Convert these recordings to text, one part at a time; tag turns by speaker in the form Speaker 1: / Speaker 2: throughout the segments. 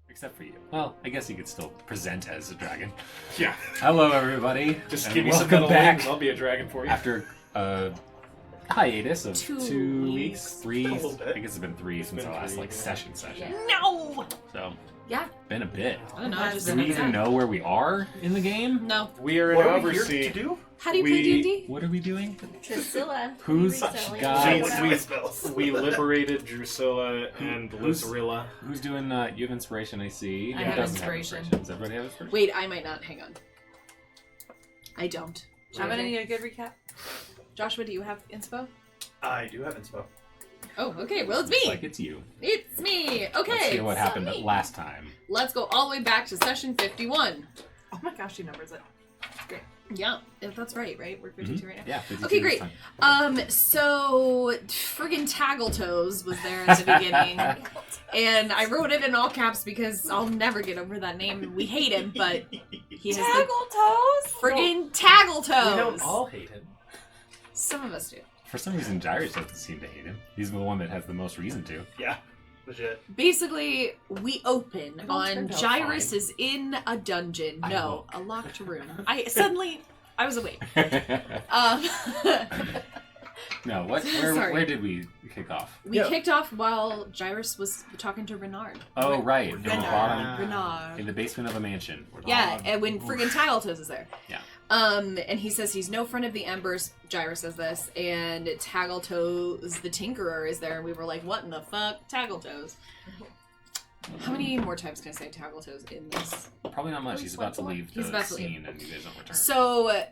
Speaker 1: Except for you. Well, I guess you could still present as a dragon.
Speaker 2: Yeah.
Speaker 1: Hello, everybody.
Speaker 2: Just
Speaker 1: and
Speaker 2: give me some
Speaker 1: welcome
Speaker 2: metal
Speaker 1: back
Speaker 2: wings, I'll be a dragon for you.
Speaker 1: after a hiatus of
Speaker 3: 2
Speaker 1: 2
Speaker 3: weeks.
Speaker 1: 3.
Speaker 2: A little bit.
Speaker 1: I guess it's been 3 since
Speaker 2: been
Speaker 1: our last
Speaker 2: 3,
Speaker 1: like
Speaker 2: yeah.
Speaker 1: session.
Speaker 3: Yeah. No!
Speaker 1: So
Speaker 3: Yeah.
Speaker 1: been a bit.
Speaker 3: I don't know. I just
Speaker 1: Do we even know where we are in the game?
Speaker 3: No.
Speaker 2: We are
Speaker 4: What
Speaker 2: an
Speaker 4: are we here
Speaker 2: oversee.
Speaker 4: to do?
Speaker 3: How do you play D&D?
Speaker 1: What are we doing?
Speaker 5: Drusilla.
Speaker 1: Who's
Speaker 5: Recently.
Speaker 1: got-
Speaker 2: We liberated Drusilla and
Speaker 1: Who's-
Speaker 2: Lizarilla.
Speaker 1: Who's doing? You have inspiration, I see.
Speaker 3: I
Speaker 1: Who
Speaker 3: have
Speaker 1: doesn't
Speaker 3: inspiration.
Speaker 1: Does everybody have inspiration?
Speaker 3: Wait, I might not. Hang on. I don't.
Speaker 5: How about a good recap?
Speaker 3: Joshua, do you have inspo?
Speaker 4: I do have inspo.
Speaker 3: Oh, okay. Well, it's
Speaker 1: Looks
Speaker 3: me.
Speaker 1: like it's you.
Speaker 3: It's me. Okay.
Speaker 1: Let's hear what
Speaker 3: so
Speaker 1: happened
Speaker 3: me.
Speaker 1: last time.
Speaker 3: Let's go all the way back to session 51.
Speaker 5: Oh my gosh, she numbers it. Great.
Speaker 3: Yeah, if that's right? We're 52 right now.
Speaker 1: Yeah. 52
Speaker 3: Okay,
Speaker 1: this
Speaker 3: great.
Speaker 1: time.
Speaker 3: So friggin' Tagletoes was there at the beginning, and I wrote it in all caps because I'll never get over that name. We hate him, but he has the
Speaker 5: Tagletoes?
Speaker 3: friggin'
Speaker 4: We
Speaker 3: Tagletoes.
Speaker 4: don't all hate him.
Speaker 3: Some of us do.
Speaker 1: For some reason, Gyrus doesn't seem to hate him. He's the one that has the most reason to.
Speaker 4: Yeah, legit.
Speaker 3: Basically, we open
Speaker 5: It all
Speaker 3: on
Speaker 5: turned out
Speaker 3: Gyrus
Speaker 1: fine.
Speaker 3: is in a dungeon.
Speaker 1: I
Speaker 3: No,
Speaker 1: hope.
Speaker 3: a locked room. I was awake.
Speaker 1: No, what?
Speaker 3: Sorry.
Speaker 1: Where did we kick off?
Speaker 3: We kicked off while Gyrus was talking to Renard.
Speaker 1: Oh, right. In the bottom, in
Speaker 3: Renard.
Speaker 1: the basement of a mansion.
Speaker 3: Yeah, and when friggin' Tagletoes is there.
Speaker 1: Yeah.
Speaker 3: And he says he's no friend of the Embers. Gyrus says this, and Tagletoes, the Tinkerer, is there, and we were like, "What in the fuck, Tagletoes?" How many more times can I say Tagletoes in this?
Speaker 1: Probably not much. He's about to leave
Speaker 3: He's
Speaker 1: the
Speaker 3: about to leave.
Speaker 1: scene, and you guys don't return.
Speaker 3: So,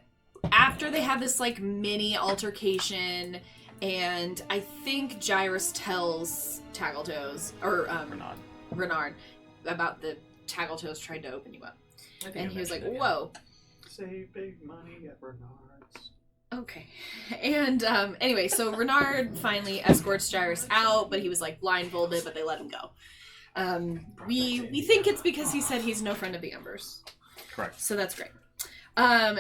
Speaker 3: after they have this like mini altercation, and I think Gyrus tells Tagletoes or Renard about the Tagletoes tried to open you up, and he was like, "Whoa."
Speaker 4: Save big money at Bernard's.
Speaker 3: Okay. And anyway, so Renard finally escorts Gyrus out, but he was like blindfolded, but they let him go. We think it's because he said he's no friend of the Embers.
Speaker 1: Correct.
Speaker 3: So that's great.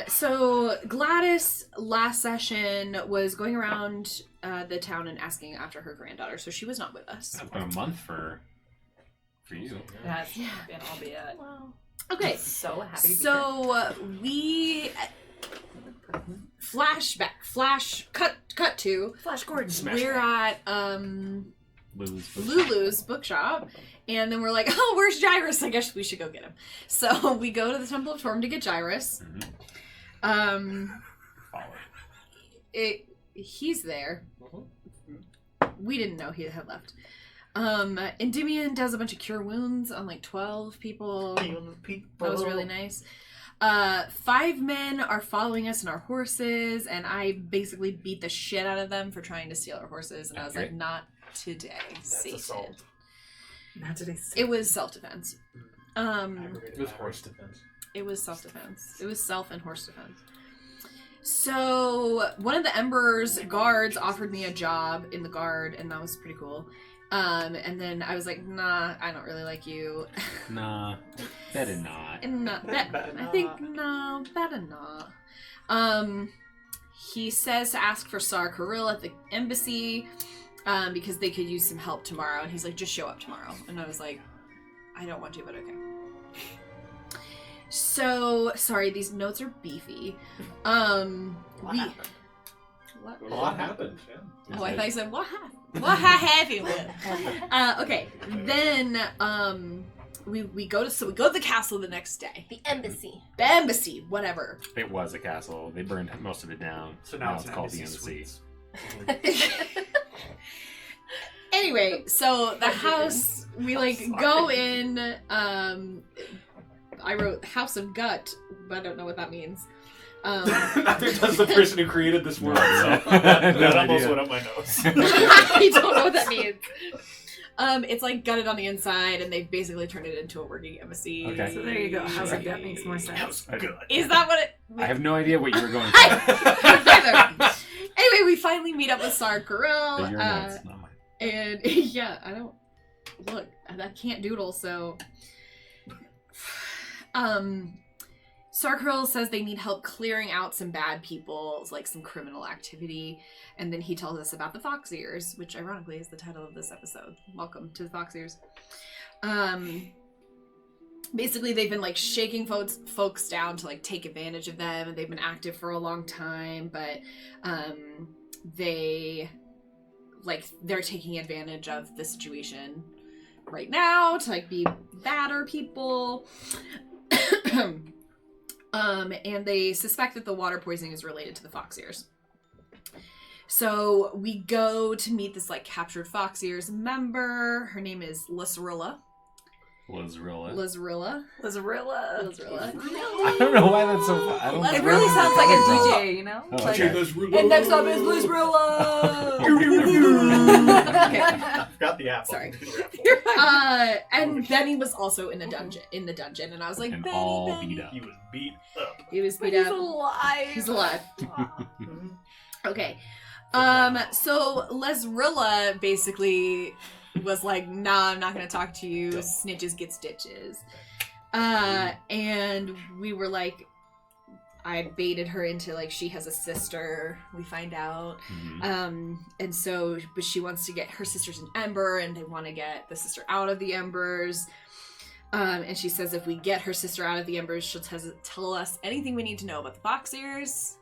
Speaker 3: So Gladys last session was going around the town and asking after her granddaughter, so she was not with us.
Speaker 1: It's been a month for you.
Speaker 5: That's
Speaker 3: Yeah.
Speaker 5: been albeit.
Speaker 3: Wow. Okay.
Speaker 5: So happy to be here.
Speaker 3: So we cut to
Speaker 5: Flash Gordon.
Speaker 3: we're at Lulu's bookshop, and then we're like, oh, where's Gyrus? I guess we should go get him. So we go to the Temple of Torm to get Gyrus.
Speaker 1: Follow.
Speaker 3: He's there. We didn't know he had left. Endymion does a bunch of cure wounds on like 12 people. That was really nice. 5 men are following us on our horses, and I basically beat the shit out of them for trying to steal our horses, and I was like, not today, Satan.
Speaker 4: assault.
Speaker 5: Not today.
Speaker 3: It was self-defense.
Speaker 2: It was horse defense.
Speaker 3: It was self-defense. It was self and horse defense. So one of the Ember's guards offered me a job in the guard, and that was pretty cool. And then I was like, nah, I don't really like you.
Speaker 1: Nah, better not.
Speaker 3: And not that.
Speaker 4: Better
Speaker 3: I think no, better not. He says to ask for Sar Kirill at the embassy, because they could use some help tomorrow. And he's like, just show up tomorrow. And I was like, I don't want to, but okay. So sorry, these notes are beefy.
Speaker 5: What happened?
Speaker 3: What?
Speaker 2: A lot happened. Yeah.
Speaker 3: Oh, I thought you said what happened. What happened? Okay, then we go to the castle the next day.
Speaker 6: The embassy.
Speaker 3: The embassy, whatever.
Speaker 1: It was a castle. They burned most of it down.
Speaker 4: So now
Speaker 1: it's called the embassy.
Speaker 3: Anyway, so the house, we go in. I wrote House of Gut, but I don't know what that means.
Speaker 2: Neither does the person who created this world.
Speaker 1: No,
Speaker 2: So that
Speaker 1: no
Speaker 2: almost
Speaker 1: idea.
Speaker 2: went up my nose.
Speaker 3: I don't know what that means. It's gutted on the inside, and they've basically turned it into a working embassy.
Speaker 1: Okay.
Speaker 5: So there you go. House of Gut makes more sense.
Speaker 3: Is that what it?
Speaker 1: I have no idea what you were going for.
Speaker 3: Neither. Anyway, we finally meet up with Sar Carell.
Speaker 1: But your notes, not mine.
Speaker 3: And yeah, I don't look. I can't doodle, so. Sarkaril says they need help clearing out some bad people, like some criminal activity, and then he tells us about the Fox Ears, which ironically is the title of this episode. Welcome to the Fox Ears. Basically, they've been shaking folks down to take advantage of them, and they've been active for a long time, but they're taking advantage of the situation right now to be badder people. And they suspect that the water poisoning is related to the Fox Ears. So we go to meet this captured Fox Ears member. Her name is Lazarilla.
Speaker 1: Lazarilla.
Speaker 5: Lazarilla.
Speaker 1: I don't know why that's so fun. I don't
Speaker 5: It really sounds like a DJ, you know?
Speaker 1: Oh,
Speaker 5: Like-
Speaker 1: okay.
Speaker 3: And next up is Lazarilla. Okay.
Speaker 4: Got the apple.
Speaker 3: Sorry. And Benny was also in the dungeon, and I was like,
Speaker 1: And
Speaker 3: Benny,
Speaker 1: all
Speaker 3: Benny.
Speaker 1: beat up.
Speaker 4: He was beat up.
Speaker 3: He was
Speaker 5: But
Speaker 3: beat
Speaker 5: he's
Speaker 3: up.
Speaker 5: alive.
Speaker 3: He's alive. Okay. So Lazarilla basically was like, nah, I'm not gonna talk to you.
Speaker 4: Yep.
Speaker 3: Snitches get stitches. And we were like, I baited her into she has a sister, we find out.
Speaker 1: Mhm.
Speaker 3: And so, but she wants to get her sister's an ember, and they want to get the sister out of the embers. And she says if we get her sister out of the embers, she'll tell us anything we need to know about the Fox Ears.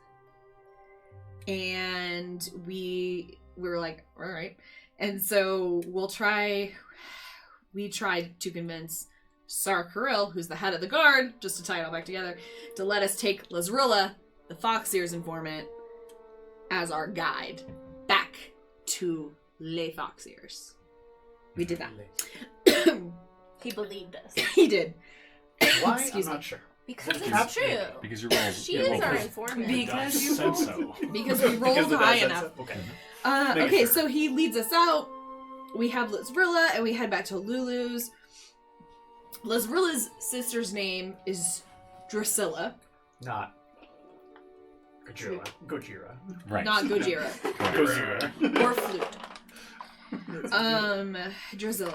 Speaker 3: And we were like, all right. And so we tried to convince Sar Carell, who's the head of the guard, just to tie it all back together, to let us take Lazarilla, the Fox Ears informant, as our guide back to Les Fox Ears. We did that.
Speaker 6: He believed us.
Speaker 3: He did.
Speaker 4: Why?
Speaker 3: Excuse
Speaker 4: I'm
Speaker 3: me.
Speaker 4: not sure.
Speaker 6: Because
Speaker 4: Because
Speaker 6: it's true.
Speaker 1: Because you're rolling.
Speaker 6: She is our informant.
Speaker 3: Because you
Speaker 2: said
Speaker 3: rolled,
Speaker 2: so.
Speaker 3: because we rolled
Speaker 4: Because the
Speaker 3: high
Speaker 4: dice said
Speaker 3: enough.
Speaker 4: so. Okay.
Speaker 3: Okay,
Speaker 4: Making sure.
Speaker 3: so he leads us out. We have Lazarilla, and we head back to Lulu's. Lazarilla's sister's name is Drusilla,
Speaker 4: Not Gojira.
Speaker 1: Right.
Speaker 3: not Gojira
Speaker 2: Gojira.
Speaker 3: or Flute. Drusilla.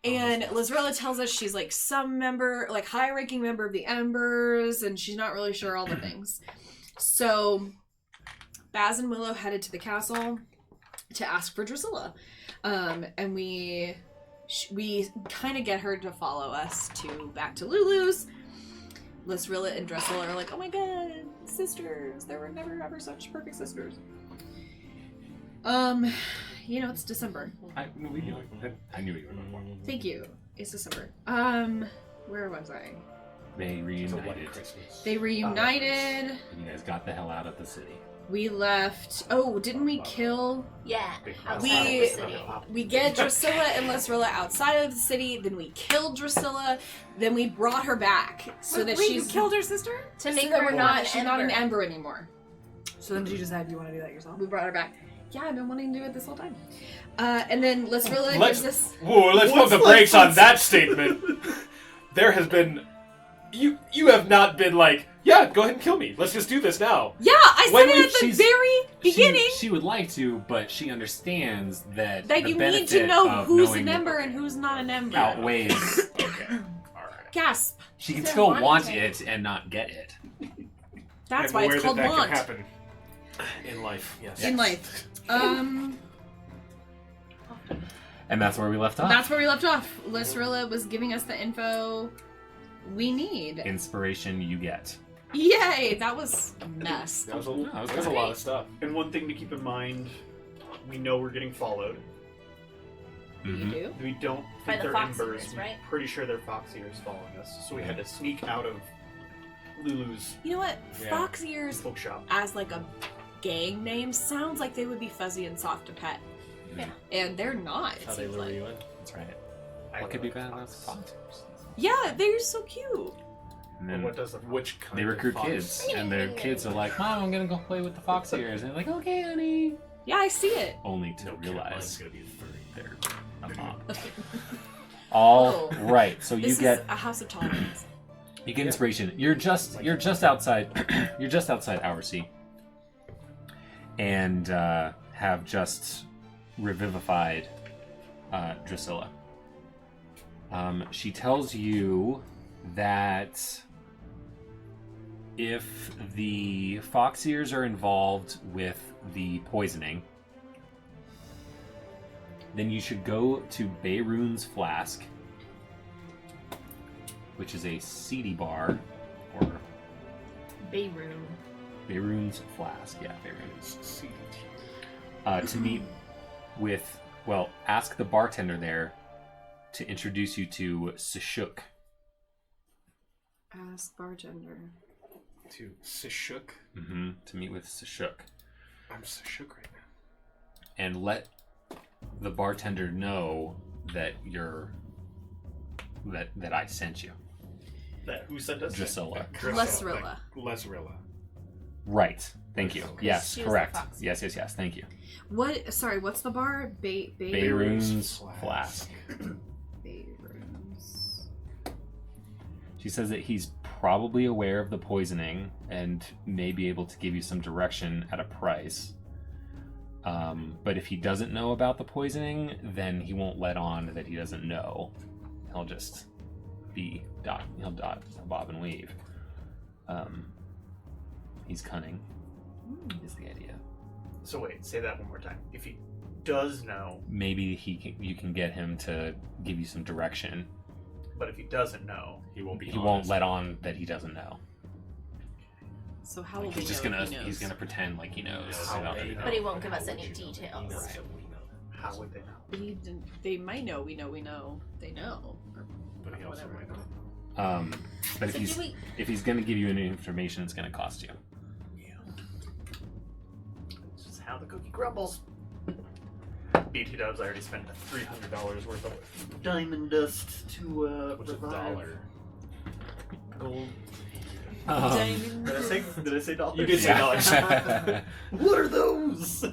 Speaker 3: And Lazarilla tells us she's some member, high-ranking member of the Embers, and she's not really sure all the things. So Baz and Willow headed to the castle to ask for Drusilla. And we kind of get her to follow us back to Lulu's. Lazarilla and Drusilla are like, oh my god, sisters. There were never ever such perfect sisters. It's December.
Speaker 1: I knew you were going.
Speaker 3: Thank you. It's December. Where was I?
Speaker 1: They
Speaker 2: It's a white
Speaker 1: reunited.
Speaker 2: Christmas.
Speaker 3: They reunited.
Speaker 1: And you guys got the hell out of the city.
Speaker 3: We left. Oh, didn't we kill?
Speaker 6: Yeah. Outside
Speaker 3: We-
Speaker 6: of the city.
Speaker 3: We get Drusilla and Lazarilla outside of the city. Then we killed Drusilla. Then we brought her back so that
Speaker 5: Wait,
Speaker 3: she's
Speaker 5: you killed her sister?
Speaker 6: To make
Speaker 3: so
Speaker 6: her
Speaker 3: we're
Speaker 6: not
Speaker 3: she's not an ember anymore.
Speaker 5: So then did you decide you want to do that yourself?
Speaker 3: We brought her back. Yeah, I've been wanting to do it this whole time. And then Lazarilla
Speaker 2: Let's-
Speaker 3: gives us.
Speaker 2: Whoa, let's put the brakes on that statement. There has been... You have not been yeah, go ahead and kill me. Let's just do this now.
Speaker 3: Yeah, I
Speaker 2: When
Speaker 3: said
Speaker 2: we-
Speaker 3: it at the
Speaker 1: she's-
Speaker 3: very beginning.
Speaker 1: She would like to, but she understands that
Speaker 3: That
Speaker 1: the
Speaker 3: you need
Speaker 1: benefit
Speaker 3: to know
Speaker 1: of
Speaker 3: who's
Speaker 1: knowing
Speaker 3: an ember and who's not an ember.
Speaker 1: outweighs.
Speaker 2: Okay. Alright.
Speaker 3: Gasp.
Speaker 1: She can
Speaker 6: She
Speaker 1: still
Speaker 6: wanted
Speaker 1: want
Speaker 6: to.
Speaker 1: it and not get it.
Speaker 3: That's
Speaker 2: I'm
Speaker 3: why
Speaker 2: aware
Speaker 3: it's called
Speaker 2: that
Speaker 3: want.
Speaker 2: can happen in life. Yes.
Speaker 3: In life.
Speaker 1: And that's where we left off.
Speaker 3: That's where we left off. Lazarilla was giving us the info we need.
Speaker 1: Inspiration you get.
Speaker 3: Yay! That was a mess.
Speaker 2: That was a,
Speaker 1: No, that was
Speaker 2: that was a
Speaker 1: great.
Speaker 2: lot of stuff.
Speaker 4: And one thing to keep in mind, we know we're getting followed.
Speaker 1: Mhm.
Speaker 3: You do?
Speaker 4: We don't
Speaker 6: By
Speaker 4: think
Speaker 6: the
Speaker 4: they're
Speaker 6: fox
Speaker 4: embers.
Speaker 6: ears,
Speaker 4: We're
Speaker 6: right?
Speaker 4: pretty sure they're fox ears following us. So we had to sneak out of Lulu's
Speaker 3: You know what?
Speaker 2: Yeah.
Speaker 3: Fox ears
Speaker 4: bookshop.
Speaker 3: as like a gang name sounds like they would be fuzzy and soft to pet.
Speaker 6: Yeah.
Speaker 3: And they're not.
Speaker 2: That's
Speaker 3: It
Speaker 2: how they
Speaker 3: seems
Speaker 2: lure
Speaker 3: like.
Speaker 2: you in.
Speaker 1: That's right.
Speaker 4: I
Speaker 1: What could be
Speaker 4: like
Speaker 1: bad about
Speaker 4: fox.
Speaker 1: fox?
Speaker 3: Yeah, they're so cute.
Speaker 1: And
Speaker 4: But
Speaker 1: then
Speaker 4: what does the
Speaker 2: Which kind
Speaker 1: they
Speaker 2: of
Speaker 1: recruit
Speaker 2: fox?
Speaker 1: kids, and their kids are like, "Mom, I'm gonna go play with the fox ears," and they're like, "Okay, honey."
Speaker 3: Yeah, I see it.
Speaker 1: Only to
Speaker 2: No kid of mine's
Speaker 1: realize
Speaker 2: gonna be a furry.
Speaker 1: they're a mom. All
Speaker 3: Oh.
Speaker 1: right, so you
Speaker 3: This
Speaker 1: get
Speaker 3: is a house of tolerance.
Speaker 1: you get inspiration. You're just outside you're just outside Hour and have just revivified Drusilla. She tells you that if the fox ears are involved with the poisoning, then you should go to Bayroon's Flask, which is a seedy bar, or
Speaker 3: Bayroom.
Speaker 1: Bayroon's Flask. Yeah, Bayroon's. To meet with, well, ask the bartender there to introduce you to Sashuk.
Speaker 3: Ask bartender.
Speaker 2: To Sashuk.
Speaker 1: To meet with Sashuk.
Speaker 2: I'm Sashuk right now.
Speaker 1: And let the bartender know that that I sent you.
Speaker 4: Who sent us?
Speaker 1: Drusilla.
Speaker 3: Lesrilla.
Speaker 2: Lesrilla.
Speaker 1: Right. Thank you. Yes,
Speaker 6: She was the
Speaker 1: correct.
Speaker 6: fox.
Speaker 1: Yes. Thank you.
Speaker 3: What? Sorry, what's the bar?
Speaker 1: Bayroon's Flask.
Speaker 3: Bayroom's.
Speaker 1: She says that he's probably aware of the poisoning and may be able to give you some direction at a price. But if he doesn't know about the poisoning, then he won't let on that he doesn't know. He'll just he'll bob and weave. He's cunning, is the idea.
Speaker 4: So wait, say that one more time. If he does know,
Speaker 1: Maybe you can get him to give you some direction.
Speaker 4: but if he doesn't know,
Speaker 2: He won't be.
Speaker 1: He won't let on that he doesn't know.
Speaker 3: So how will
Speaker 1: He's
Speaker 3: we
Speaker 1: just
Speaker 3: know
Speaker 1: gonna
Speaker 3: if he knows?
Speaker 1: he's gonna pretend like he knows.
Speaker 4: How
Speaker 1: about
Speaker 4: would
Speaker 1: it.
Speaker 4: they
Speaker 6: But he
Speaker 4: know?
Speaker 6: won't give us
Speaker 2: How
Speaker 6: any
Speaker 2: would you know?
Speaker 6: details.
Speaker 2: He knows that we know.
Speaker 4: how would they know?
Speaker 3: They might know. We know. We know. They know.
Speaker 2: But he also
Speaker 3: Whatever.
Speaker 2: might not.
Speaker 1: But
Speaker 6: So do we?
Speaker 1: if he's gonna give you any information, it's gonna cost you.
Speaker 4: It's just how the cookie crumbles. BT Dubs, I already spent $300 worth of diamond dust to
Speaker 2: Which is
Speaker 4: revive.
Speaker 2: $1. Gold.
Speaker 4: Did I say dollars?
Speaker 2: You did say dollars.
Speaker 4: What are those?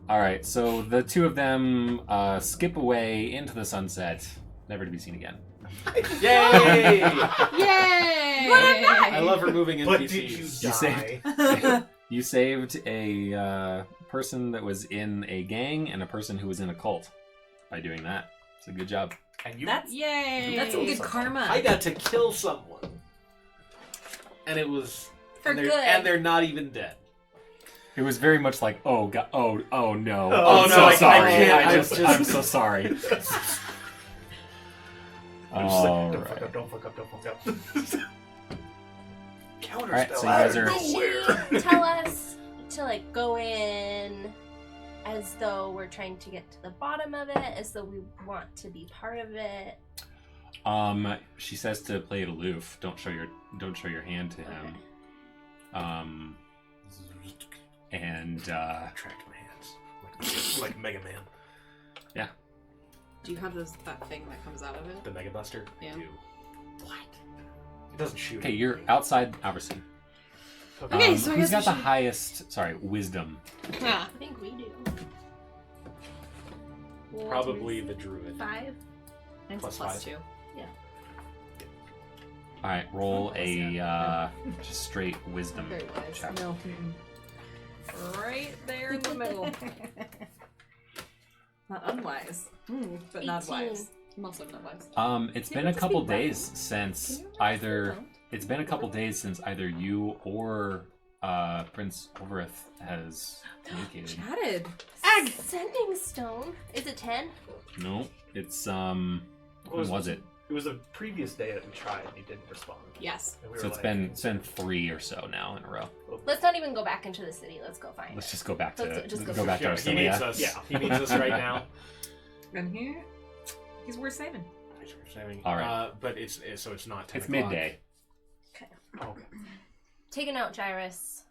Speaker 1: All right, so the two of them skip away into the sunset, never to be seen again.
Speaker 2: Yay!
Speaker 3: Yay!
Speaker 2: I love removing NPCs.
Speaker 4: But did you
Speaker 1: You
Speaker 4: die?
Speaker 1: You saved a person that was in a gang and a person who was in a cult by doing that. It's a good job.
Speaker 4: And you
Speaker 5: That's
Speaker 3: Yay!
Speaker 5: that's some good karma.
Speaker 2: I got to kill someone, and it was
Speaker 6: For
Speaker 2: and they're,
Speaker 6: good.
Speaker 2: and they're not even dead.
Speaker 1: It was very much like, oh god, oh no,
Speaker 4: Oh,
Speaker 1: I'm
Speaker 4: no,
Speaker 1: so
Speaker 4: I
Speaker 1: sorry.
Speaker 2: can't.
Speaker 1: I'm so sorry.
Speaker 4: I'm just
Speaker 1: All
Speaker 4: like, don't
Speaker 1: right.
Speaker 4: fuck up, don't fuck up, don't fuck up. Counterspell
Speaker 1: Alright, so you
Speaker 4: out
Speaker 1: guys
Speaker 4: of
Speaker 1: are-
Speaker 4: nowhere.
Speaker 6: Did you tell us to like go in as though we're trying to get to the bottom of it, as though we want to be part of it?
Speaker 1: She says to play it aloof. Don't show your hand to him.
Speaker 6: Okay.
Speaker 1: And
Speaker 2: Attract my hands, like Mega Man,
Speaker 3: Do you have that thing that comes out of it?
Speaker 2: the Mega Buster.
Speaker 3: Yeah.
Speaker 2: I do. What? It doesn't shoot.
Speaker 1: okay, you're outside Albertson.
Speaker 3: Okay, so I
Speaker 1: who's
Speaker 3: guess
Speaker 1: got
Speaker 3: we
Speaker 1: the
Speaker 3: should-
Speaker 1: highest? Wisdom.
Speaker 3: Yeah.
Speaker 6: I think we do.
Speaker 2: Probably the druid.
Speaker 6: 5.
Speaker 3: Mine's
Speaker 2: Plus
Speaker 3: plus
Speaker 2: 5.
Speaker 3: 2.
Speaker 1: All right, roll a just straight wisdom
Speaker 3: Very wise.
Speaker 1: check.
Speaker 5: No.
Speaker 3: Right there in the middle.
Speaker 5: Not unwise, but not
Speaker 6: 18.
Speaker 5: wise.
Speaker 3: I'm also not wise.
Speaker 1: It's
Speaker 3: Can
Speaker 1: been
Speaker 3: you
Speaker 1: a
Speaker 3: just
Speaker 1: couple
Speaker 3: be round?
Speaker 1: days since
Speaker 3: Can you
Speaker 1: either.
Speaker 3: round?
Speaker 1: It's been a couple days since either you or Prince Overith has communicated.
Speaker 5: Chatted.
Speaker 6: Sending stone. Is it 10?
Speaker 1: No, it's when was it?
Speaker 4: It was the previous day that we tried and he didn't respond.
Speaker 3: Yes.
Speaker 4: And we
Speaker 1: So
Speaker 4: were
Speaker 1: it's
Speaker 4: like,
Speaker 1: been 3 or so now in a row.
Speaker 6: Let's not even go back into the city. Let's go find
Speaker 1: Let's
Speaker 6: it.
Speaker 1: just go back to
Speaker 6: Let's just
Speaker 1: go
Speaker 6: go
Speaker 1: back to
Speaker 2: Yeah, he needs
Speaker 1: Arcelia.
Speaker 2: us.
Speaker 4: Yeah.
Speaker 2: He needs us right now.
Speaker 5: And here. He's worth saving.
Speaker 1: All right.
Speaker 2: But it's not 10
Speaker 1: It's
Speaker 2: o'clock.
Speaker 1: midday.
Speaker 2: Okay.
Speaker 6: Take a note, Gyrus.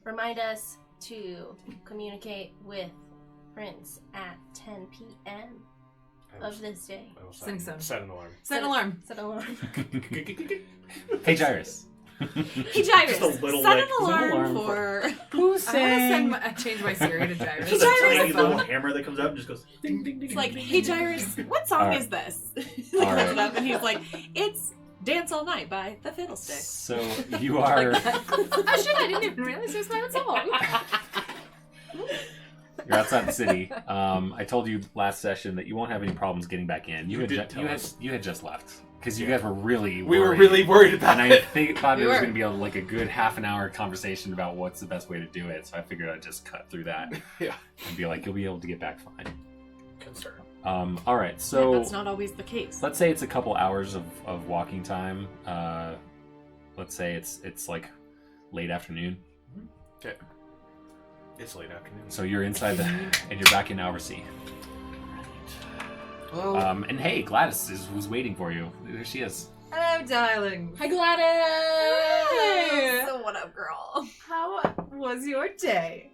Speaker 6: Remind us to communicate with Prince at 10 p.m. of this day.
Speaker 2: I will
Speaker 5: Sing
Speaker 2: set,
Speaker 5: some.
Speaker 2: set an alarm.
Speaker 5: Set an alarm.
Speaker 6: Set an alarm.
Speaker 1: Hey, Gyrus.
Speaker 3: Hey, Gyrus,
Speaker 4: Just a little,
Speaker 3: set
Speaker 4: like,
Speaker 3: an alarm,
Speaker 1: alarm
Speaker 3: for...
Speaker 1: Who's
Speaker 5: I want to change my Siri to Gyrus.
Speaker 4: Just a tiny little hammer that comes out and just goes ding ding ding.
Speaker 3: It's like, hey, Gyrus, what song
Speaker 1: Alright.
Speaker 3: is this? He
Speaker 1: Alright.
Speaker 3: looks it up and he's like, it's Dance All Night by The Fiddlesticks.
Speaker 1: So you are
Speaker 5: Oh shit, I didn't even realize it was my own song.
Speaker 1: you're outside the city. I told you last session that you won't have any problems getting back in.
Speaker 2: You did tell us.
Speaker 1: You had just left because you guys were really
Speaker 2: We were
Speaker 1: worried.
Speaker 2: really worried about
Speaker 1: And I
Speaker 2: it.
Speaker 1: thought
Speaker 3: We
Speaker 1: it was
Speaker 3: were.
Speaker 1: going to be like a good half an hour conversation about what's the best way to do it. So I figured I'd just cut through that
Speaker 2: Yeah.
Speaker 1: and be like, you'll be able to get back fine.
Speaker 2: Concern.
Speaker 1: All right, so
Speaker 3: Yeah, that's not always the case.
Speaker 1: let's say it's a couple hours of walking time. Let's say it's like late afternoon.
Speaker 2: Okay. It's late afternoon.
Speaker 1: So you're inside and you're back in Alversea.
Speaker 2: Well,
Speaker 1: And hey, Gladys was waiting for you. There she is.
Speaker 5: Hello, darling.
Speaker 3: Hi, Gladys!
Speaker 5: Hey.
Speaker 3: So what up, girl?
Speaker 5: How was your day?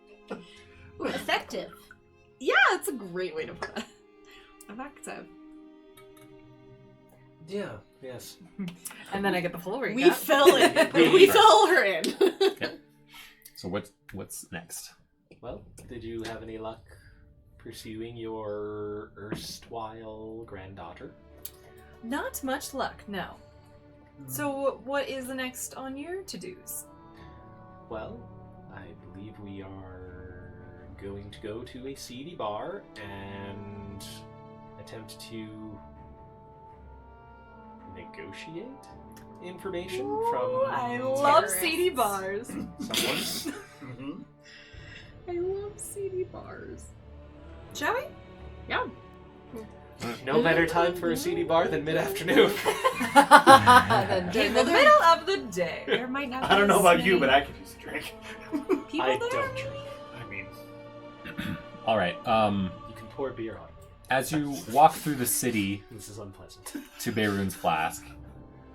Speaker 6: Ooh, effective.
Speaker 3: Yeah, it's a great way to put it. Effective.
Speaker 2: yeah. Yes.
Speaker 5: And then I get the full recap.
Speaker 3: We fill it. We fill her in.
Speaker 1: So what's next?
Speaker 2: Well, did you have any luck pursuing your erstwhile granddaughter?
Speaker 5: Not much luck, no. So what is the next on your to-dos?
Speaker 2: Well, I believe we are going to go to a seedy bar and attempt to negotiate information from
Speaker 5: I love
Speaker 3: terrorists.
Speaker 5: seedy bars.
Speaker 2: someone.
Speaker 4: Mm-hmm.
Speaker 3: I love CD bars.
Speaker 5: Shall we?
Speaker 3: Yeah.
Speaker 2: No better time for a seedy bar than mid-afternoon.
Speaker 5: Then
Speaker 3: Hey,
Speaker 5: in
Speaker 3: well,
Speaker 5: the
Speaker 3: there-
Speaker 5: middle of the day.
Speaker 3: There might not
Speaker 4: I don't know
Speaker 3: be
Speaker 4: about
Speaker 3: as
Speaker 4: you,
Speaker 3: many
Speaker 4: but I could use a drink.
Speaker 3: people
Speaker 2: I
Speaker 3: there.
Speaker 2: don't drink. I mean,
Speaker 1: All right.
Speaker 2: you can pour beer on it.
Speaker 1: As you walk through the city
Speaker 2: This is unpleasant.
Speaker 1: to Beirun's Flask,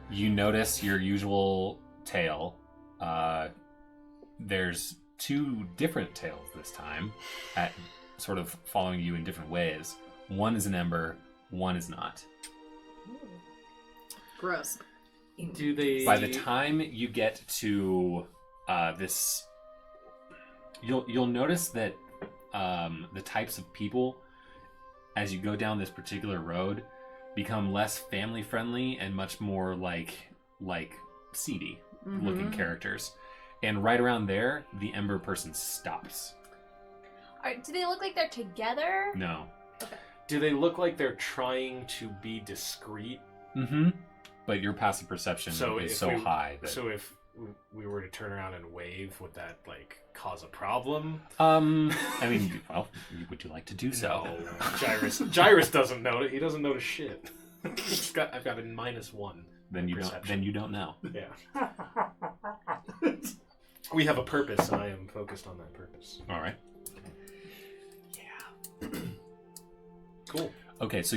Speaker 1: you notice your usual tail. There's two different tails this time, at sort of following you in different ways. One is an ember, one is not.
Speaker 3: Gross.
Speaker 2: Do they?
Speaker 1: By the time you get to this, you'll notice that the types of people, as you go down this particular road, become less family friendly and much more like seedy looking characters. And right around there, the ember person stops.
Speaker 6: Do they look like they're together?
Speaker 1: No.
Speaker 2: Do they look like they're trying to be discreet?
Speaker 1: Mm-hmm. But your passive perception
Speaker 2: So
Speaker 1: is
Speaker 2: if
Speaker 1: so
Speaker 2: we-
Speaker 1: high that
Speaker 2: So if we were to turn around and wave, would that like cause a problem?
Speaker 1: I mean, well, would you like to do so?
Speaker 2: No, Gyrus doesn't notice. He doesn't notice shit. I've got a -1.
Speaker 1: Then you
Speaker 2: Perception.
Speaker 1: don't know.
Speaker 2: Yeah. We have a purpose, and I am focused on that purpose.
Speaker 1: All right.
Speaker 2: Cool.
Speaker 1: Okay, so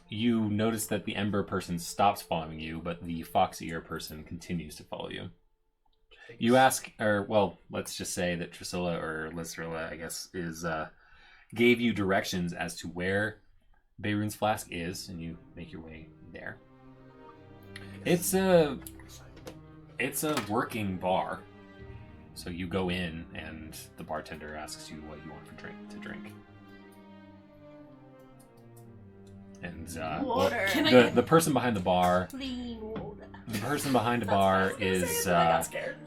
Speaker 1: you notice that the ember person stops following you, but the fox ear person continues to follow you. You ask, or well, let's just say that Drusilla or Lysrilla, I guess, gave you directions as to where Beirun's Flask is, and you make your way there. It's a working bar, so you go in, and the bartender asks you what you want to drink. And
Speaker 6: Water.
Speaker 3: Can I-
Speaker 1: the person behind the bar,
Speaker 6: Clean water.
Speaker 1: the person behind the bar is
Speaker 5: I got scared.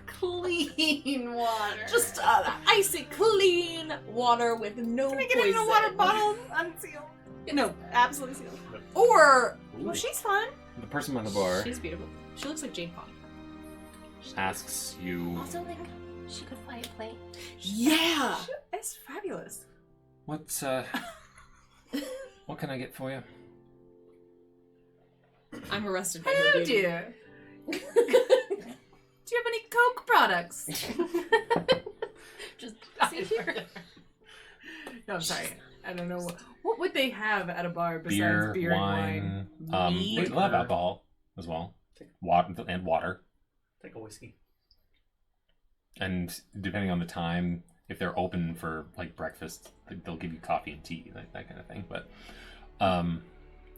Speaker 3: Clean water. Just icy clean water with no
Speaker 5: Can I get it
Speaker 3: poison.
Speaker 5: in a water bottle unsealed? No, absolutely sealed.
Speaker 3: Or
Speaker 5: Well, she's fun.
Speaker 1: the person behind the bar
Speaker 3: she's beautiful. She looks like Jane Fonda.
Speaker 1: asks you,
Speaker 6: Also, like, she could fly a plane.
Speaker 3: Yeah.
Speaker 5: It's fabulous.
Speaker 1: what can I get for you?
Speaker 3: I'm arrested by her
Speaker 5: Hello,
Speaker 3: beauty.
Speaker 5: dear. Do you have any Coke products?
Speaker 6: Just see here.
Speaker 5: No, I'm sorry. I don't know what What would they have at a bar besides beer
Speaker 1: wine.
Speaker 5: and wine?
Speaker 1: They love alcohol as well. Water.
Speaker 4: Take a whiskey.
Speaker 1: And depending on the time, if they're open for like breakfast, they'll give you coffee and tea, like that kind of thing. But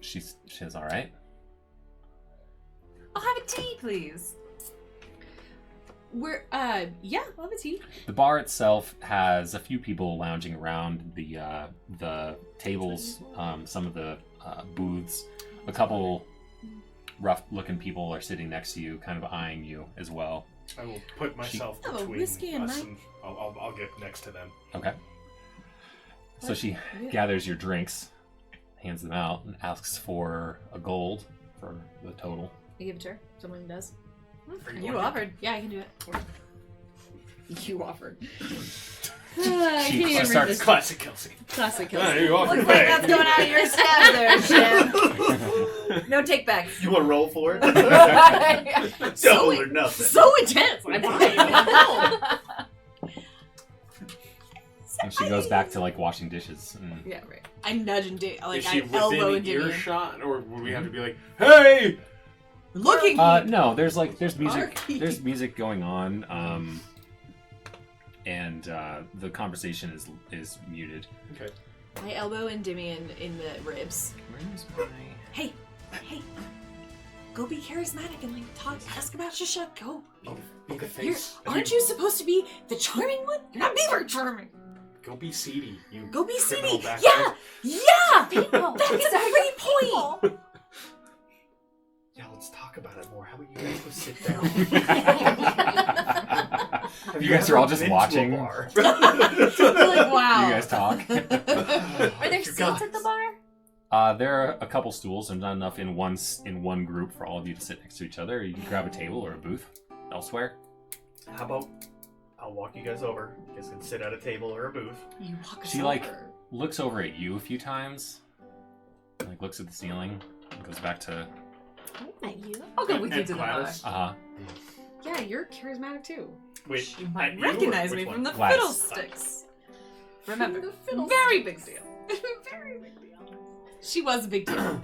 Speaker 1: she says, all right.
Speaker 5: I'll have a tea, please.
Speaker 3: We're yeah, I'll have a tea.
Speaker 1: The bar itself has a few people lounging around the tables, some of the booths. A couple rough-looking people are sitting next to you, kind of eyeing you as well.
Speaker 2: I will put myself
Speaker 3: Oh,
Speaker 2: between
Speaker 3: whiskey and
Speaker 2: us,
Speaker 3: mine.
Speaker 2: and I'll get next to them.
Speaker 1: Okay. So she gathers your drinks, hands them out, and asks for a gold for the total.
Speaker 3: I give it to her. Someone does.
Speaker 5: You offered.
Speaker 3: Yeah, I can do it. You offered.
Speaker 1: She
Speaker 3: Can't
Speaker 1: starts-
Speaker 3: this.
Speaker 2: Classic Kelsey.
Speaker 3: Classic
Speaker 2: Yeah,
Speaker 3: Kelsey.
Speaker 2: you offered
Speaker 5: Looks like
Speaker 2: pay.
Speaker 5: that's going out of your stab there, Shem. No take backs.
Speaker 4: You want to roll for it?
Speaker 3: So
Speaker 4: Double
Speaker 3: it-
Speaker 4: or nothing.
Speaker 3: So intense. I'm fine.
Speaker 1: And she goes back to like washing dishes. And
Speaker 3: Yeah, right. I nudge and
Speaker 2: Is she
Speaker 3: elbow
Speaker 2: within
Speaker 3: and
Speaker 2: earshot, or would we have to be like, "Hey"?
Speaker 5: Looking.
Speaker 1: no, there's music.
Speaker 3: Arky.
Speaker 1: There's music going on, and the conversation is muted.
Speaker 2: Okay.
Speaker 3: I elbow Endymion in the ribs.
Speaker 1: Where's my?
Speaker 3: Hey, go be charismatic and ask about Shisha. Go.
Speaker 2: Be the face.
Speaker 3: Aren't you supposed to be the charming one? You're not very charming.
Speaker 2: Go be seedy. You
Speaker 3: Go be
Speaker 2: criminal
Speaker 3: seedy.
Speaker 2: bastard.
Speaker 3: Yeah.
Speaker 6: People.
Speaker 3: That's a great point.
Speaker 4: Yeah, let's talk about it more. How about you guys go sit down? Have
Speaker 1: You guys are
Speaker 4: ever
Speaker 1: all just
Speaker 4: been to a
Speaker 1: watching.
Speaker 4: bar?
Speaker 3: Like, wow.
Speaker 1: You guys talk.
Speaker 6: Are there
Speaker 4: You
Speaker 6: seats
Speaker 4: guys.
Speaker 6: at the bar?
Speaker 1: There are a couple stools. There's not enough in one group for all of you to sit next to each other. You can grab a table or a booth elsewhere.
Speaker 4: How about I'll walk you guys over. You guys can sit at a table or a booth.
Speaker 3: You walk us
Speaker 1: She
Speaker 3: over.
Speaker 1: looks over at you a few times, looks at the ceiling, and goes back to
Speaker 6: At you?
Speaker 5: I'll go with you
Speaker 2: And
Speaker 5: to the bar.
Speaker 2: Gladys?
Speaker 3: Yeah, you're charismatic too.
Speaker 4: Wait,
Speaker 5: She
Speaker 4: at
Speaker 5: might
Speaker 4: you or
Speaker 5: recognize
Speaker 4: which
Speaker 5: me
Speaker 4: one?
Speaker 5: from the
Speaker 1: Gladys.
Speaker 5: fiddlesticks. Remember,
Speaker 3: From the fiddlesticks.
Speaker 5: very big deal.
Speaker 3: Very big deal. She was a big deal.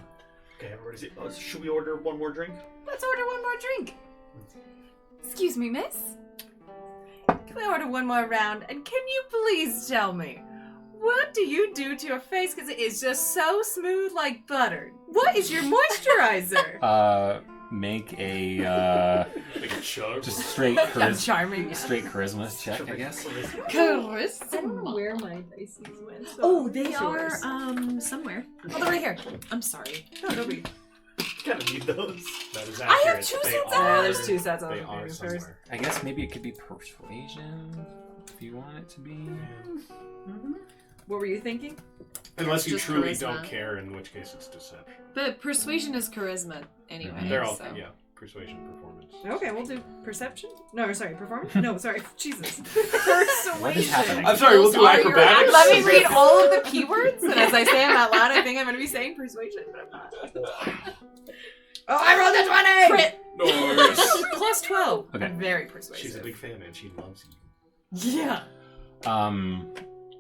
Speaker 4: Okay, everybody, should we order one more drink?
Speaker 5: Let's order one more drink. Excuse me, miss. Can we order one more round? And can you please tell me, what do you do to your face? Because it is just so smooth like butter. What is your moisturizer?
Speaker 1: Make a
Speaker 2: Like a chug.
Speaker 1: just straight
Speaker 5: I'm charming.
Speaker 1: charisma check, I guess.
Speaker 6: I don't know where my dice went. So
Speaker 3: Oh, they
Speaker 6: where's
Speaker 3: are
Speaker 6: yours?
Speaker 3: somewhere.
Speaker 5: Oh, they're right here.
Speaker 3: I'm sorry.
Speaker 5: No, don't be.
Speaker 4: Kind of need those.
Speaker 2: That is
Speaker 3: I have
Speaker 2: accurate.
Speaker 3: two
Speaker 2: They
Speaker 3: sets
Speaker 2: are-
Speaker 5: Yeah, there's two sets on
Speaker 2: They
Speaker 5: the
Speaker 2: are
Speaker 5: first.
Speaker 2: somewhere.
Speaker 1: I guess maybe it could be persuasion if you want it to be.
Speaker 5: What were you thinking?
Speaker 2: Unless you
Speaker 3: Just
Speaker 2: truly
Speaker 3: charisma.
Speaker 2: don't care, in which case it's deception.
Speaker 3: But persuasion is charisma anyway.
Speaker 2: They're all
Speaker 3: so.
Speaker 2: persuasion, performance.
Speaker 5: Okay, we'll do perception. No, sorry, performance. No, sorry, Jesus.
Speaker 1: What is happening?
Speaker 5: Persuasion.
Speaker 2: I'm sorry. We'll do
Speaker 3: Sorry, you're
Speaker 2: acrobatics.
Speaker 5: Let me read all of the P words, and as I say them out loud, I think I'm going to be saying persuasion, but I'm not. Oh, I rolled a 20!
Speaker 3: Crit.
Speaker 2: Nice.
Speaker 5: Plus 12.
Speaker 1: Okay.
Speaker 5: I'm very persuasive.
Speaker 2: She's a big fan, and she loves you.
Speaker 5: Yeah.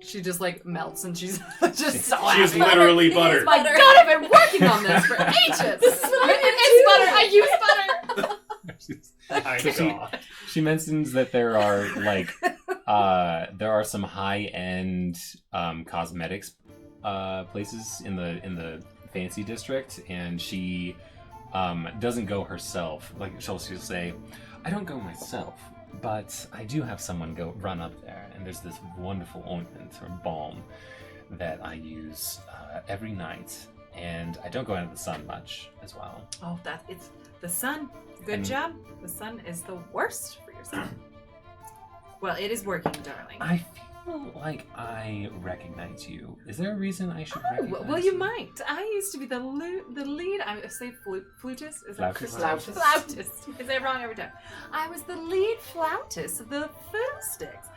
Speaker 3: She just like melts and she's
Speaker 5: Just so
Speaker 2: She is
Speaker 5: happy.
Speaker 2: literally butter.
Speaker 5: My God, I've been working on this for ages.
Speaker 3: This is what I use butter. I use butter.
Speaker 2: My
Speaker 1: So
Speaker 2: God.
Speaker 1: she mentions that there are there are some high end cosmetics places in the fancy district, and she doesn't go herself. Like she'll say, "I don't go myself, but I do have someone run up there, and there's this wonderful ointment or balm that I use every night, and I don't go out in the sun much as well."
Speaker 5: Oh, it's the sun. Good
Speaker 1: And-
Speaker 5: job. The sun is the worst for your son. Well, it is working, darling.
Speaker 1: I feel like I recognize you. Is there a reason I should
Speaker 5: Oh,
Speaker 1: recognize
Speaker 5: well, you might. I used to be the lead. I say flutist. Is that
Speaker 1: Flautist.
Speaker 5: Flautist. Flautist. Is that wrong every time? I was the lead flautist of the Fiddlesticks.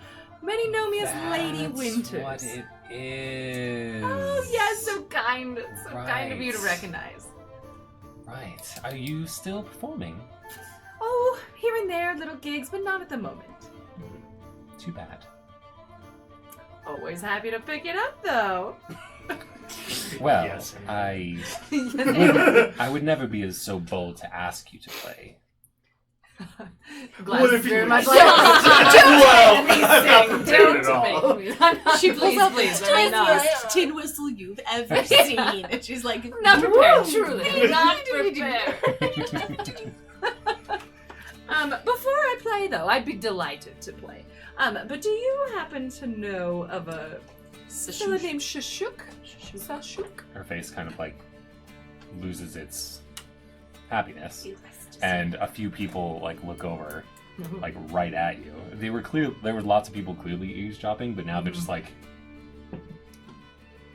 Speaker 5: Many know me as Lady
Speaker 1: That's
Speaker 5: Winters.
Speaker 1: what it is.
Speaker 5: Oh, yes, so kind. So kind of you to
Speaker 1: Right.
Speaker 5: recognize.
Speaker 1: Right. Are you still performing?
Speaker 5: Oh, here and there, little gigs, but not at the moment.
Speaker 1: Too bad.
Speaker 5: Always happy to pick it up, though.
Speaker 1: Well,
Speaker 2: Yes.
Speaker 1: I would never be so bold to ask you to play.
Speaker 5: Glass
Speaker 4: What
Speaker 5: is
Speaker 4: if you
Speaker 5: very
Speaker 4: were
Speaker 5: much
Speaker 4: so-
Speaker 5: like,
Speaker 4: Well, I'm not
Speaker 5: don't
Speaker 4: prepared at
Speaker 5: make
Speaker 4: all.
Speaker 5: me. I'm not,
Speaker 3: She pulls
Speaker 5: please,
Speaker 3: out
Speaker 5: please,
Speaker 3: the
Speaker 5: let me not.
Speaker 3: tiniest tin whistle you've ever seen. And she's like,
Speaker 5: Not prepared,
Speaker 3: "Whoa."
Speaker 5: truly.
Speaker 6: Not prepared.
Speaker 5: Before I play, though, I'd be delighted to play. But do you happen to know of a fellow named Shashuk? Shashuk?
Speaker 1: Her face kind of like loses its happiness, and a few people like look over, like right at you. There were lots of people clearly eavesdropping, but now they're just like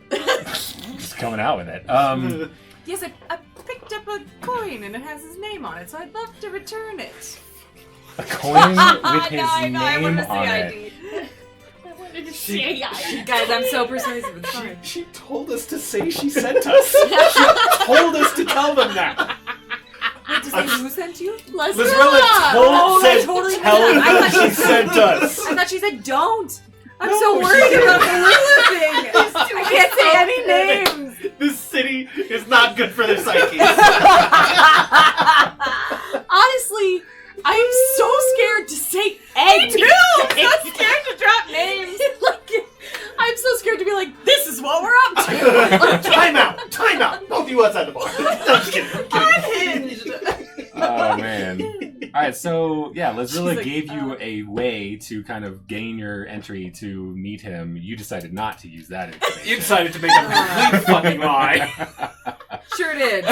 Speaker 1: just coming out with it.
Speaker 5: Yes, I picked up a coin and it has his name on it, so I'd love to return it.
Speaker 1: A coin with his
Speaker 5: I
Speaker 1: name
Speaker 5: wanted to see
Speaker 1: on it.
Speaker 5: ID.
Speaker 6: I wanted to say
Speaker 5: Guys, I'm so persuasive. It's fine.
Speaker 2: She told us to say she sent us. She told us to tell them that.
Speaker 5: Wait, to say who sent you?
Speaker 2: Lizrilla
Speaker 5: I
Speaker 2: said,
Speaker 5: totally
Speaker 2: tell
Speaker 5: did. I
Speaker 2: them
Speaker 5: thought
Speaker 2: she
Speaker 5: you
Speaker 2: sent us.
Speaker 5: I thought she said don't. I'm
Speaker 2: No,
Speaker 5: so
Speaker 2: she
Speaker 5: worried
Speaker 2: didn't.
Speaker 5: about the Lilla thing. I can't say any names.
Speaker 4: This city is not good for their psyche.
Speaker 5: Honestly, I'm so scared to say anything. I'm so scared to drop names. I'm so scared to be like, this is what we're up to.
Speaker 4: Time out! Time out! Both of you outside the bar. No, I'm just kidding.
Speaker 5: Unhinged.
Speaker 1: Oh man! All right, so yeah, Lizrilla
Speaker 5: She's like,
Speaker 1: gave you a way to kind of gain your entry to meet him. You decided not to use that information.
Speaker 2: You decided to make a complete fucking lie.
Speaker 5: Sure did.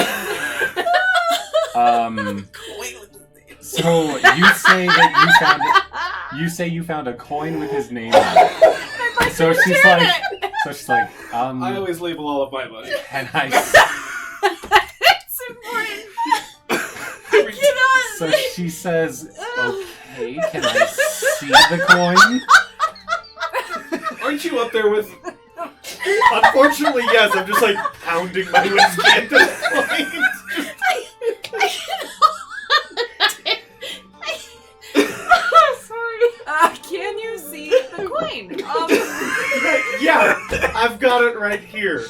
Speaker 1: So you say you found a coin with his name on it. So she's like,
Speaker 2: I always label all of my money.
Speaker 1: can I?
Speaker 5: It's important. I cannot.
Speaker 1: So she says, okay, can I see the coin?
Speaker 2: Aren't you up there with?
Speaker 4: Unfortunately, yes. I'm just like pounding my whiskey at this point.
Speaker 5: Sorry. Can you see the coin?
Speaker 4: Yeah, I've got it right here.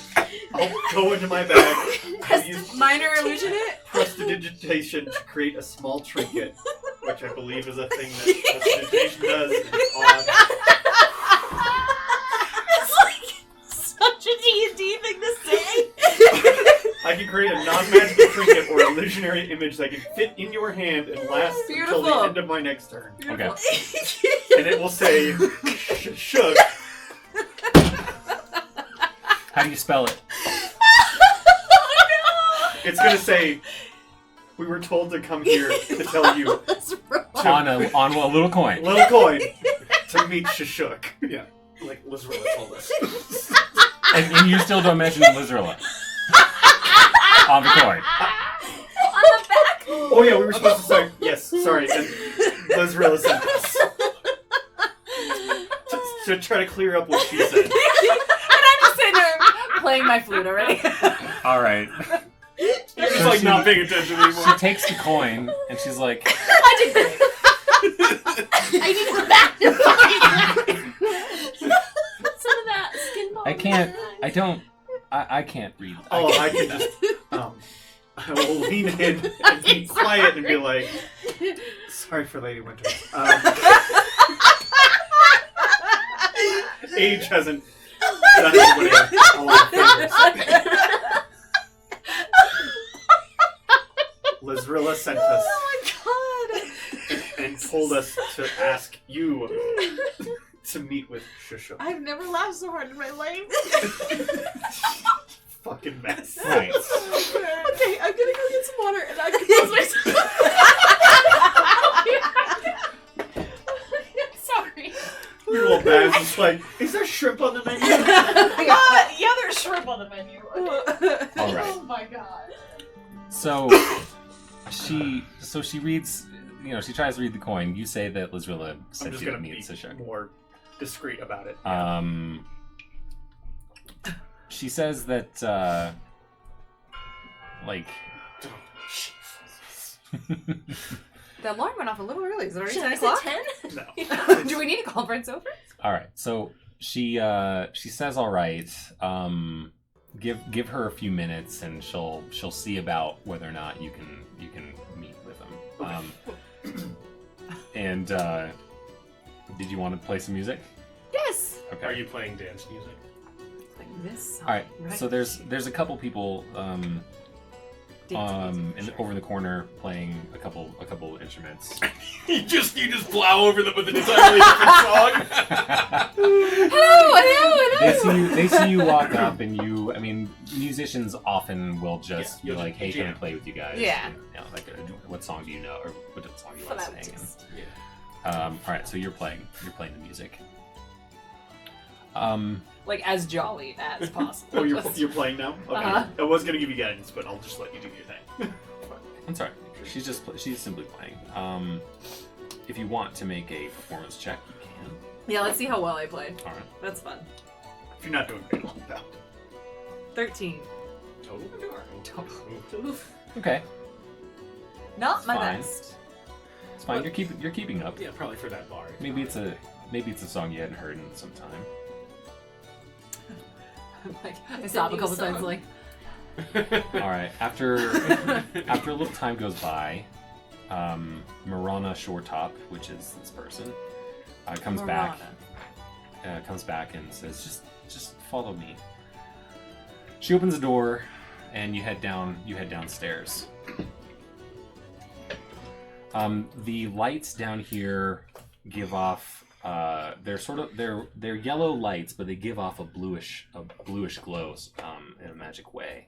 Speaker 4: I'll go into my bag. I'll use
Speaker 5: Minor illusion it?
Speaker 4: prestidigitation to create a small trinket, which I believe is a thing that prestidigitation does. It's on.
Speaker 6: It's like such a D&D thing to say.
Speaker 4: I can create a non-magical trinket or illusionary image that can fit in your hand and last until the
Speaker 5: Beautiful.
Speaker 4: end of my next turn.
Speaker 1: Okay.
Speaker 4: And it will say, shook.
Speaker 1: How do you spell it?
Speaker 4: It's gonna say, we were told to come here to tell you,
Speaker 1: On a little coin.
Speaker 4: little coin, to meet Shashuk.
Speaker 2: Yeah, like Lizrilla told us.
Speaker 1: And you still don't mention Lizrilla on the coin.
Speaker 6: On the back.
Speaker 4: Oh yeah, we were supposed to start. Yes, sorry. And Lizrilla sent us. To try to clear up what she said.
Speaker 5: And I'm just sitting there playing my flute already.
Speaker 1: All right.
Speaker 2: You're just like not paying attention anymore.
Speaker 1: She takes the coin and she's like,
Speaker 5: I did great.
Speaker 6: I need the back to fucking some of that skin ball.
Speaker 1: I can't read.
Speaker 4: Oh, I can just. I will lean in and be quiet and be like, sorry for Lady Winter. Age hasn't done anybody a lot of favors. Lizrilla sent us and told us to ask you to meet with Shusha.
Speaker 3: I've never laughed so hard in my life.
Speaker 4: Fucking mess.
Speaker 1: Right.
Speaker 3: Okay, I'm gonna go get some water and I can close myself. Sorry.
Speaker 4: Your little bag's just like, is there shrimp on the menu?
Speaker 3: Yeah, there's shrimp on the menu.
Speaker 1: All right.
Speaker 3: Oh my god.
Speaker 1: So she reads. You know, she tries to read the coin. You say that Lizrilla
Speaker 4: I'm
Speaker 1: said
Speaker 4: just
Speaker 1: she
Speaker 4: gonna
Speaker 1: didn't need
Speaker 4: be
Speaker 1: Sashuk.
Speaker 4: more discreet about it.
Speaker 1: She says that, like...
Speaker 5: The alarm went off a little early. Is it already
Speaker 6: Is
Speaker 5: 10
Speaker 6: it
Speaker 5: o'clock?
Speaker 6: 10?
Speaker 4: No.
Speaker 5: Do we need to call for it's over?
Speaker 1: All right, so she says all right. give her a few minutes, and she'll see about whether or not you can meet with them. And did you want to play some music?
Speaker 5: Yes.
Speaker 1: Okay.
Speaker 2: Are you playing dance music?
Speaker 5: Like this song.
Speaker 1: All right. So there's a couple people over in the corner playing a couple instruments.
Speaker 2: you just plow over them with an entirely different song.
Speaker 5: Hello.
Speaker 1: They see you walk up, and musicians often will just be like, "Hey, can I
Speaker 2: jam.
Speaker 1: play with you guys?"
Speaker 5: Yeah.
Speaker 1: And, like, what song do you know, or what song do you want to sing?
Speaker 5: Flautist.
Speaker 1: All right, so you're playing the music.
Speaker 5: Like as jolly as possible.
Speaker 4: Oh, you're playing now? Okay.
Speaker 5: Uh-huh.
Speaker 4: I was gonna give you guidance, but I'll just let you do your thing.
Speaker 1: I'm sorry, she's simply playing. If you want to make a performance check, you can.
Speaker 5: Yeah, let's see how well I played.
Speaker 1: All right.
Speaker 5: That's fun.
Speaker 4: If you're not doing great, I'll help out.
Speaker 5: 13.
Speaker 2: Oof.
Speaker 1: Okay,
Speaker 5: Not
Speaker 1: It's
Speaker 5: my
Speaker 1: fine.
Speaker 5: best.
Speaker 1: it's fine. You're keeping up.
Speaker 2: Yeah, probably for that bar.
Speaker 1: Maybe it's a song you hadn't heard in some time.
Speaker 5: Like, I stop a couple times like,
Speaker 1: All right. After a little time goes by, Marana Shoretop, which is this person, comes back and says, "Just follow me." She opens the door, and you head downstairs. The lights down here give off. They're yellow lights, but they give off a bluish glow in a magic way.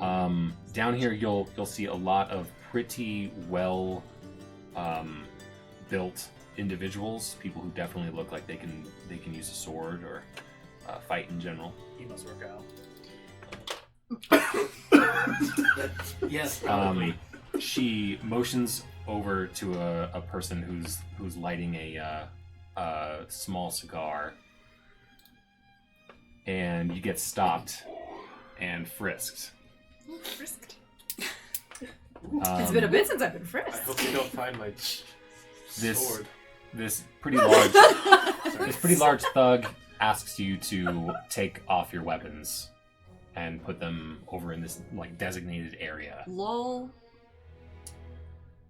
Speaker 1: Down here, you'll see a lot of pretty well built individuals, people who definitely look like they can use a sword or fight in general.
Speaker 2: He must work out.
Speaker 4: Yes, probably.
Speaker 1: She motions over to a person who's lighting a small cigar, and you get stopped and frisked.
Speaker 5: frisked.
Speaker 1: It's
Speaker 5: It's been a bit since I've been
Speaker 2: I
Speaker 5: frisked.
Speaker 2: hope you don't find my sword.
Speaker 1: This pretty large thug asks you to take off your weapons and put them over in this like designated area.
Speaker 3: Lol.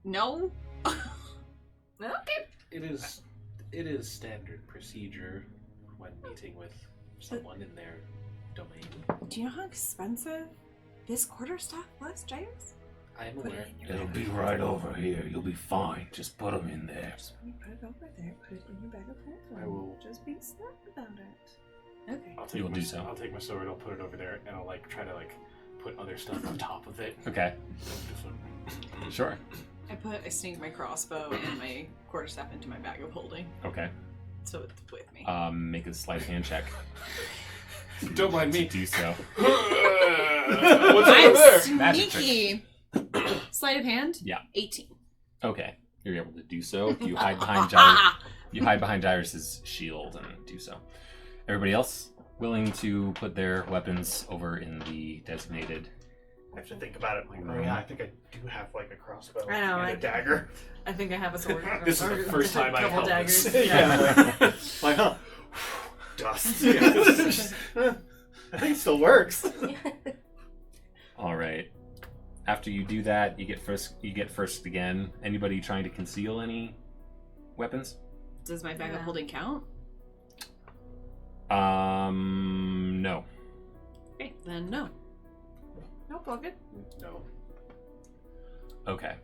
Speaker 3: No.
Speaker 5: Okay.
Speaker 2: It is standard procedure when meeting with someone in their domain.
Speaker 5: Do you know how expensive this quarterstaff was, James?
Speaker 2: I am
Speaker 5: Put
Speaker 2: aware.
Speaker 5: it in your
Speaker 1: It'll
Speaker 5: bag.
Speaker 1: be right over here. You'll be fine. Just put them in there.
Speaker 5: Just when you put it over there, put it in your bag of holding.
Speaker 2: I will-
Speaker 5: Just be smart about it. Okay.
Speaker 2: I'll take
Speaker 1: You'll
Speaker 2: my,
Speaker 1: do so.
Speaker 2: I'll take my sword. I'll put it over there, and I'll try to put other stuff on top of it.
Speaker 1: Okay,
Speaker 2: Just
Speaker 1: sure.
Speaker 3: I sneak my crossbow and my quarterstaff into my bag of holding,
Speaker 1: Okay.
Speaker 3: so it's with me.
Speaker 1: Make a sleight of hand check.
Speaker 2: don't mind me.
Speaker 1: Do so.
Speaker 2: What's
Speaker 3: I'm
Speaker 2: over there?
Speaker 1: Magic
Speaker 3: sneaky. Sleight of hand.
Speaker 1: Yeah.
Speaker 3: 18.
Speaker 1: Okay, you're able to do so. You hide behind Jairus. You hide behind Jairus' shield and do so. Everybody else willing to put their weapons over in the designated.
Speaker 4: I have to think about it. I'm like, oh yeah, I think I do have like a crossbow
Speaker 5: I know,
Speaker 4: and a dagger.
Speaker 5: I think I have a sword.
Speaker 2: This is the first time I've
Speaker 5: couple
Speaker 2: held
Speaker 5: daggers.
Speaker 2: this.
Speaker 4: Yeah. Like, huh? Dust. I think it still works.
Speaker 1: All right. After you do that, you get first again. Anybody trying to conceal any weapons?
Speaker 3: Does my bag of
Speaker 5: No.
Speaker 3: holding count?
Speaker 1: No.
Speaker 3: Okay, then no.
Speaker 5: Nope, all good.
Speaker 2: No.
Speaker 1: Okay.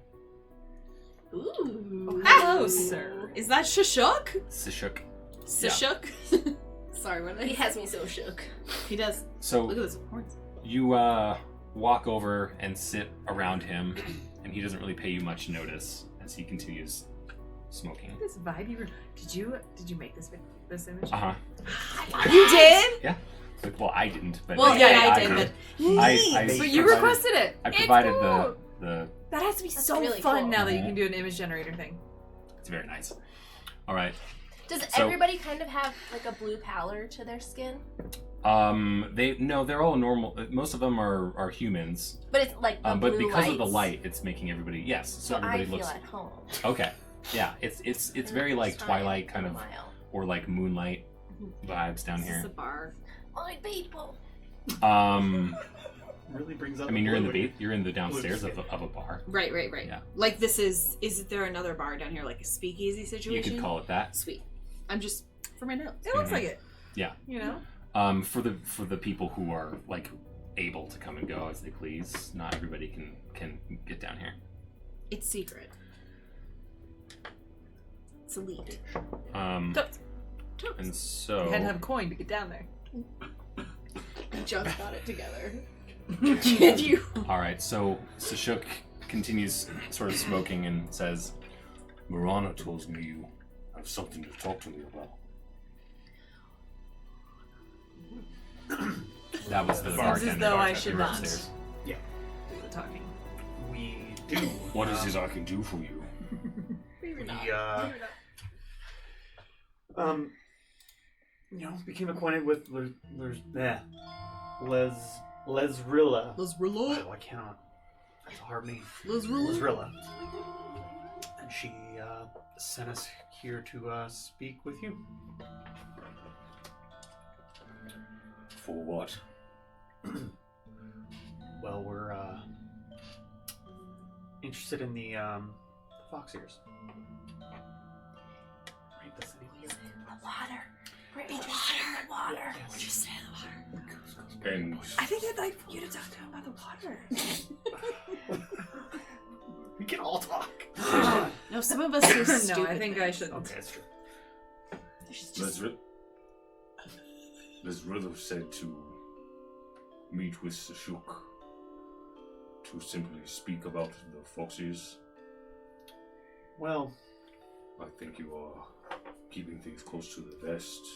Speaker 3: Ooh.
Speaker 5: Hello, sir.
Speaker 3: Is that Shashuk?
Speaker 1: Sishuk.
Speaker 3: Sishuk? Sorry, what did I
Speaker 6: He
Speaker 3: say?
Speaker 6: has me so shook.
Speaker 3: He does.
Speaker 1: So
Speaker 3: Look at those horns.
Speaker 1: you walk over and sit around him, and he doesn't really pay you much notice as he continues smoking.
Speaker 5: This vibe you were. Did you make this image?
Speaker 1: Uh huh.
Speaker 5: You did?
Speaker 1: Like, well, I didn't, but
Speaker 3: Well, yeah, I did, but
Speaker 1: I
Speaker 5: But you
Speaker 1: provided-
Speaker 5: requested it.
Speaker 1: I
Speaker 5: It's
Speaker 1: provided
Speaker 5: cool.
Speaker 1: the.
Speaker 5: That has to be
Speaker 6: That's
Speaker 5: so
Speaker 6: really
Speaker 5: fun
Speaker 6: cool.
Speaker 5: now that you can do an image generator thing.
Speaker 1: It's very nice. All right.
Speaker 6: Does
Speaker 1: So-
Speaker 6: everybody kind of have like a blue pallor to their skin?
Speaker 1: They're all normal. Most of them are humans.
Speaker 6: But it's like the
Speaker 1: But
Speaker 6: blue
Speaker 1: because of the
Speaker 6: lights.
Speaker 1: light, it's making everybody
Speaker 6: So
Speaker 1: everybody
Speaker 6: I feel
Speaker 1: looks
Speaker 6: at home.
Speaker 1: okay. Yeah, it's very like
Speaker 6: Try
Speaker 1: Twilight
Speaker 6: it
Speaker 1: kind
Speaker 6: for
Speaker 1: of
Speaker 6: a while.
Speaker 1: or like Moonlight vibes down
Speaker 3: This is
Speaker 1: here.
Speaker 3: a bar.
Speaker 6: My people.
Speaker 4: Really brings up.
Speaker 1: I mean, you're in the downstairs of a bar.
Speaker 3: Right.
Speaker 1: Yeah.
Speaker 3: Like this is there another bar down here, like a speakeasy situation?
Speaker 1: You could call it that.
Speaker 3: Sweet. I'm just for my notes.
Speaker 5: It looks like it.
Speaker 1: Yeah.
Speaker 5: You know?
Speaker 1: For the people who are like able to come and go as they please, not everybody can get down here.
Speaker 3: It's secret. It's elite.
Speaker 5: Totes.
Speaker 1: And so
Speaker 5: You had to have a coin to get down there.
Speaker 3: Just got it together. Can you?
Speaker 1: all right, so Sashuk continues sort of smoking and says,
Speaker 7: Marana tells me you have something to talk to me about.
Speaker 1: that was the
Speaker 5: Seems
Speaker 1: bartender.
Speaker 5: as though I
Speaker 1: bartender
Speaker 5: should not.
Speaker 1: upstairs.
Speaker 4: Yeah.
Speaker 5: Do the talking.
Speaker 4: We do.
Speaker 7: What is it I can do for you?
Speaker 3: Maybe not.
Speaker 4: Became acquainted with Lesrilla. Oh, I cannot. That's a hard name. Lesrilla. And she sent us here to speak with you.
Speaker 7: For what?
Speaker 4: Well, we're interested in the fox ears. Read this anyway.
Speaker 6: The water. We're interested in the water.
Speaker 4: Yes.
Speaker 3: Interested in the water.
Speaker 7: And
Speaker 5: I think I'd like you to talk to him about the water.
Speaker 4: We can all talk.
Speaker 3: No, some of us are stupid.
Speaker 5: No, I think I should.
Speaker 4: Okay, that's true.
Speaker 7: Lesrilla said to meet with Sashuk to simply speak about the foxes.
Speaker 4: Well,
Speaker 7: I think you are keeping things close to the vest.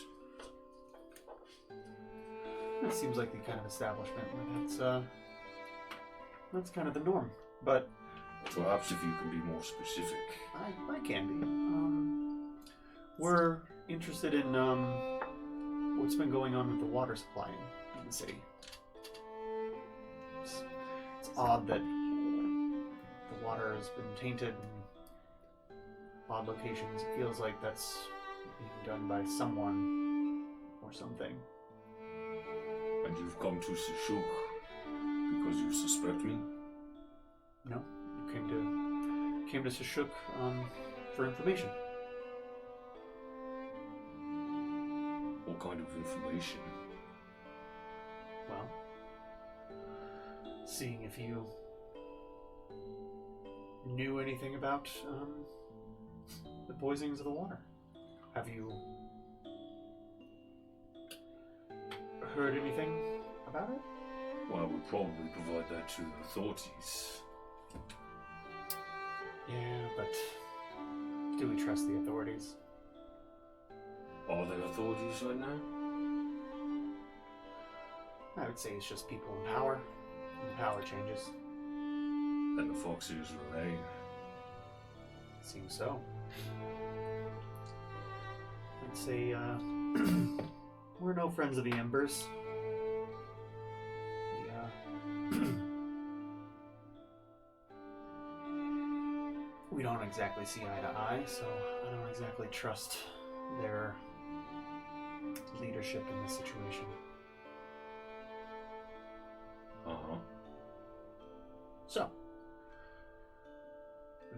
Speaker 4: it seems like the kind of establishment where that's kind of the norm. But
Speaker 7: Perhaps if you can be more specific.
Speaker 4: I can be. We're interested in what's been going on with the water supply in the city. It's odd that the water has been tainted in odd locations. It feels like that's being done by someone or something.
Speaker 7: And you've come to Sashuk because you suspect me?
Speaker 4: No, you came to Sashuk for information.
Speaker 7: What kind of information?
Speaker 4: Well, seeing if you knew anything about the poisonings of the water. Have you heard anything about it?
Speaker 7: Well, I would probably provide that to the authorities.
Speaker 4: Yeah, but do we trust the authorities?
Speaker 7: Are there authorities right now?
Speaker 4: I would say it's just people in power. And power changes.
Speaker 7: And the foxes remain.
Speaker 4: Seems so. I'd say we're no friends of the Embers. We don't exactly see eye to eye, so I don't exactly trust their leadership in this situation.
Speaker 7: Uh-huh.
Speaker 4: So,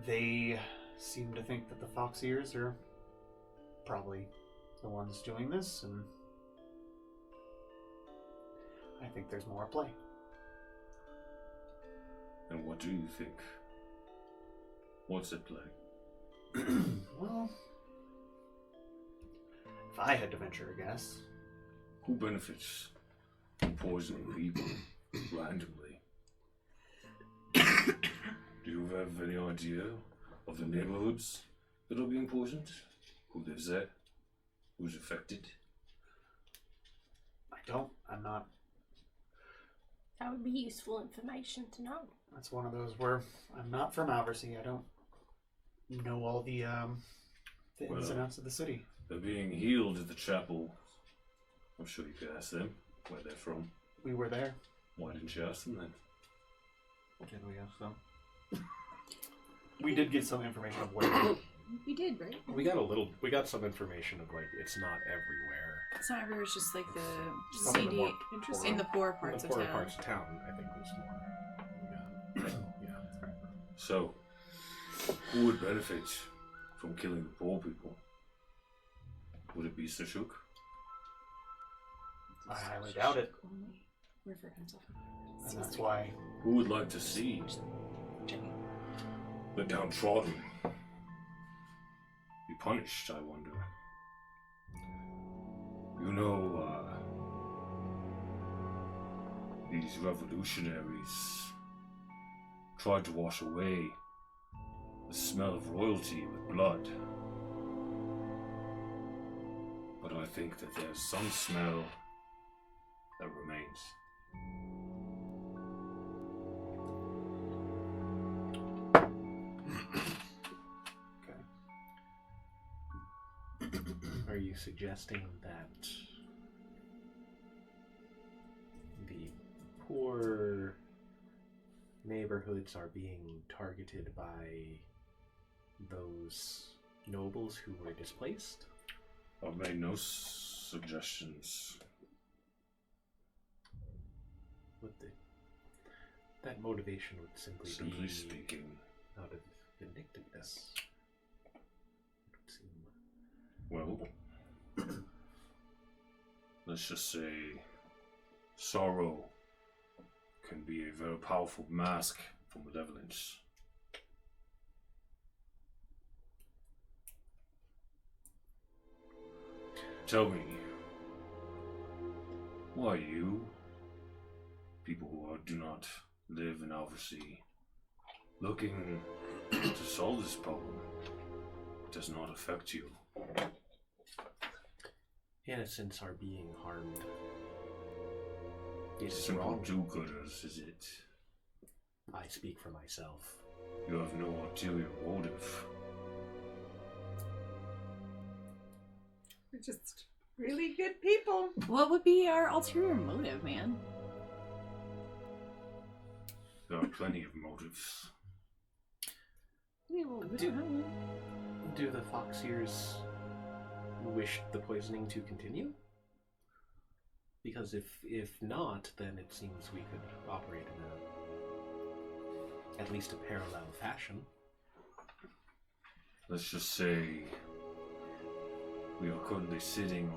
Speaker 4: they seem to think that the fox ears are probably the ones doing this, and I think there's more at play.
Speaker 7: And what do you think? What's at play?
Speaker 4: Well, if I had to venture a guess,
Speaker 7: Who benefits from poisoning people randomly? Do you have any idea of the neighborhoods that are being poisoned? Who lives there? Who's affected?
Speaker 4: I don't. I'm not.
Speaker 6: That would be useful information to know.
Speaker 4: That's one of those where I'm not from Alversea. I don't know all the ins and outs of the city.
Speaker 7: They're being healed at the chapel. I'm sure you could ask them where they're from.
Speaker 4: We were there.
Speaker 7: Why didn't you ask them then?
Speaker 4: Did we ask them? We did get some information of where.
Speaker 3: We did, right?
Speaker 2: We got some information of like it's not everywhere.
Speaker 3: It's not everywhere. It's just like the
Speaker 8: Some of the
Speaker 3: CD
Speaker 8: more
Speaker 3: in the poor parts
Speaker 8: the
Speaker 3: of
Speaker 8: poorer
Speaker 3: town.
Speaker 8: parts of town, I think, was more. Yeah.
Speaker 7: So, who would benefit from killing the poor people? Would it be Sashuk?
Speaker 4: I highly doubt it.
Speaker 3: River himself.
Speaker 4: And that's why
Speaker 7: Who would like to see the downtrodden be punished, I wonder? You know, these revolutionaries tried to wash away the smell of royalty with blood. But I think that there's some smell that remains.
Speaker 8: Are you suggesting that the poor neighborhoods are being targeted by those nobles who were displaced?
Speaker 7: I've made no suggestions.
Speaker 8: That motivation would simply be
Speaker 7: speaking.
Speaker 8: out of vindictiveness. It would seem.
Speaker 7: Well, let's just say sorrow can be a very powerful mask for malevolence. Tell me, why you, people who do not live in Alversea, looking to solve this problem, does not affect you?
Speaker 8: Innocents are being harmed. It is
Speaker 7: Simple
Speaker 8: wrong.
Speaker 7: do-gooders, is it?
Speaker 8: I speak for myself.
Speaker 7: You have no ulterior motive.
Speaker 5: We're just really good people.
Speaker 3: What would be our ulterior motive, man?
Speaker 7: There are plenty of motives.
Speaker 3: We don't have one.
Speaker 8: Do the Foxiers wish the poisoning to continue? Because if not, then it seems we could operate in at least a parallel fashion.
Speaker 7: Let's just say we are currently sitting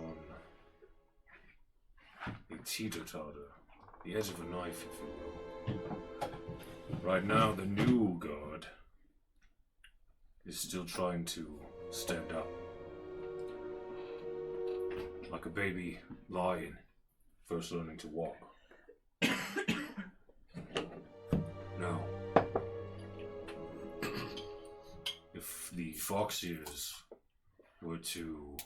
Speaker 7: on a teeter-totter, the edge of a knife, if you will. Right now, the new guard is still trying to stand up. Like a baby lion, first learning to walk. Now, if the Foxiers were to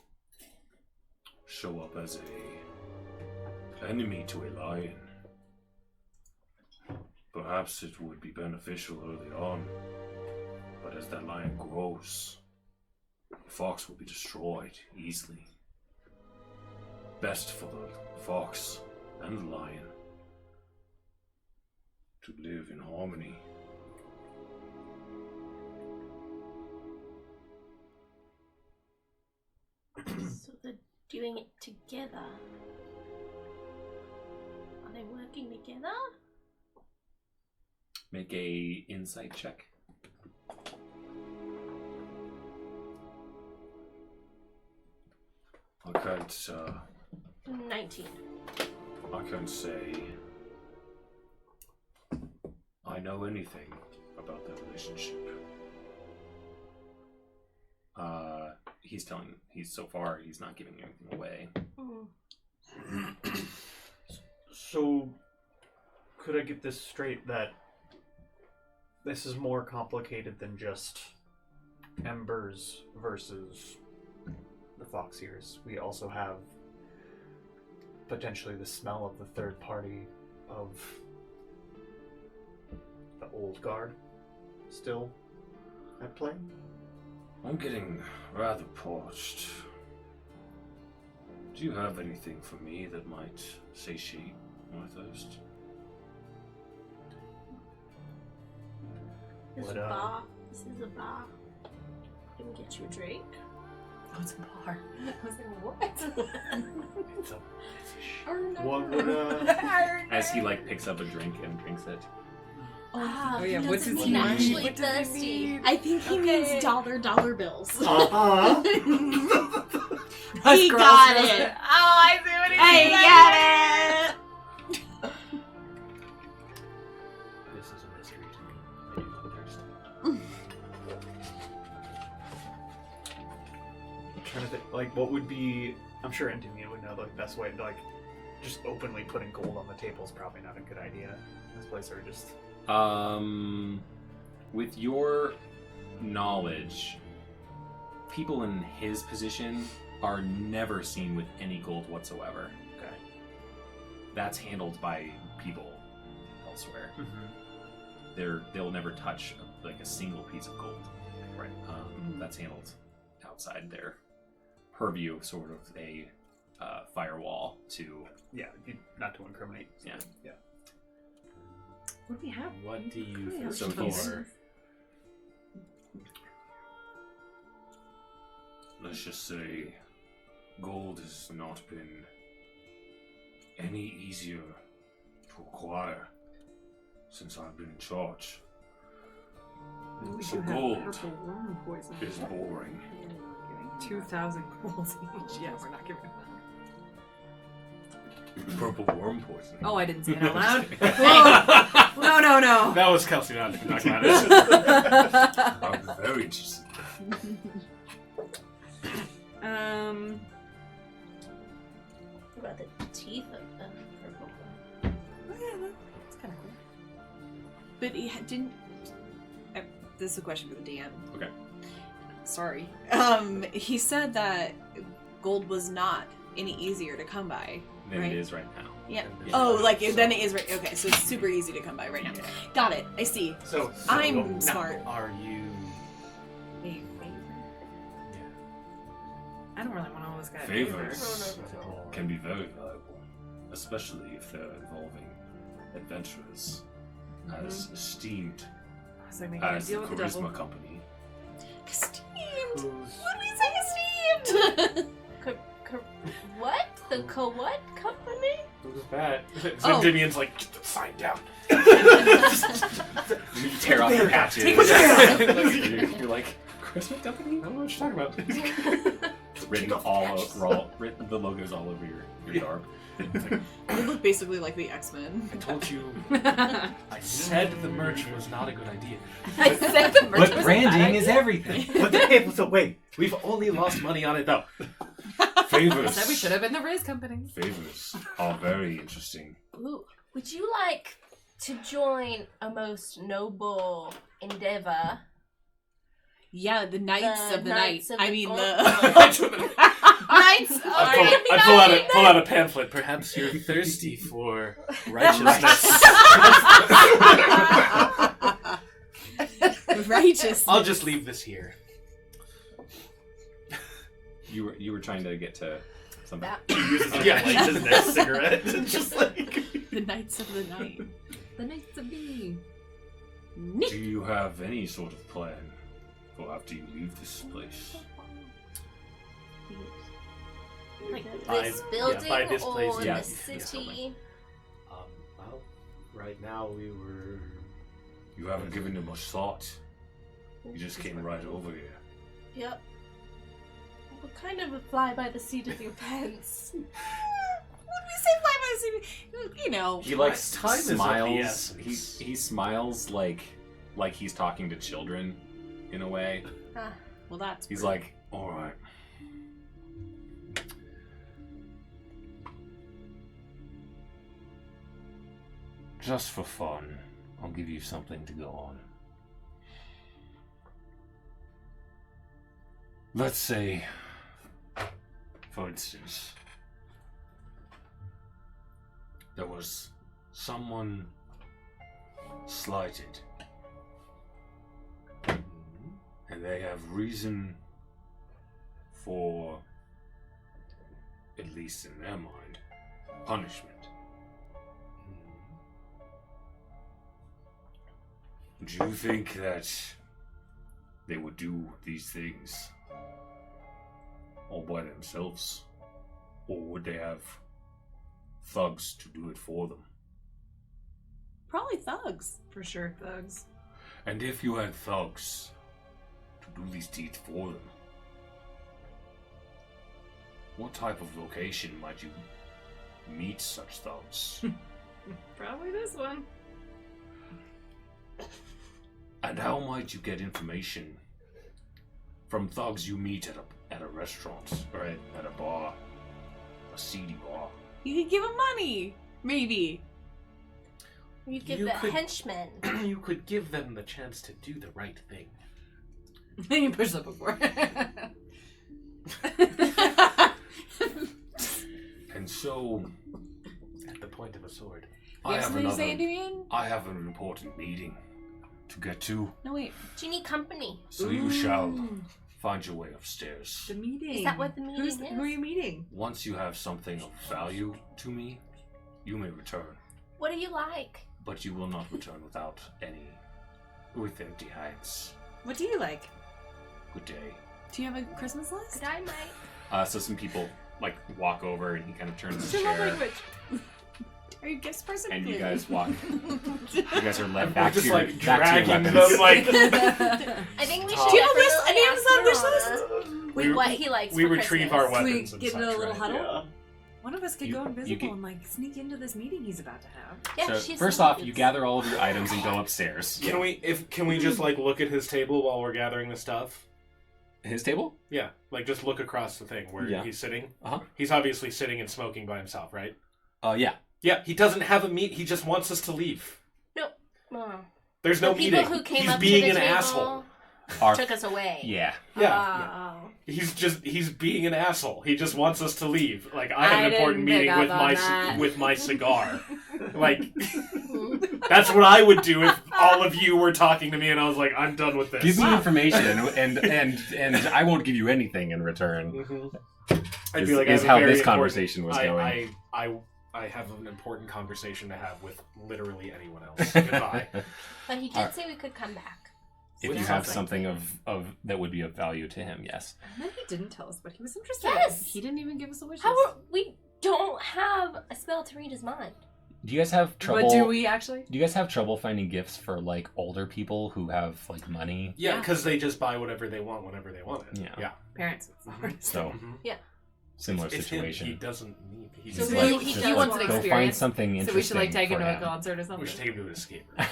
Speaker 7: show up as a enemy to a lion, perhaps it would be beneficial early on, but as that lion grows, the fox will be destroyed easily. Best for the fox and the lion to live in harmony.
Speaker 6: So they're doing it together. Are they working together?
Speaker 1: Make a insight check.
Speaker 7: I can't,
Speaker 6: 19.
Speaker 7: I can't say I know anything about their relationship.
Speaker 1: So far, he's not giving anything away.
Speaker 4: So, could I get this straight that this is more complicated than just Embers versus the Foxiers? We also have potentially the smell of the third party of the old guard still at play?
Speaker 7: I'm getting rather parched. Do you have anything for me that might satiate my thirst?
Speaker 6: This is
Speaker 4: What,
Speaker 6: a bar. This is a bar. Can we get you a drink?
Speaker 5: Oh, it's a bar. I was like, what?
Speaker 8: It's a
Speaker 4: What would
Speaker 1: As he like picks up a drink and drinks it.
Speaker 6: Ah,
Speaker 5: Oh, yeah,
Speaker 6: he
Speaker 5: what's
Speaker 6: doesn't
Speaker 5: his
Speaker 6: mean
Speaker 5: name?
Speaker 6: actually
Speaker 5: What does he
Speaker 6: thirsty.
Speaker 5: mean?
Speaker 3: I think he means dollar bills.
Speaker 4: Uh-huh.
Speaker 3: He got it.
Speaker 5: Oh, I see what he
Speaker 3: I
Speaker 5: means.
Speaker 3: got it.
Speaker 8: This is a mystery to me. I do not thirst.
Speaker 4: I'm trying to think, like, what would be... I'm sure Endymion would know the best way to, like, just openly putting gold on the table is probably not a good idea in this place, or just...
Speaker 1: With your knowledge, people in his position are never seen with any gold whatsoever.
Speaker 4: Okay.
Speaker 1: That's handled by people elsewhere. They'll never touch like a single piece of gold.
Speaker 4: Right.
Speaker 1: That's handled outside their purview, sort of a firewall to.
Speaker 4: Yeah, not to incriminate.
Speaker 1: Yeah.
Speaker 4: Yeah.
Speaker 5: What do we have?
Speaker 8: What do you
Speaker 5: Yeah,
Speaker 8: thirst
Speaker 1: so he's-
Speaker 8: for?
Speaker 7: Let's just say gold has not been any easier to acquire since I've been in charge.
Speaker 5: We
Speaker 7: So
Speaker 5: do have
Speaker 7: gold
Speaker 5: purple worm poison.
Speaker 7: is boring.
Speaker 5: Getting 2,000 golds each. Yeah, we're not giving that.
Speaker 7: Purple worm poison.
Speaker 5: Oh, I didn't say it out loud. Whoa. No.
Speaker 2: That was Kelsey not talking about it.
Speaker 7: I'm very interested.
Speaker 6: What about the teeth of purple?
Speaker 5: Oh, yeah, that's kind of cool.
Speaker 3: But he didn't. This is a question for the DM.
Speaker 1: Okay.
Speaker 3: Sorry. He said that gold was not any easier to come by.
Speaker 1: Than
Speaker 3: Right.
Speaker 1: it is right now.
Speaker 3: Yeah.
Speaker 1: Yeah.
Speaker 3: Oh, like then it is right. Okay, so it's super easy to come by right now. Got it. I see.
Speaker 4: So
Speaker 3: I'm
Speaker 4: no.
Speaker 3: smart.
Speaker 8: Are you?
Speaker 3: A favor.
Speaker 5: I don't really want all this guy.
Speaker 7: Favors can be very valuable, especially if they're involving adventurers as esteemed
Speaker 5: So making a
Speaker 7: as the
Speaker 5: deal with the devil.
Speaker 7: Charisma Company.
Speaker 3: Esteemed.
Speaker 4: Who's...
Speaker 3: What do we say esteemed?
Speaker 6: What? The what company?
Speaker 2: Who's that?
Speaker 3: Oh.
Speaker 2: Endymion's like, get the sign down.
Speaker 1: You tear off your patches.
Speaker 3: Take what
Speaker 1: You're like, Christmas company?
Speaker 2: I don't know what you're talking about.
Speaker 1: Written written the logos all over your garb.
Speaker 3: They look basically like the X-Men.
Speaker 2: I told you. I said the merch was not a good idea.
Speaker 5: I said the merch was a bad idea.
Speaker 1: everything.
Speaker 2: But hey, so wait, we've only lost money on it though.
Speaker 5: I
Speaker 7: Favors.
Speaker 5: said we should have been the Riz company.
Speaker 7: Favors are very interesting.
Speaker 6: Ooh, would you like to join a most noble endeavor?
Speaker 3: Yeah, the Knights
Speaker 6: The
Speaker 3: of the
Speaker 6: Knights
Speaker 3: Night.
Speaker 6: of
Speaker 3: I
Speaker 6: the
Speaker 3: mean
Speaker 6: Gold-
Speaker 3: the
Speaker 6: Knights of
Speaker 2: I pull out a pamphlet. Perhaps you're thirsty for righteousness.
Speaker 3: righteous.
Speaker 2: I'll just leave this here.
Speaker 1: You were trying to get to something.
Speaker 2: Yeah,
Speaker 4: like his next cigarette. Just like...
Speaker 3: The Knights of the Night.
Speaker 5: The Knights of me.
Speaker 7: Do you have any sort of plan for after you leave this place?
Speaker 6: Like
Speaker 2: By-
Speaker 6: this
Speaker 2: yeah,
Speaker 6: building
Speaker 2: by this
Speaker 6: or
Speaker 2: place, yeah.
Speaker 6: the city?
Speaker 8: Well, right now we were.
Speaker 7: You haven't given it much thought. You just came right over here.
Speaker 6: Yep. What kind of a fly by the seat of your pants?
Speaker 3: What do we say fly by the seat? You know.
Speaker 1: He like
Speaker 2: Time is of the
Speaker 1: smiles.
Speaker 2: essence.
Speaker 1: He smiles like he's talking to children, in a way.
Speaker 3: Well, that's.
Speaker 1: He's
Speaker 3: rude.
Speaker 1: like,
Speaker 7: All right. Just for fun, I'll give you something to go on. Let's say, for instance, there was someone slighted, and they have reason for, at least in their mind, punishment. Do you think that they would do these things all by themselves? Or would they have thugs to do it for them?
Speaker 5: Probably thugs. For sure, thugs.
Speaker 7: And if you had thugs to do these deeds for them, what type of location might you meet such thugs?
Speaker 5: Probably this one.
Speaker 7: And how might you get information from thugs you meet at a restaurant or at a bar, a seedy bar?
Speaker 5: You could give them money, maybe.
Speaker 6: You give
Speaker 8: You
Speaker 6: the
Speaker 8: could-
Speaker 6: henchmen.
Speaker 8: You could give them the chance to do the right thing.
Speaker 5: You push up before.
Speaker 7: And so,
Speaker 8: At the point of a sword.
Speaker 7: I have
Speaker 5: something to say,
Speaker 7: another.
Speaker 5: Indian?
Speaker 7: I have an important meeting to get to,
Speaker 5: No, wait.
Speaker 6: Do you need company?
Speaker 7: so you shall find your way upstairs.
Speaker 5: The meeting.
Speaker 6: Is that what the meeting is?
Speaker 5: Who are you meeting?
Speaker 7: Once you have something of value to me, you may return,
Speaker 6: What do you like?
Speaker 7: but you will not return with empty hands.
Speaker 5: What do you like?
Speaker 7: Good day.
Speaker 5: Do you have a Christmas list?
Speaker 6: Could I might?
Speaker 1: So some people like walk over and he kind of turns
Speaker 5: What's
Speaker 1: his
Speaker 5: your love
Speaker 1: chair,
Speaker 5: language? Are you gifts person?
Speaker 1: and you
Speaker 5: Clearly.
Speaker 1: guys walk. You guys are led
Speaker 2: We're
Speaker 1: back
Speaker 2: just
Speaker 1: to your,
Speaker 2: like
Speaker 1: back to your
Speaker 2: dragging
Speaker 1: weapons.
Speaker 2: them like
Speaker 6: I think we
Speaker 2: Do
Speaker 6: should
Speaker 5: you have a list?
Speaker 6: definitely
Speaker 5: Any of us on wish
Speaker 6: ask
Speaker 5: list?
Speaker 6: Nirvana
Speaker 2: we,
Speaker 6: what he likes
Speaker 2: we
Speaker 6: for
Speaker 2: retrieve
Speaker 6: Christmas.
Speaker 2: our
Speaker 5: Can we
Speaker 2: weapons and
Speaker 5: get in a
Speaker 2: such,
Speaker 5: little
Speaker 2: right?
Speaker 5: huddle?
Speaker 2: Yeah.
Speaker 5: One of us could
Speaker 1: You-
Speaker 5: go
Speaker 1: you
Speaker 5: invisible
Speaker 1: get-
Speaker 5: and like sneak into this meeting he's about to have.
Speaker 6: Yeah,
Speaker 1: So
Speaker 6: she's
Speaker 1: first
Speaker 6: so
Speaker 1: off,
Speaker 6: cute.
Speaker 1: you gather all of your items and go upstairs.
Speaker 2: Can we just like look at his table while we're gathering the stuff?
Speaker 1: His table?
Speaker 2: Yeah, like just look across the thing where
Speaker 1: Yeah.
Speaker 2: he's sitting.
Speaker 1: Uh-huh.
Speaker 2: He's obviously sitting and smoking by himself, right?
Speaker 1: Yeah.
Speaker 2: Yeah, he doesn't have a meet. He just wants us to leave.
Speaker 6: No.
Speaker 2: There's
Speaker 6: The
Speaker 2: no
Speaker 6: people
Speaker 2: meeting.
Speaker 6: who came
Speaker 2: He's
Speaker 6: up
Speaker 2: being
Speaker 6: to the
Speaker 2: an
Speaker 6: table
Speaker 2: asshole.
Speaker 1: Our,
Speaker 6: took us away.
Speaker 1: yeah.
Speaker 2: Yeah,
Speaker 6: Oh.
Speaker 2: he's being an asshole. He just wants us to leave. Like I have
Speaker 5: I
Speaker 2: an important
Speaker 5: didn't pick
Speaker 2: meeting with
Speaker 5: up on
Speaker 2: my
Speaker 5: that.
Speaker 2: with my cigar. Like that's what I would do if all of you were talking to me and I was like, I'm done with this.
Speaker 1: Give me information, and I won't give you anything in return.
Speaker 2: Mhm. I'd
Speaker 1: Is,
Speaker 2: be like, I
Speaker 1: is
Speaker 2: have a
Speaker 1: how
Speaker 2: very
Speaker 1: this
Speaker 2: important-
Speaker 1: conversation was going.
Speaker 2: I have an important conversation to have with literally anyone else. Goodbye.
Speaker 6: But he did
Speaker 1: Alright.
Speaker 6: say we could come back.
Speaker 1: If
Speaker 2: With
Speaker 1: you have
Speaker 2: something.
Speaker 1: something of that would be of value to him, yes.
Speaker 5: And then he didn't tell us what he was interested
Speaker 6: Yes!
Speaker 5: in. He didn't even give us a wish
Speaker 6: How
Speaker 5: list.
Speaker 6: are, we don't have a spell to read his mind.
Speaker 1: Do you guys have trouble?
Speaker 5: But do we actually?
Speaker 1: Do you guys have trouble finding gifts for like older people who have like money?
Speaker 2: Yeah,
Speaker 5: Yeah.
Speaker 2: because they just buy whatever they want whenever they want it.
Speaker 1: Yeah.
Speaker 2: Yeah.
Speaker 5: Parents. It's the hardest
Speaker 1: So
Speaker 2: Mhm.
Speaker 1: similar
Speaker 2: It's him.
Speaker 1: situation.
Speaker 2: He doesn't need. He's
Speaker 5: So
Speaker 1: Just,
Speaker 5: we-
Speaker 1: like,
Speaker 5: he
Speaker 1: just,
Speaker 5: wants
Speaker 1: like,
Speaker 5: an
Speaker 1: go find
Speaker 5: experience.
Speaker 1: something
Speaker 5: So
Speaker 1: interesting.
Speaker 5: we should like take him
Speaker 1: for
Speaker 5: to a
Speaker 1: him.
Speaker 5: concert or something.
Speaker 2: we should take him to an escape room.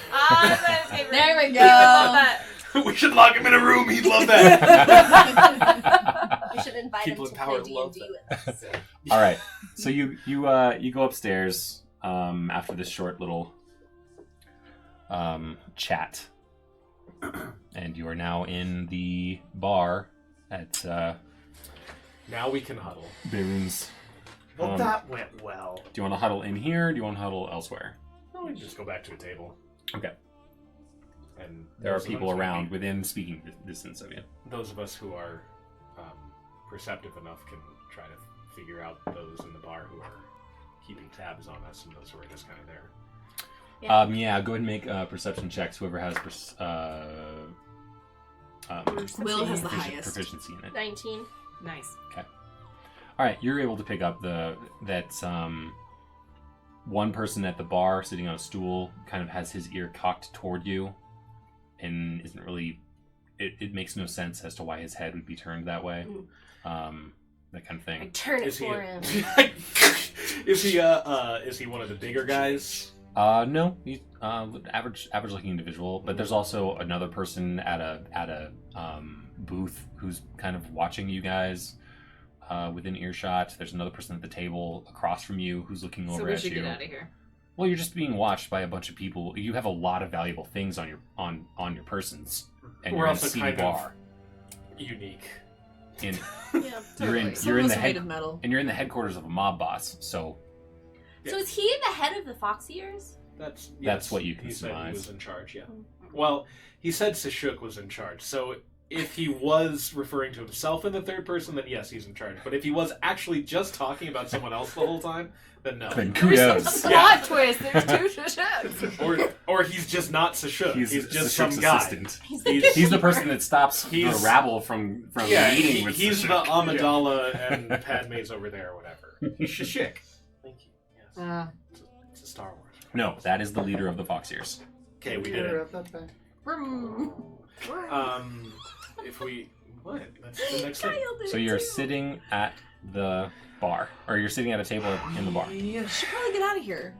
Speaker 5: There we go.
Speaker 6: that.
Speaker 2: We should lock him in a room. He'd love that.
Speaker 6: We should invite
Speaker 2: People
Speaker 6: him
Speaker 2: in
Speaker 6: to
Speaker 2: power
Speaker 6: play
Speaker 2: love
Speaker 6: D&D with us.
Speaker 1: All right. So you go upstairs after this short little chat, and you are now in the bar at
Speaker 2: Now we can huddle.
Speaker 1: Baron's.
Speaker 4: Well,
Speaker 1: Um,
Speaker 4: that went well.
Speaker 1: Do you want to huddle in here? Or do you want to huddle elsewhere?
Speaker 2: No, we can just go back to a table.
Speaker 1: Okay.
Speaker 2: And
Speaker 1: There are
Speaker 2: those of
Speaker 1: people
Speaker 2: us who
Speaker 1: around
Speaker 2: be-
Speaker 1: within speaking distance of you.
Speaker 2: Those of us who are perceptive enough can try to figure out those in the bar who are keeping tabs on us, and those who are just kind of there.
Speaker 6: Yeah.
Speaker 1: Yeah. Go ahead and make perception checks. Whoever has
Speaker 5: Will has the
Speaker 1: profici-
Speaker 5: highest.
Speaker 1: proficiency in it.
Speaker 6: 19.
Speaker 5: Nice.
Speaker 1: All right, you're able to pick up that one person at the bar sitting on a stool kind of has his ear cocked toward you, and isn't really. It makes no sense as to why his head would be turned that way. That kind of
Speaker 6: I
Speaker 1: thing.
Speaker 6: turn it
Speaker 2: Is he?
Speaker 6: for him.
Speaker 2: Is he one of the bigger guys?
Speaker 1: No, he's average looking individual. But there's also another person at a booth who's kind of watching you guys. Within earshot, there's another person at the table across from you who's looking
Speaker 5: So
Speaker 1: over
Speaker 5: we
Speaker 1: at
Speaker 5: should
Speaker 1: you.
Speaker 5: get out of here.
Speaker 1: Well, you're just being watched by a bunch of people. You have a lot of valuable things on your persons, and
Speaker 2: We're
Speaker 1: you're in a
Speaker 2: also
Speaker 1: seedy
Speaker 2: kind
Speaker 1: bar.
Speaker 2: of unique.
Speaker 1: In,
Speaker 6: Yeah.
Speaker 1: you're in
Speaker 5: Some
Speaker 1: you're
Speaker 5: of
Speaker 1: in
Speaker 5: us
Speaker 1: the
Speaker 5: are made
Speaker 1: head,
Speaker 5: of metal.
Speaker 1: and you're in the headquarters of a mob boss. So
Speaker 6: So is he the head of the Foxeers?
Speaker 1: That's what you can
Speaker 2: He said he
Speaker 1: surmise.
Speaker 2: was in charge. Yeah. Well, he said Sashuk was in charge. So if he was referring to himself in the third person, then yes, he's in charge. But if he was actually just talking about someone else the whole time, then no.
Speaker 1: Then kudos.
Speaker 5: Plot twist. There's two Sashuks.
Speaker 2: Or he's just not Sashuk. He's just some
Speaker 1: Sashuk's
Speaker 2: guy.
Speaker 1: assistant.
Speaker 2: He's
Speaker 1: the person that stops the rabble from meeting with
Speaker 2: he's
Speaker 1: Sashuk.
Speaker 2: the Amidala and Padme's over there or whatever. He's Shashik. Thank you. Yes. It's a Star Wars.
Speaker 1: No, that is the leader of the Foxeers.
Speaker 2: Okay, we did it.
Speaker 3: Vroom.
Speaker 2: If we... What? That's the next thing.
Speaker 1: So you're sitting at the bar, or you're sitting at a table in the bar.
Speaker 3: We should probably get out of here.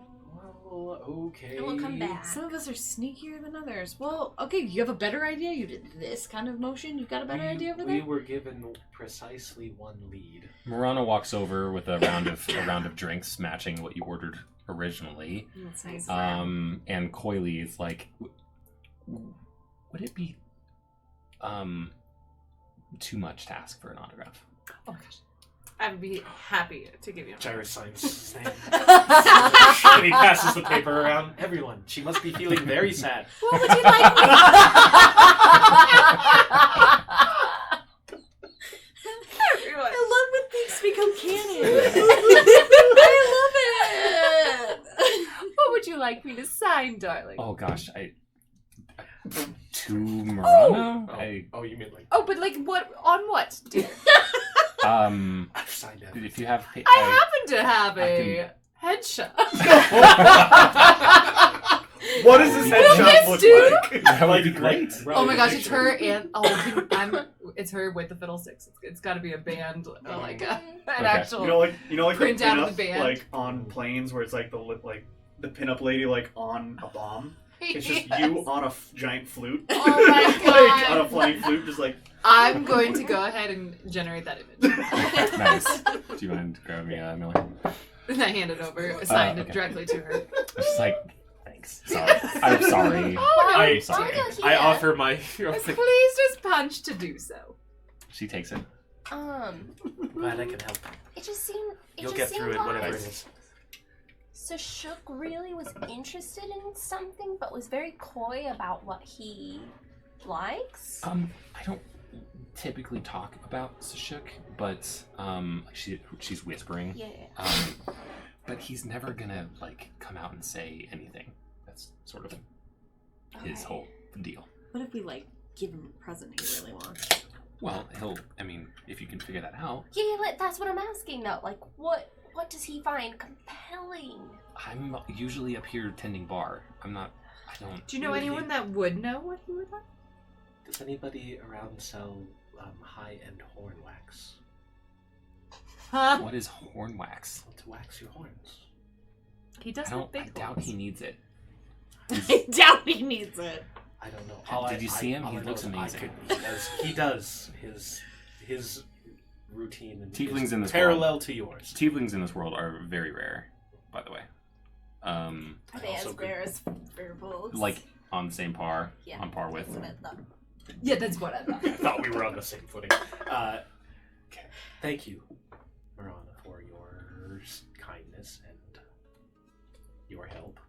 Speaker 2: Well, okay.
Speaker 6: And we'll come back.
Speaker 3: Some of us are sneakier than others. Well, okay, you have a better idea? You did this kind of motion? You've got a better idea over there?
Speaker 2: We were given precisely one lead.
Speaker 1: Marana walks over with a round of drinks matching what you ordered originally.
Speaker 3: That's nice.
Speaker 1: And Coily is like, would it be too much to ask for an autograph?
Speaker 5: Oh my gosh. I would be happy to give you.
Speaker 2: Jairus signs his name. And he passes the paper around. Everyone, she must be feeling very sad.
Speaker 5: What would you like? Everyone.
Speaker 3: I love when things become canon.
Speaker 5: I love it. What would you like me to sign, darling?
Speaker 1: Oh gosh, to Marana?
Speaker 2: Oh, you mean like...
Speaker 5: Oh, but like what? On what, dear?
Speaker 2: I've signed everything.
Speaker 1: If you have...
Speaker 5: I happen to have a headshot.
Speaker 4: What does this headshot look like?
Speaker 1: That would be great.
Speaker 5: Oh my gosh, it's her and it's her with the fiddlesticks. It's got to be a band, like an actual.
Speaker 4: You know, like
Speaker 5: print
Speaker 4: the
Speaker 5: out of
Speaker 4: pinup,
Speaker 5: the band.
Speaker 4: like on planes where it's like the pinup lady like on a bomb. It's just you on a giant flute.
Speaker 5: Oh my
Speaker 4: Like
Speaker 5: god!
Speaker 4: on a flying flute, just like.
Speaker 5: I'm going to go ahead and generate that image.
Speaker 1: Nice. Do you mind grabbing me, Millie?
Speaker 5: And I hand it over, signed
Speaker 1: okay.
Speaker 5: it directly to her.
Speaker 1: Just like, thanks. Sorry. I'm sorry.
Speaker 5: Oh no!
Speaker 1: I'm sorry.
Speaker 2: I offer my...
Speaker 5: It's pleased as punch to do so.
Speaker 1: She takes it.
Speaker 2: Glad I can help.
Speaker 6: It just seemed.
Speaker 2: You'll get through it, whatever it
Speaker 6: like
Speaker 2: is.
Speaker 6: Sashuk really was interested in something, but was very coy about what he likes.
Speaker 1: I don't typically talk about Sashuk, but she's whispering.
Speaker 6: Yeah.
Speaker 1: But he's never gonna like come out and say anything. That's sort of his whole deal.
Speaker 3: What if we, like, give him a present he really wants?
Speaker 1: Well, if you can figure that out.
Speaker 6: Yeah, that's what I'm asking though. Like, what does he find compelling?
Speaker 1: I'm usually up here tending bar. I don't.
Speaker 5: Do you know anyone that would know what he would like?
Speaker 2: Does anybody around sell high-end horn wax?
Speaker 5: Huh?
Speaker 1: What is horn wax?
Speaker 2: To wax your horns.
Speaker 5: He does
Speaker 1: I
Speaker 5: have big
Speaker 1: doubt
Speaker 5: ones.
Speaker 1: he needs it.
Speaker 3: I doubt he needs it.
Speaker 2: I don't know.
Speaker 1: Did you see him?
Speaker 2: all
Speaker 1: He
Speaker 2: I know
Speaker 1: looks
Speaker 2: is
Speaker 1: amazing.
Speaker 2: He does. His routine and
Speaker 1: Tieflings
Speaker 2: is
Speaker 1: in this
Speaker 2: parallel to yours.
Speaker 1: Tieflings in this world are very rare, by the way.
Speaker 3: Are they
Speaker 2: Also
Speaker 3: as
Speaker 2: good.
Speaker 3: rare as werewolves?
Speaker 1: Like on the same par,
Speaker 3: Yeah.
Speaker 1: on par with.
Speaker 3: That's what I thought.
Speaker 5: Yeah, that's what I thought.
Speaker 2: I thought we were on the same footing. Okay. Thank you, Marana, for your kindness and your help.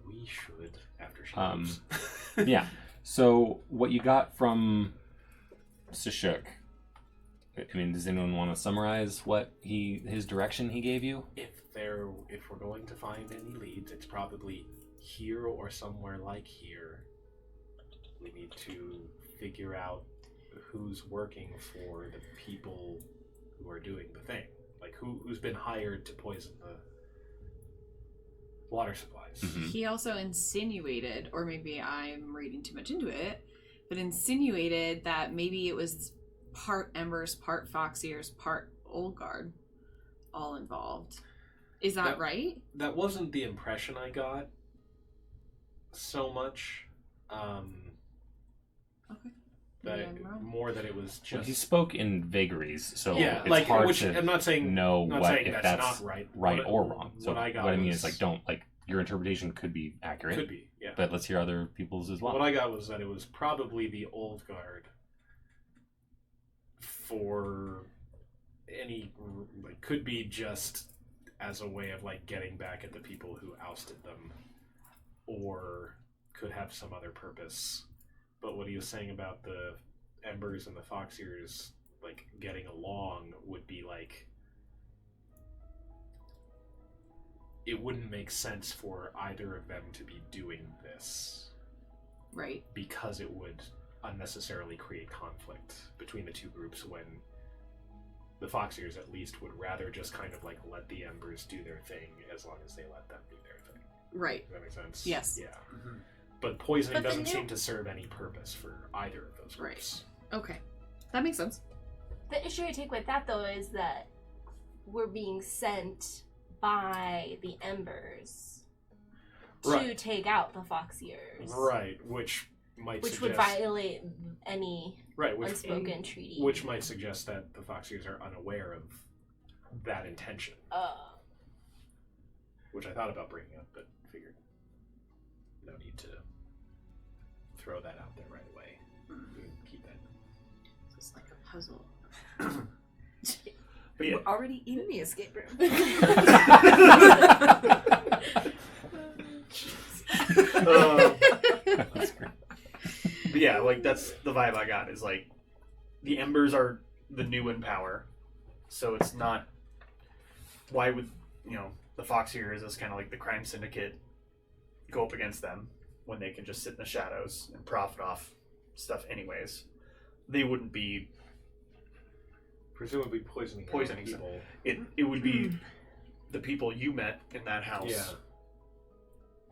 Speaker 2: We should, after she leaves.
Speaker 1: Yeah. So what you got from Sashuk? I mean, does anyone want to summarize what his direction he gave you?
Speaker 2: If we're going to find any leads, it's probably here or somewhere like here. We need to figure out who's working for the people who are doing the thing. Like who's been hired to poison the water supplies.
Speaker 1: Mhm.
Speaker 3: He also insinuated, or maybe I'm reading too much into it, but insinuated that maybe it was part Embers, part Foxeers, part Old Guard, all involved. Is that right?
Speaker 2: That wasn't the impression I got so much.
Speaker 3: Okay.
Speaker 2: That
Speaker 3: Maybe I'm wrong.
Speaker 2: more that it was just
Speaker 1: Well, he spoke in vagaries, so
Speaker 2: yeah,
Speaker 1: it's
Speaker 2: like
Speaker 1: hard
Speaker 2: which
Speaker 1: to
Speaker 2: I'm not saying
Speaker 1: know
Speaker 2: not
Speaker 1: what
Speaker 2: saying
Speaker 1: if
Speaker 2: that's
Speaker 1: that's
Speaker 2: not right.
Speaker 1: right
Speaker 2: What-
Speaker 1: or wrong. So
Speaker 2: what I got
Speaker 1: what I mean
Speaker 2: was-
Speaker 1: is like don't like your interpretation could be accurate,
Speaker 2: could be, yeah.
Speaker 1: but let's hear other people's as well.
Speaker 2: What I got was that it was probably the Old Guard for any, like, could be just as a way of, like, getting back at the people who ousted them, or could have some other purpose. But what he was saying about the Embers and the Fox Ears, like, getting along would be like... It wouldn't make sense for either of them to be doing this.
Speaker 3: Right.
Speaker 2: Because it would unnecessarily create conflict between the two groups when the Fox Ears at least would rather just kind of like let the Embers do their thing as long as they let them do their thing.
Speaker 3: Right.
Speaker 2: Does that make sense?
Speaker 3: Yes.
Speaker 2: Yeah. But poisoning
Speaker 6: But the
Speaker 2: doesn't
Speaker 6: new-
Speaker 2: seem to serve any purpose for either of those groups.
Speaker 3: Okay. That makes sense.
Speaker 6: The issue I take with that, though, is that we're being sent by the Embers to
Speaker 2: Right.
Speaker 6: take out the Fox Ears.
Speaker 2: Right, which might
Speaker 6: Which
Speaker 2: suggest...
Speaker 6: would violate any
Speaker 2: Right, which
Speaker 6: unspoken treaty.
Speaker 2: Which might suggest that the Fox Ears are unaware of that intention. Which I thought about bringing up, but figured no need to throw that out there right away. We can keep that.
Speaker 3: It's like a puzzle.
Speaker 4: But yeah,
Speaker 5: We're already in the escape room.
Speaker 4: but yeah, like that's the vibe I got. Is like the Embers are the new in power, so it's not. Why would the Fox Ears is kind of like the crime syndicate go up against them when they can just sit in the shadows and profit off stuff anyways? They wouldn't be.
Speaker 2: Presumably poisoning
Speaker 4: some.
Speaker 2: people.
Speaker 4: It would be the people you met in that house.
Speaker 2: Yeah.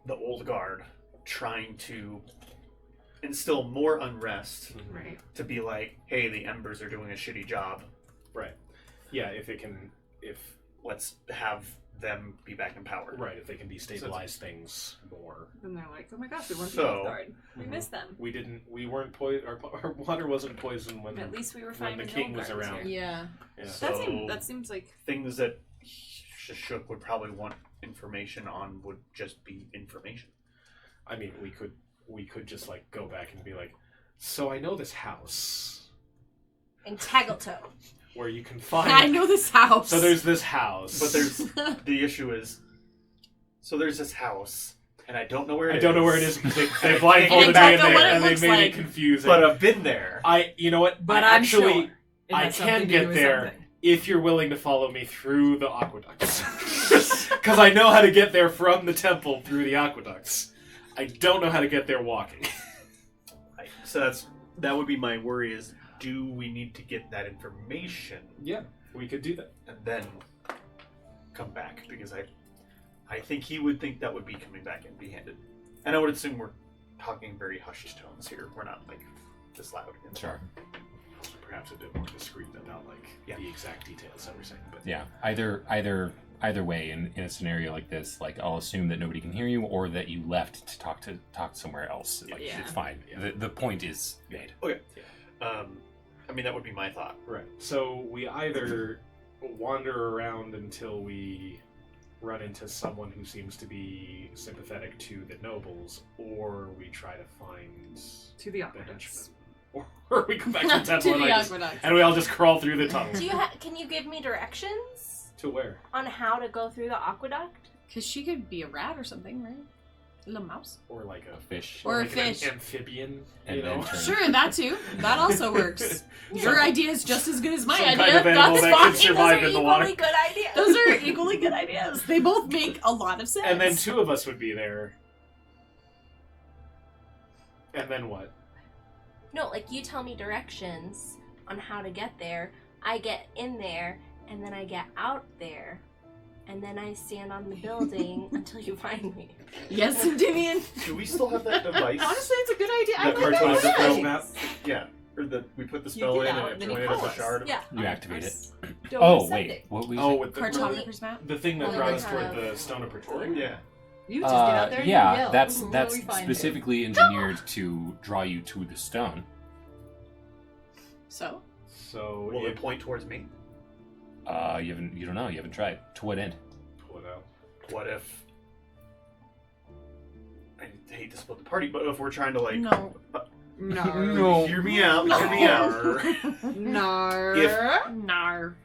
Speaker 4: The old guard trying to instill more unrest
Speaker 5: Right.
Speaker 4: to be like, hey, the Embers are doing a shitty job.
Speaker 2: Right. Yeah, if
Speaker 4: Let's have them be back in power.
Speaker 2: right, if they can destabilize things more.
Speaker 5: And they're like, oh my gosh, we weren't
Speaker 4: So-
Speaker 5: the Old Guard. We
Speaker 2: Mhm.
Speaker 5: missed them.
Speaker 2: We weren't poisoned. Our water wasn't poisoned when
Speaker 5: At least we were
Speaker 2: when
Speaker 5: fine
Speaker 2: the
Speaker 5: when
Speaker 2: king
Speaker 5: Old
Speaker 2: was
Speaker 5: Guard
Speaker 2: around.
Speaker 5: here.
Speaker 3: Yeah.
Speaker 2: Yeah.
Speaker 4: So
Speaker 5: That seems like
Speaker 4: things that Shook would probably want information on would just be information.
Speaker 2: I mean, we could just like go back and be like, so I know this house
Speaker 6: In Tagletoe.
Speaker 2: where you can find.
Speaker 3: I know this house.
Speaker 2: So there's this house,
Speaker 4: But there's the issue is, so there's this house, and I don't know where it
Speaker 2: I
Speaker 4: is.
Speaker 2: don't know where it is because they
Speaker 4: And I
Speaker 2: blindfolded
Speaker 3: can't
Speaker 2: me in
Speaker 3: know what
Speaker 2: there
Speaker 3: it
Speaker 2: and they
Speaker 3: looks
Speaker 2: made
Speaker 3: like.
Speaker 2: it confusing.
Speaker 4: But I've been there.
Speaker 2: you know what?
Speaker 5: but
Speaker 2: I
Speaker 5: I'm
Speaker 2: actually,
Speaker 5: sure. It
Speaker 2: I
Speaker 5: has
Speaker 2: can
Speaker 5: something to do
Speaker 2: get
Speaker 5: with
Speaker 2: there
Speaker 5: something.
Speaker 2: if you're willing to follow me through the aqueducts. Because I know how to get there from the temple through the aqueducts. I don't know how to get there walking.
Speaker 4: So that would be my worry is, do we need to get that information
Speaker 2: Yeah, we could do that.
Speaker 4: and then come back? Because I think he would think that would be coming back empty-handed. And I would assume we're talking very hushed tones here. We're not like this loud.
Speaker 1: Sure.
Speaker 2: Perhaps a bit more discreet about like
Speaker 4: Yeah.
Speaker 2: the exact details that we're saying. But
Speaker 1: Yeah. Either way, in a scenario like this, like I'll assume that nobody can hear you, or that you left to talk somewhere else. Like
Speaker 5: Yeah.
Speaker 1: it's fine.
Speaker 2: Yeah.
Speaker 1: The point is made.
Speaker 4: I mean, that would be my thought.
Speaker 2: right. So we either wander around until we run into someone who seems to be sympathetic to the nobles, or we try to find
Speaker 5: To the
Speaker 2: the
Speaker 5: aqueducts.
Speaker 2: henchmen, or we come back to the
Speaker 3: to
Speaker 2: temple
Speaker 3: the
Speaker 2: and,
Speaker 3: aqueduct.
Speaker 2: and we all just crawl through the tunnel.
Speaker 6: Can you give me directions
Speaker 2: To where?
Speaker 6: on how to go through the aqueduct?
Speaker 3: Because she could be a rat or something, right? A little mouse.
Speaker 2: Or like
Speaker 1: A fish.
Speaker 3: Or a
Speaker 2: like an
Speaker 3: fish.
Speaker 2: amphibian,
Speaker 1: And
Speaker 2: you
Speaker 1: then
Speaker 2: know?
Speaker 1: turn-
Speaker 3: Sure, that too. That also works. Your idea is just as good as my
Speaker 2: Some
Speaker 3: idea.
Speaker 2: kind of animal
Speaker 3: That's
Speaker 2: that can
Speaker 3: fine.
Speaker 2: survive in the water.
Speaker 6: Equally good ideas.
Speaker 3: Those are equally good ideas. They both make a lot of sense.
Speaker 2: And then two of us would be there. And then what?
Speaker 6: No, like you tell me directions on how to get there. I get in there, and then I get out there, and then I stand on the building until you find me.
Speaker 3: Yes, Endymion.
Speaker 4: Do we still have that device?
Speaker 3: Honestly, it's a good idea. I
Speaker 4: That
Speaker 3: like
Speaker 4: cartoon
Speaker 3: that.
Speaker 4: spell
Speaker 3: idea.
Speaker 2: map?
Speaker 4: Yeah. Or we put the
Speaker 5: You
Speaker 4: spell
Speaker 5: get
Speaker 4: in
Speaker 5: out,
Speaker 4: and
Speaker 5: then
Speaker 4: it
Speaker 5: you
Speaker 4: generates
Speaker 5: call
Speaker 4: a
Speaker 5: us.
Speaker 4: shard.
Speaker 6: Yeah.
Speaker 1: You activate it.
Speaker 5: Don't
Speaker 1: Oh
Speaker 5: send
Speaker 1: wait,
Speaker 5: it.
Speaker 1: what were you
Speaker 2: Oh,
Speaker 1: saying?
Speaker 2: with the
Speaker 3: Cartographer's map.
Speaker 2: the thing that
Speaker 6: Well,
Speaker 2: brought
Speaker 6: they
Speaker 2: us toward
Speaker 6: have-
Speaker 2: the Stone of Praetorian?
Speaker 4: Yeah.
Speaker 5: You just get out there and
Speaker 1: yeah,
Speaker 5: you yell.
Speaker 1: that's
Speaker 5: Until
Speaker 1: that's
Speaker 5: we find it.
Speaker 1: specifically engineered to draw you to the stone.
Speaker 3: So,
Speaker 2: So
Speaker 4: Will it point towards me?
Speaker 1: You don't know. You haven't tried. To what end?
Speaker 2: pull it out.
Speaker 4: What if... I hate to split the party, but if we're trying to like...
Speaker 3: no.
Speaker 5: No.
Speaker 4: Hear me out, hear me out.
Speaker 5: No.
Speaker 4: If-
Speaker 3: Nar.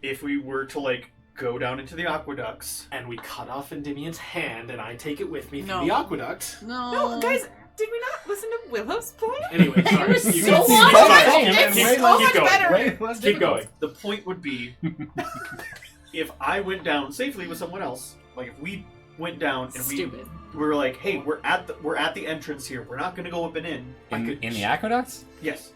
Speaker 4: If we were to like go down into the aqueducts.
Speaker 2: And we cut off Endymion's hand, and I take it with me
Speaker 3: No.
Speaker 2: through the aqueduct.
Speaker 5: No, guys, did we not listen to Willow's plan?
Speaker 2: Anyway, sorry.
Speaker 3: was
Speaker 2: You
Speaker 3: so
Speaker 2: can
Speaker 3: much
Speaker 2: sorry.
Speaker 3: better.
Speaker 2: Keep
Speaker 3: It's
Speaker 5: so much
Speaker 2: going.
Speaker 5: better.
Speaker 1: Way less
Speaker 2: Keep
Speaker 1: difficult.
Speaker 2: going.
Speaker 4: The point would be, if I went down safely with someone else, like if we went down and
Speaker 3: Stupid.
Speaker 4: we were like, hey, we're at the entrance here. We're not going to go up and in.
Speaker 1: In the aqueducts,
Speaker 4: Yes.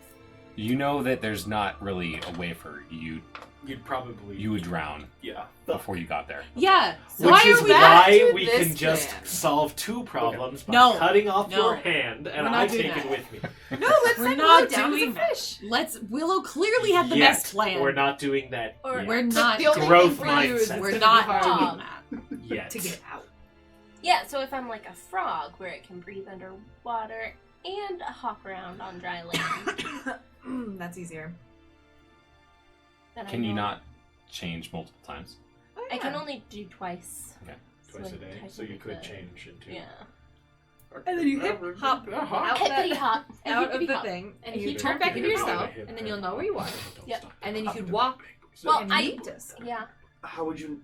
Speaker 1: you know that there's not really a way for you.
Speaker 2: You'd probably...
Speaker 1: You would drown
Speaker 2: Yeah.
Speaker 1: before you got there.
Speaker 3: Yeah.
Speaker 5: So
Speaker 3: why
Speaker 2: Which is
Speaker 3: are we
Speaker 2: why
Speaker 5: to
Speaker 2: we
Speaker 5: this
Speaker 2: can just
Speaker 5: plan?
Speaker 2: solve two problems by
Speaker 3: No.
Speaker 2: cutting off
Speaker 3: No.
Speaker 2: your hand, and
Speaker 3: We're
Speaker 2: I
Speaker 3: not doing
Speaker 2: take it
Speaker 3: that.
Speaker 2: with me.
Speaker 5: No, let's
Speaker 3: We're
Speaker 5: send
Speaker 3: not
Speaker 5: Willow down
Speaker 3: doing
Speaker 5: as a
Speaker 3: that.
Speaker 5: fish.
Speaker 3: Let's Willow clearly had the
Speaker 2: Yet,
Speaker 3: best plan.
Speaker 2: We're not doing that
Speaker 6: Or
Speaker 2: yet.
Speaker 3: We're not
Speaker 5: The only
Speaker 2: Growth
Speaker 5: thing for you is
Speaker 2: mindset.
Speaker 5: it's
Speaker 3: We're
Speaker 5: gonna
Speaker 3: not
Speaker 5: be hard
Speaker 3: doing that.
Speaker 2: yet.
Speaker 5: to get out.
Speaker 6: Yeah, so if I'm like a frog where it can breathe underwater and hop around on dry land,
Speaker 5: That's easier.
Speaker 6: then
Speaker 1: Can
Speaker 6: I
Speaker 1: you
Speaker 6: know-
Speaker 1: not change multiple times?
Speaker 5: Oh,
Speaker 6: I can
Speaker 5: yeah.
Speaker 6: only do twice.
Speaker 2: Twice
Speaker 6: So
Speaker 2: a day,
Speaker 6: I
Speaker 2: so you could
Speaker 6: technically
Speaker 2: change into...
Speaker 6: Yeah.
Speaker 5: And then you hip hop out,
Speaker 6: Hippity
Speaker 5: that,
Speaker 6: hop.
Speaker 5: out of
Speaker 6: Hippity
Speaker 5: the
Speaker 6: hop.
Speaker 5: thing, and
Speaker 6: And
Speaker 5: you
Speaker 6: keep
Speaker 5: turn back into
Speaker 6: talking.
Speaker 5: yourself, and then you'll know where you are.
Speaker 6: Yep.
Speaker 5: And then you could walk
Speaker 6: Well,
Speaker 5: and
Speaker 6: I-
Speaker 5: meet us.
Speaker 6: Yeah.
Speaker 4: How would you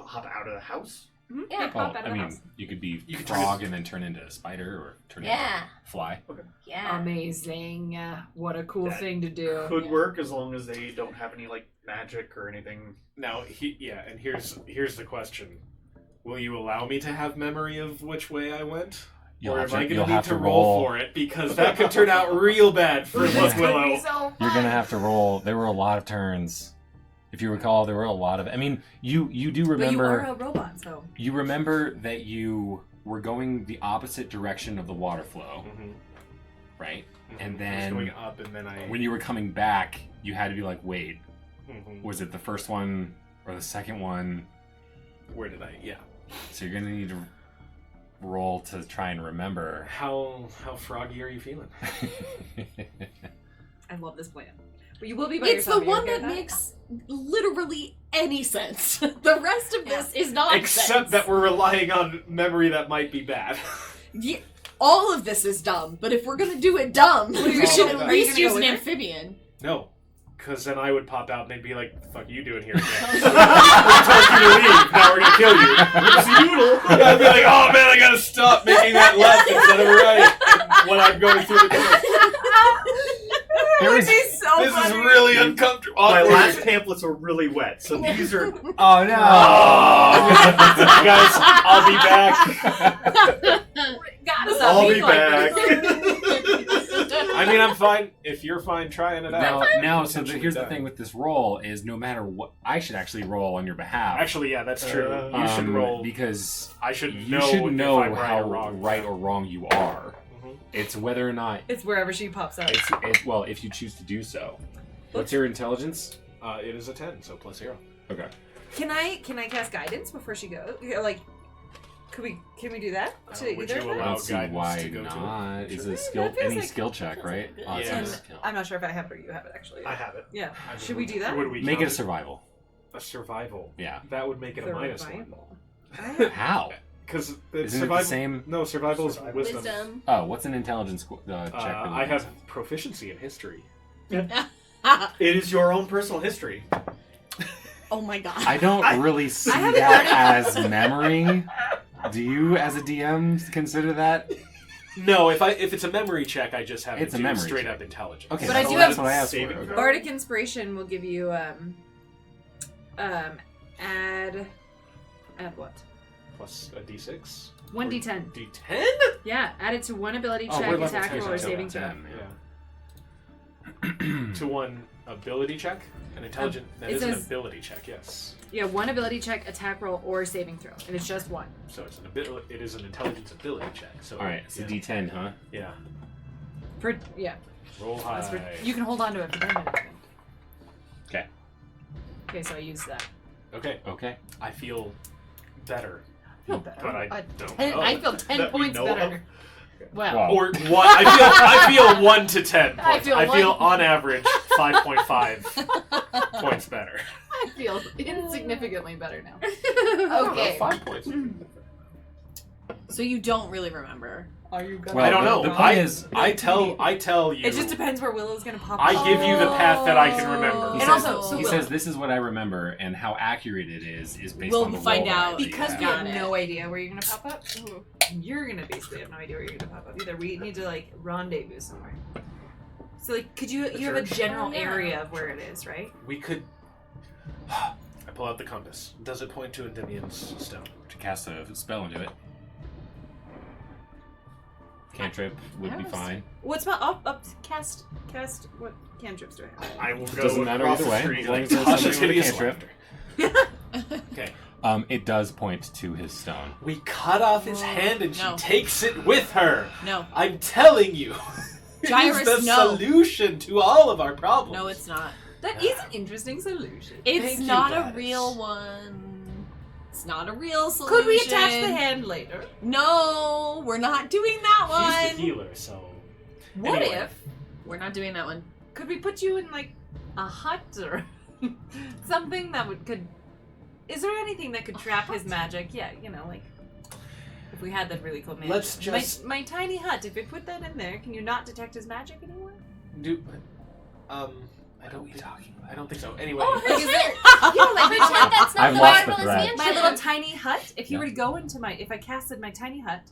Speaker 4: hop out of the house?
Speaker 6: Yeah.
Speaker 1: Well,
Speaker 5: Pop out of
Speaker 1: I
Speaker 5: the
Speaker 1: mean,
Speaker 5: house.
Speaker 1: you could be
Speaker 2: You could
Speaker 1: frog and then turn into a spider, or turn
Speaker 6: Yeah.
Speaker 1: into a fly.
Speaker 6: Yeah.
Speaker 5: Amazing. What a cool
Speaker 4: That
Speaker 5: thing to do.
Speaker 4: Could work as long as they don't have any like magic or anything.
Speaker 2: Now, and here's the question. Will you allow me to have memory of which way I went?
Speaker 1: You'll
Speaker 2: or
Speaker 1: have
Speaker 2: am I
Speaker 1: to-
Speaker 2: going
Speaker 1: you'll
Speaker 2: to need
Speaker 1: have
Speaker 2: to
Speaker 1: to
Speaker 2: roll
Speaker 1: roll.
Speaker 2: for it? Because that could turn out real bad for
Speaker 5: This
Speaker 2: Look
Speaker 5: could
Speaker 2: Willow.
Speaker 5: be so
Speaker 1: You're
Speaker 5: fun.
Speaker 1: gonna have to roll. There were a lot of turns. If you recall, there were a lot of. I mean, you do
Speaker 5: But you
Speaker 1: remember.
Speaker 5: are a robot, so.
Speaker 1: You remember that you were going the opposite direction of the water flow,
Speaker 2: Mhm.
Speaker 1: right?
Speaker 2: Mhm.
Speaker 1: And
Speaker 2: I was
Speaker 1: then
Speaker 2: going up, and then I...
Speaker 1: When you were coming back, you had to be like, wait,
Speaker 2: Mhm.
Speaker 1: was it the first one or the second one?
Speaker 2: Where did I... Yeah.
Speaker 1: So you're gonna need to roll to try and remember.
Speaker 2: How froggy are you feeling?
Speaker 5: I love this plan. But you will be by
Speaker 3: It's the
Speaker 5: yourself.
Speaker 3: one
Speaker 5: you
Speaker 3: that
Speaker 5: okay with
Speaker 3: makes literally any sense. The rest of this is not
Speaker 2: Except that we're relying on memory that might be bad.
Speaker 3: all of this is dumb, but if we're gonna do it dumb, we should at
Speaker 5: Are you
Speaker 3: least
Speaker 5: gonna
Speaker 3: use
Speaker 5: go
Speaker 3: an
Speaker 5: with her?
Speaker 3: amphibian.
Speaker 2: No. Because then I would pop out and they'd be like, "Fuck you doing here again?" We told you to leave. Now we're gonna kill you. Yeah, I'd be like, "Oh man, I gotta stop making that left instead of right when I'm going through the door.
Speaker 5: That would be so
Speaker 2: This is
Speaker 5: funny.
Speaker 2: really uncomfortable."
Speaker 4: My last pamphlets are really wet, so these are.
Speaker 1: Oh no!
Speaker 2: Oh, guys, I'll be back.
Speaker 5: Gotta stop
Speaker 4: I'll
Speaker 5: being
Speaker 4: be
Speaker 5: like
Speaker 4: back.
Speaker 5: this.
Speaker 2: I mean, I'm fine if you're fine trying it out.
Speaker 1: Now, so
Speaker 2: Potentially
Speaker 1: here's the
Speaker 2: done.
Speaker 1: thing with this roll is no matter what, I should actually roll on your behalf.
Speaker 2: Actually, yeah, that's true. You should roll.
Speaker 1: because
Speaker 2: I should
Speaker 1: you
Speaker 2: know.
Speaker 1: should know
Speaker 2: if I'm right
Speaker 1: how
Speaker 2: or wrong.
Speaker 1: right or wrong you are.
Speaker 2: Mhm.
Speaker 1: It's whether or not
Speaker 5: It's wherever she pops up.
Speaker 1: it's well, if you choose to do so. What's your intelligence?
Speaker 2: It is a 10, so +0.
Speaker 1: Okay.
Speaker 5: Can I cast guidance before she goes? Yeah, like, can we do that to
Speaker 2: Would
Speaker 5: either
Speaker 2: you
Speaker 5: of
Speaker 1: I
Speaker 5: them?
Speaker 2: allow
Speaker 1: don't see
Speaker 2: guidance
Speaker 1: why
Speaker 2: to go to it?
Speaker 1: not. Is
Speaker 2: Sure.
Speaker 1: it a skill?
Speaker 5: That feels
Speaker 1: Any
Speaker 5: like-
Speaker 1: skill check, right? Oh, it's
Speaker 2: Yeah.
Speaker 1: not a skill.
Speaker 5: I'm not sure if I have it or you have it actually.
Speaker 2: I have it.
Speaker 5: Yeah.
Speaker 2: I
Speaker 5: Should we do that?
Speaker 2: Would we
Speaker 1: Make it a
Speaker 2: count
Speaker 1: survival.
Speaker 2: a survival?
Speaker 1: Yeah.
Speaker 2: That would make it a -1.
Speaker 5: Survival.
Speaker 1: How?
Speaker 2: Because
Speaker 1: Isn't
Speaker 2: survival.
Speaker 1: it the same?
Speaker 2: No, survival is
Speaker 4: Survival.
Speaker 2: wisdom.
Speaker 6: Wisdom.
Speaker 1: Oh, what's an intelligence check?
Speaker 2: I have proficiency in history.
Speaker 4: It is your own personal history.
Speaker 3: Oh my god.
Speaker 1: I don't really see
Speaker 5: I have
Speaker 1: that as memory. Do you, as a DM, consider that?
Speaker 2: No, if it's a memory check, I just have
Speaker 1: It's
Speaker 2: to
Speaker 1: a
Speaker 2: do
Speaker 1: memory
Speaker 2: straight
Speaker 1: check.
Speaker 2: up intelligence.
Speaker 1: Okay,
Speaker 5: But I
Speaker 1: so
Speaker 5: do
Speaker 1: that's
Speaker 5: have
Speaker 1: what I asked
Speaker 4: saving
Speaker 1: for.
Speaker 4: throw.
Speaker 5: Bardic Inspiration will give you add what?
Speaker 2: Plus a d6.
Speaker 5: 1d10.
Speaker 2: D10?
Speaker 5: Yeah, add it to one ability
Speaker 1: Oh,
Speaker 5: check,
Speaker 1: we're level
Speaker 5: attack
Speaker 1: 10,
Speaker 5: roll, or
Speaker 1: so
Speaker 5: saving
Speaker 1: that's
Speaker 5: throw.
Speaker 1: 10,
Speaker 2: Yeah. To one ability check? An intelligent. That
Speaker 5: it
Speaker 2: is an
Speaker 5: says-
Speaker 2: ability check, yes.
Speaker 5: Yeah, one ability check, attack roll, or saving throw, and it's just one.
Speaker 2: So it's it is an intelligence ability check. So
Speaker 1: All right, it's
Speaker 2: yeah.
Speaker 1: a D10, huh?
Speaker 2: Yeah.
Speaker 5: Yeah,
Speaker 2: Roll high.
Speaker 5: that's for, you can hold on to it for 10 minutes.
Speaker 1: Okay.
Speaker 5: Okay, so I use that.
Speaker 2: Okay.
Speaker 1: Okay.
Speaker 2: I feel better.
Speaker 5: Feel better.
Speaker 2: But I don't
Speaker 5: Ten-
Speaker 2: know.
Speaker 5: I feel 10
Speaker 4: That we
Speaker 5: points
Speaker 4: know
Speaker 5: better.
Speaker 4: of.
Speaker 5: Well,
Speaker 1: Wow.
Speaker 2: Or one. I feel 1 to 10
Speaker 5: I
Speaker 2: points.
Speaker 5: feel
Speaker 2: I feel
Speaker 5: one.
Speaker 2: on average 5.5 points better.
Speaker 5: I feel insignificantly better now.
Speaker 2: I don't know,
Speaker 5: Okay.
Speaker 2: 5 points.
Speaker 3: So you don't really remember.
Speaker 5: Are you gonna?
Speaker 1: Well,
Speaker 2: I don't know.
Speaker 1: the point is-
Speaker 2: I tell you.
Speaker 5: It just depends where Willow's gonna pop
Speaker 2: I
Speaker 5: up.
Speaker 2: give you the path that I can remember.
Speaker 1: He,
Speaker 5: And
Speaker 1: says,
Speaker 5: also, so
Speaker 1: he
Speaker 5: Will-
Speaker 1: says this is what I remember, and how accurate it is based
Speaker 3: We'll
Speaker 1: on the
Speaker 3: find
Speaker 1: roll that I
Speaker 3: out
Speaker 1: did.
Speaker 5: Because we
Speaker 3: Got
Speaker 5: have
Speaker 3: it.
Speaker 5: no idea where you're gonna pop up, you're gonna basically have no idea where you're gonna pop up either. We need to like rendezvous somewhere. So like, could you have a
Speaker 4: church?
Speaker 5: general
Speaker 3: Oh, yeah.
Speaker 5: area of where it is, right?
Speaker 2: We could. I pull out the compass. Does it point to Endymion's stone?
Speaker 1: To cast a spell into it. Cantrip would be
Speaker 3: Yes.
Speaker 1: fine.
Speaker 5: What's my up cast? What cantrips do I have?
Speaker 2: I will go
Speaker 1: Doesn't matter
Speaker 2: across
Speaker 1: either
Speaker 2: the
Speaker 1: way.
Speaker 2: street
Speaker 1: As long
Speaker 2: and
Speaker 1: as it's
Speaker 2: toss
Speaker 1: something
Speaker 2: it
Speaker 1: with a
Speaker 2: hideous
Speaker 1: cantrip.
Speaker 2: laughter. Okay.
Speaker 1: It does point to his stone.
Speaker 2: We cut off his hand and she
Speaker 3: No.
Speaker 2: takes it with her.
Speaker 3: No.
Speaker 2: I'm telling you.
Speaker 3: Gyrus,
Speaker 2: it's the
Speaker 3: no.
Speaker 2: solution to all of our problems.
Speaker 3: No, it's not.
Speaker 5: That is an interesting solution.
Speaker 3: It's
Speaker 2: Thank you,
Speaker 3: not a
Speaker 2: guys.
Speaker 3: real one. It's not a real solution.
Speaker 5: Could we attach the hand later?
Speaker 3: No, we're not doing that
Speaker 2: He's
Speaker 3: one.
Speaker 2: the healer, so.
Speaker 5: What
Speaker 2: Anyway.
Speaker 5: if?
Speaker 3: We're not doing that one.
Speaker 5: Could we put you in like a hut or something that could? Is there anything that could trap his magic? Yeah, you know, like if we had that really cool magic.
Speaker 2: Let's just-
Speaker 5: my tiny hut. If we put that in there, can you not detect his magic anymore?
Speaker 2: I don't. I don't think so. Anyway.
Speaker 6: Oh,
Speaker 5: Like, is there?
Speaker 6: Pretend that's not
Speaker 1: I've
Speaker 6: the
Speaker 1: lost the
Speaker 6: marvelous
Speaker 1: thread.
Speaker 6: mansion.
Speaker 5: My little tiny hut. If you
Speaker 1: Yeah.
Speaker 5: were to go into if I casted my tiny hut,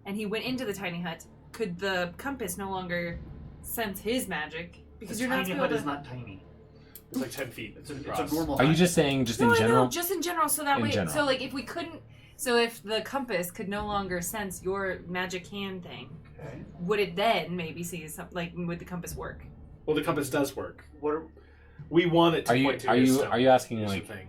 Speaker 5: and he went into the tiny hut, could the compass no longer sense his magic because
Speaker 4: The
Speaker 5: you're not
Speaker 4: tiny
Speaker 5: supposed
Speaker 4: hut
Speaker 5: to?
Speaker 4: is not tiny.
Speaker 2: It's like 10 feet.
Speaker 4: It's a
Speaker 2: across.
Speaker 4: normal
Speaker 1: Are you
Speaker 4: hut.
Speaker 1: just saying, just
Speaker 5: No,
Speaker 1: in
Speaker 5: I
Speaker 1: general?
Speaker 5: know, just in general. So that
Speaker 1: In
Speaker 5: way,
Speaker 1: general.
Speaker 5: so like if we couldn't, so if the compass could no longer sense your magic hand thing,
Speaker 4: Okay.
Speaker 5: would it then maybe see something like would the compass work?
Speaker 2: Well, the compass does work.
Speaker 4: What are,
Speaker 2: We want it to
Speaker 1: Are you
Speaker 2: point to
Speaker 1: are
Speaker 2: his
Speaker 1: you
Speaker 2: stone.
Speaker 1: are you asking
Speaker 2: Here's the
Speaker 1: like?
Speaker 2: thing.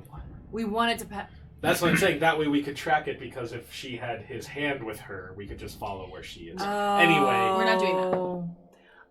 Speaker 5: We wanted to.
Speaker 2: That's what I'm saying. That way we could track it because if she had his hand with her, we could just follow where she is. Anyway.
Speaker 3: We're not doing that.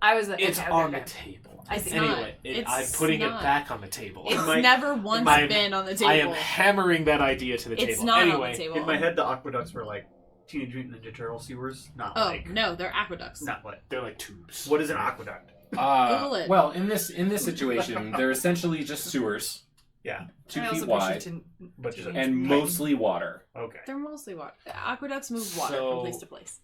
Speaker 5: I was.
Speaker 2: It's
Speaker 5: okay,
Speaker 2: on
Speaker 5: okay.
Speaker 2: the table.
Speaker 5: I see.
Speaker 2: Anyway,
Speaker 3: It's
Speaker 2: I'm putting
Speaker 3: not.
Speaker 2: it back on the table.
Speaker 3: It's
Speaker 2: My-
Speaker 3: never once
Speaker 2: my-
Speaker 3: been on the table.
Speaker 2: I am hammering that idea to the
Speaker 3: It's
Speaker 2: table.
Speaker 3: not
Speaker 2: anyway,
Speaker 3: on the table.
Speaker 4: in my head, the aqueducts were like Teenage Mutant Ninja Turtle sewers, not
Speaker 3: Oh
Speaker 4: like
Speaker 3: no, they're aqueducts.
Speaker 4: not like.
Speaker 2: they're like tubes.
Speaker 4: What is an aqueduct?
Speaker 3: Google it.
Speaker 1: Well, in this situation, they're essentially just sewers,
Speaker 4: Yeah.
Speaker 1: 2
Speaker 5: I
Speaker 1: feet
Speaker 5: also
Speaker 1: wide,
Speaker 5: pushed it
Speaker 4: But
Speaker 5: to
Speaker 4: just
Speaker 5: change
Speaker 1: and
Speaker 5: the-
Speaker 1: mostly water.
Speaker 4: Okay.
Speaker 3: They're mostly water. Aqueducts move water
Speaker 2: So-
Speaker 3: from place to place.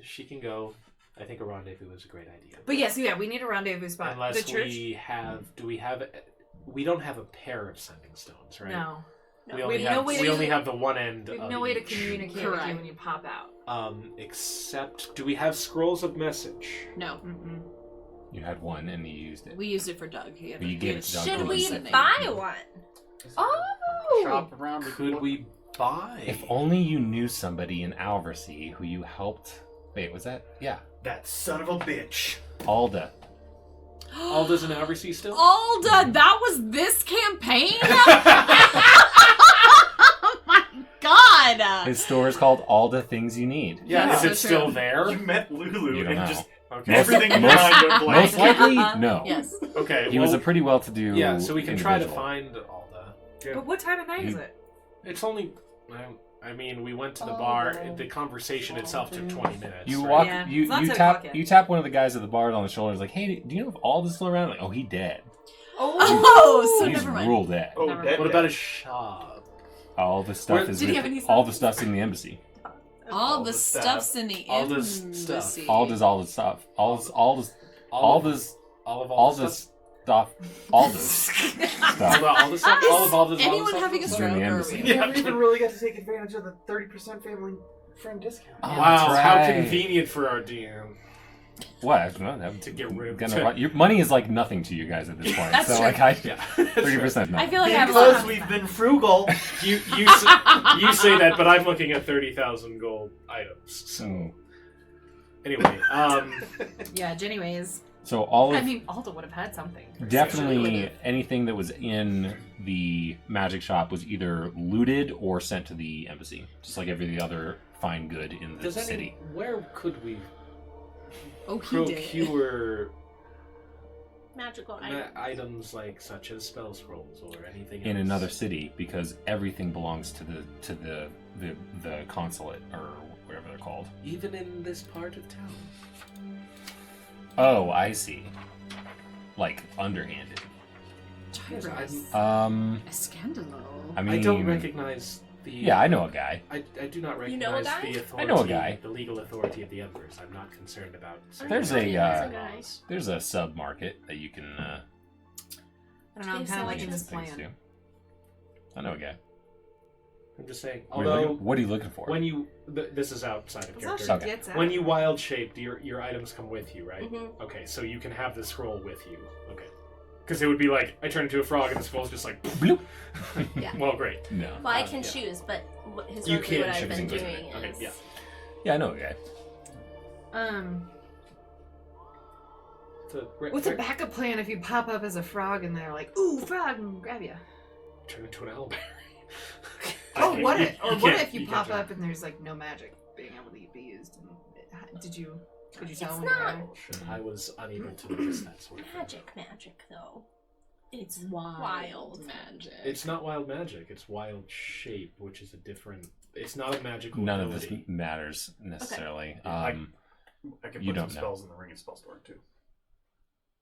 Speaker 2: She can go. I think a rendezvous is a great idea.
Speaker 5: But yes, yeah, we need a rendezvous spot.
Speaker 2: Unless
Speaker 5: the church.
Speaker 2: we have, we don't have a pair of sending stones, right?
Speaker 5: No.
Speaker 2: We only have the one end.
Speaker 5: We have
Speaker 2: of
Speaker 5: no way to
Speaker 2: each.
Speaker 5: communicate with
Speaker 3: Correct.
Speaker 5: you when you pop out.
Speaker 2: Except, do we have scrolls of message?
Speaker 3: No,
Speaker 5: Mm-mm.
Speaker 1: You had one and you used it.
Speaker 3: we used it for Doug. He had
Speaker 1: You gave it to Doug.
Speaker 6: Should
Speaker 1: Who
Speaker 6: we
Speaker 1: was sending.
Speaker 6: buy one?
Speaker 5: Oh!
Speaker 4: Shop around.
Speaker 2: Could we buy?
Speaker 1: If only you knew somebody in Alversea who you helped. Wait, was that? Yeah,
Speaker 4: That son of a bitch.
Speaker 1: Alda.
Speaker 2: Alda's in Alversea still?
Speaker 3: Alda, that was this campaign? Oh my god!
Speaker 1: His store is called Alda Things You Need.
Speaker 2: Yeah,
Speaker 3: Yeah.
Speaker 2: is it
Speaker 3: So
Speaker 2: still
Speaker 3: true.
Speaker 2: there?
Speaker 4: You met Lulu
Speaker 1: You don't
Speaker 4: and
Speaker 1: know.
Speaker 4: just
Speaker 2: Okay.
Speaker 1: Most-
Speaker 4: everything in
Speaker 1: most-
Speaker 4: your mind went blank.
Speaker 1: Most likely, no.
Speaker 3: Yes.
Speaker 2: Okay.
Speaker 1: He was a pretty well-to-do.
Speaker 2: Yeah, so we can try to
Speaker 1: individual.
Speaker 2: find Alda.
Speaker 5: But what time of night is
Speaker 1: You-
Speaker 5: it?
Speaker 2: It's only. I mean, we went to the
Speaker 3: Alda.
Speaker 2: bar. The conversation itself took 20 minutes.
Speaker 1: You
Speaker 2: right?
Speaker 1: walk.
Speaker 5: Yeah,
Speaker 1: You
Speaker 5: it's not
Speaker 1: you
Speaker 5: 10
Speaker 1: tap.
Speaker 5: o'clock yet.
Speaker 1: You tap one of the guys at the bar on the shoulder. Like, hey, do you know if Alda's still around? Like, oh, he dead.
Speaker 3: Oh, so
Speaker 1: He's
Speaker 3: never mind.
Speaker 1: real dead.
Speaker 4: Oh,
Speaker 3: Never
Speaker 4: dead,
Speaker 2: What
Speaker 4: dead.
Speaker 2: about a shop?
Speaker 1: All the stuff
Speaker 2: Where-
Speaker 1: is.
Speaker 5: Did he have any
Speaker 1: All the
Speaker 5: stuff?
Speaker 1: stuff's in the embassy.
Speaker 3: All the
Speaker 4: the stuff.
Speaker 3: stuff's in the
Speaker 2: All this
Speaker 3: embassy.
Speaker 2: stuff.
Speaker 1: All the stuff. All the
Speaker 2: All of
Speaker 1: stuff. All the stuff.
Speaker 2: All the stuff. All the
Speaker 3: Anyone
Speaker 2: stuff?
Speaker 3: having a
Speaker 1: Is in
Speaker 3: stroke?
Speaker 1: the
Speaker 3: Or are
Speaker 1: embassy.
Speaker 3: we-
Speaker 4: You haven't even really got to take advantage of the 30% family friend discount.
Speaker 1: Oh,
Speaker 2: Wow,
Speaker 1: that's
Speaker 2: how
Speaker 1: right.
Speaker 2: convenient for our DM.
Speaker 1: What? No, that-
Speaker 2: To get rid of-
Speaker 1: your money is like nothing to you guys at this point.
Speaker 3: That's
Speaker 1: so
Speaker 3: true.
Speaker 1: like I
Speaker 2: Yeah.
Speaker 1: 30%.
Speaker 3: I feel like I have a lot
Speaker 4: Because
Speaker 3: of
Speaker 4: we've been frugal.
Speaker 2: You say that, but I'm looking at 30,000 gold items. So anyway,
Speaker 3: Yeah, anyways.
Speaker 1: So all of
Speaker 5: I mean, Alda would have had something.
Speaker 1: definitely anything that was in the magic shop was either looted or sent to the embassy, just like every other fine good in the city.
Speaker 2: where could we
Speaker 3: Oh, he did.
Speaker 2: procure
Speaker 6: Magical
Speaker 2: items like such as spell scrolls or anything
Speaker 1: In
Speaker 2: else?
Speaker 1: another city, because everything belongs to the consulate or whatever they're called.
Speaker 2: Even in this part of town.
Speaker 1: Oh, I see. Like underhanded.
Speaker 3: Gyrus.
Speaker 1: Um,
Speaker 3: A scandalo.
Speaker 1: I mean,
Speaker 2: I don't recognize
Speaker 1: Yeah, I know a guy.
Speaker 2: I do not
Speaker 6: You know a
Speaker 2: recognize
Speaker 6: guy?
Speaker 2: the authority.
Speaker 1: I know a guy.
Speaker 2: The legal authority of the Embers. I'm not concerned about.
Speaker 1: There's
Speaker 6: Okay, there's a
Speaker 1: a
Speaker 6: guy.
Speaker 1: there's a sub market that you can.
Speaker 5: I don't know. I'm kind of liking this
Speaker 1: things
Speaker 5: plan.
Speaker 1: to. I know a guy.
Speaker 2: I'm just saying.
Speaker 1: What are you
Speaker 2: Although,
Speaker 1: looking- what are you looking for?
Speaker 2: when you this is outside of
Speaker 5: As long as
Speaker 2: character.
Speaker 5: she
Speaker 1: Okay.
Speaker 5: gets out.
Speaker 2: When you wild shaped, your items come with you, right?
Speaker 6: Mhm.
Speaker 2: Okay, so you can have the scroll with you. Okay. Because it would be like, I turn into a frog and the scroll's just like,
Speaker 1: Bloop.
Speaker 6: Yeah.
Speaker 2: well, great.
Speaker 1: No.
Speaker 6: Well, I
Speaker 2: Uh,
Speaker 6: can
Speaker 2: yeah.
Speaker 6: choose, but
Speaker 2: You
Speaker 6: historically
Speaker 2: can
Speaker 6: what I've
Speaker 2: choose
Speaker 6: been
Speaker 1: invisible.
Speaker 6: doing
Speaker 2: Okay,
Speaker 6: is...
Speaker 2: yeah.
Speaker 1: Yeah, I know a guy.
Speaker 5: What's a backup plan if you pop up as a frog and they're like, "Ooh, frog," and grab you?
Speaker 2: Turn into an owlbear.
Speaker 5: Oh,
Speaker 2: Okay,
Speaker 5: what
Speaker 2: you-
Speaker 5: if? Or
Speaker 2: you
Speaker 5: what
Speaker 2: can't-
Speaker 5: if you
Speaker 2: can't
Speaker 5: pop
Speaker 2: turn.
Speaker 5: up and there's like no magic being able to be used? And could you tell
Speaker 6: It's
Speaker 5: when
Speaker 6: not-
Speaker 5: you're
Speaker 2: I was unable to notice that sort of thing.
Speaker 6: Magic, though.
Speaker 3: It's
Speaker 6: wild.
Speaker 3: wild magic.
Speaker 2: It's not wild magic. It's wild shape, which is a different. It's not a magical.
Speaker 1: None of this
Speaker 2: ability.
Speaker 1: matters necessarily.
Speaker 4: I can
Speaker 1: You
Speaker 4: put
Speaker 1: don't
Speaker 4: some
Speaker 1: know.
Speaker 4: spells in the ring and spell store too.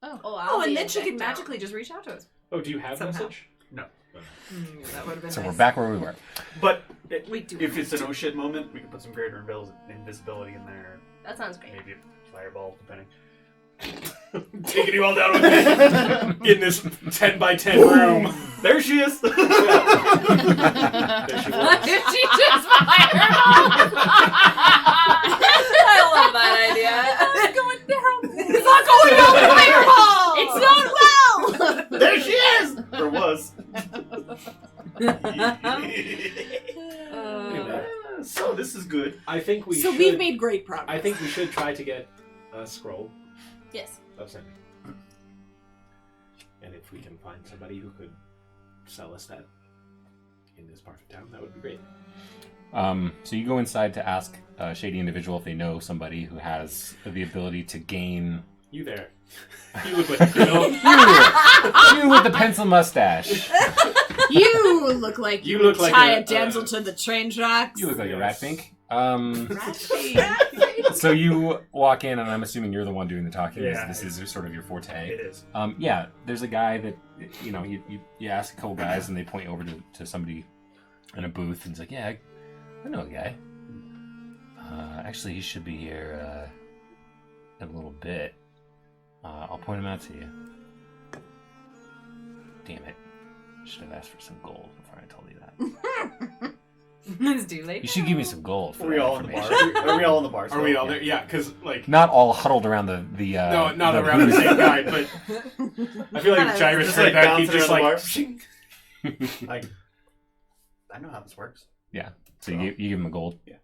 Speaker 6: Oh,
Speaker 5: Oh,
Speaker 6: be
Speaker 5: and
Speaker 6: a
Speaker 5: then she can
Speaker 6: victim.
Speaker 5: magically just reach out to us.
Speaker 2: Oh, do you have
Speaker 5: Somehow.
Speaker 2: message?
Speaker 4: No.
Speaker 5: That would have been
Speaker 1: So
Speaker 5: nice.
Speaker 1: we're back where we were.
Speaker 4: But
Speaker 5: We do
Speaker 4: if
Speaker 5: have
Speaker 4: it's an oh shit moment, we can put some greater invisibility in there.
Speaker 6: That sounds great.
Speaker 4: Maybe a fireball, depending.
Speaker 2: Taking you all down with me in this 10 by 10 room.
Speaker 4: There she is.
Speaker 2: There she was.
Speaker 3: She just fireball.
Speaker 5: I love that idea.
Speaker 6: It's going down.
Speaker 5: It's not going down the fireball.
Speaker 6: It's not well.
Speaker 4: There she is. Or was. So this is good.
Speaker 2: I think we
Speaker 3: So
Speaker 2: should.
Speaker 3: we've made great progress.
Speaker 2: I think we should try to get a scroll
Speaker 6: Yes.
Speaker 2: of sending. And if we can find somebody who could sell us that in this part of town, that would be great.
Speaker 1: So you go inside to ask a shady individual if they know somebody who has the ability to gain.
Speaker 2: You there. You look like you know.
Speaker 1: You with the pencil mustache.
Speaker 3: You look like
Speaker 2: You look like
Speaker 3: tie
Speaker 2: a-
Speaker 3: a damsel to the train tracks.
Speaker 1: You look like a rat
Speaker 2: Yes.
Speaker 1: pink. So you walk in, and I'm assuming you're the one doing the talking.
Speaker 4: Yeah.
Speaker 1: This is sort of your forte.
Speaker 4: It is.
Speaker 1: Yeah, there's a guy that, you ask a couple guys, and they point you over to somebody in a booth, and he's like, yeah, I know a guy. Actually, he should be here in a little bit. I'll point him out to you. Damn it. Should have asked for some gold before I told you that.
Speaker 5: It's too late.
Speaker 1: You should give me some gold for
Speaker 4: Are we
Speaker 1: that
Speaker 4: all in the bar?
Speaker 1: information.
Speaker 4: Are we all in the bar?
Speaker 2: Are we all there? Yeah, because like
Speaker 1: Not all huddled around the
Speaker 2: no, not
Speaker 1: the
Speaker 2: around the
Speaker 1: booth.
Speaker 2: same guy, but I feel like if Gyrus
Speaker 4: Just,
Speaker 2: heard
Speaker 4: like,
Speaker 2: that, he'd
Speaker 4: bouncing
Speaker 2: just
Speaker 4: around
Speaker 2: like.
Speaker 4: the Like, I know how this works.
Speaker 1: So you give him a gold?
Speaker 4: Yeah.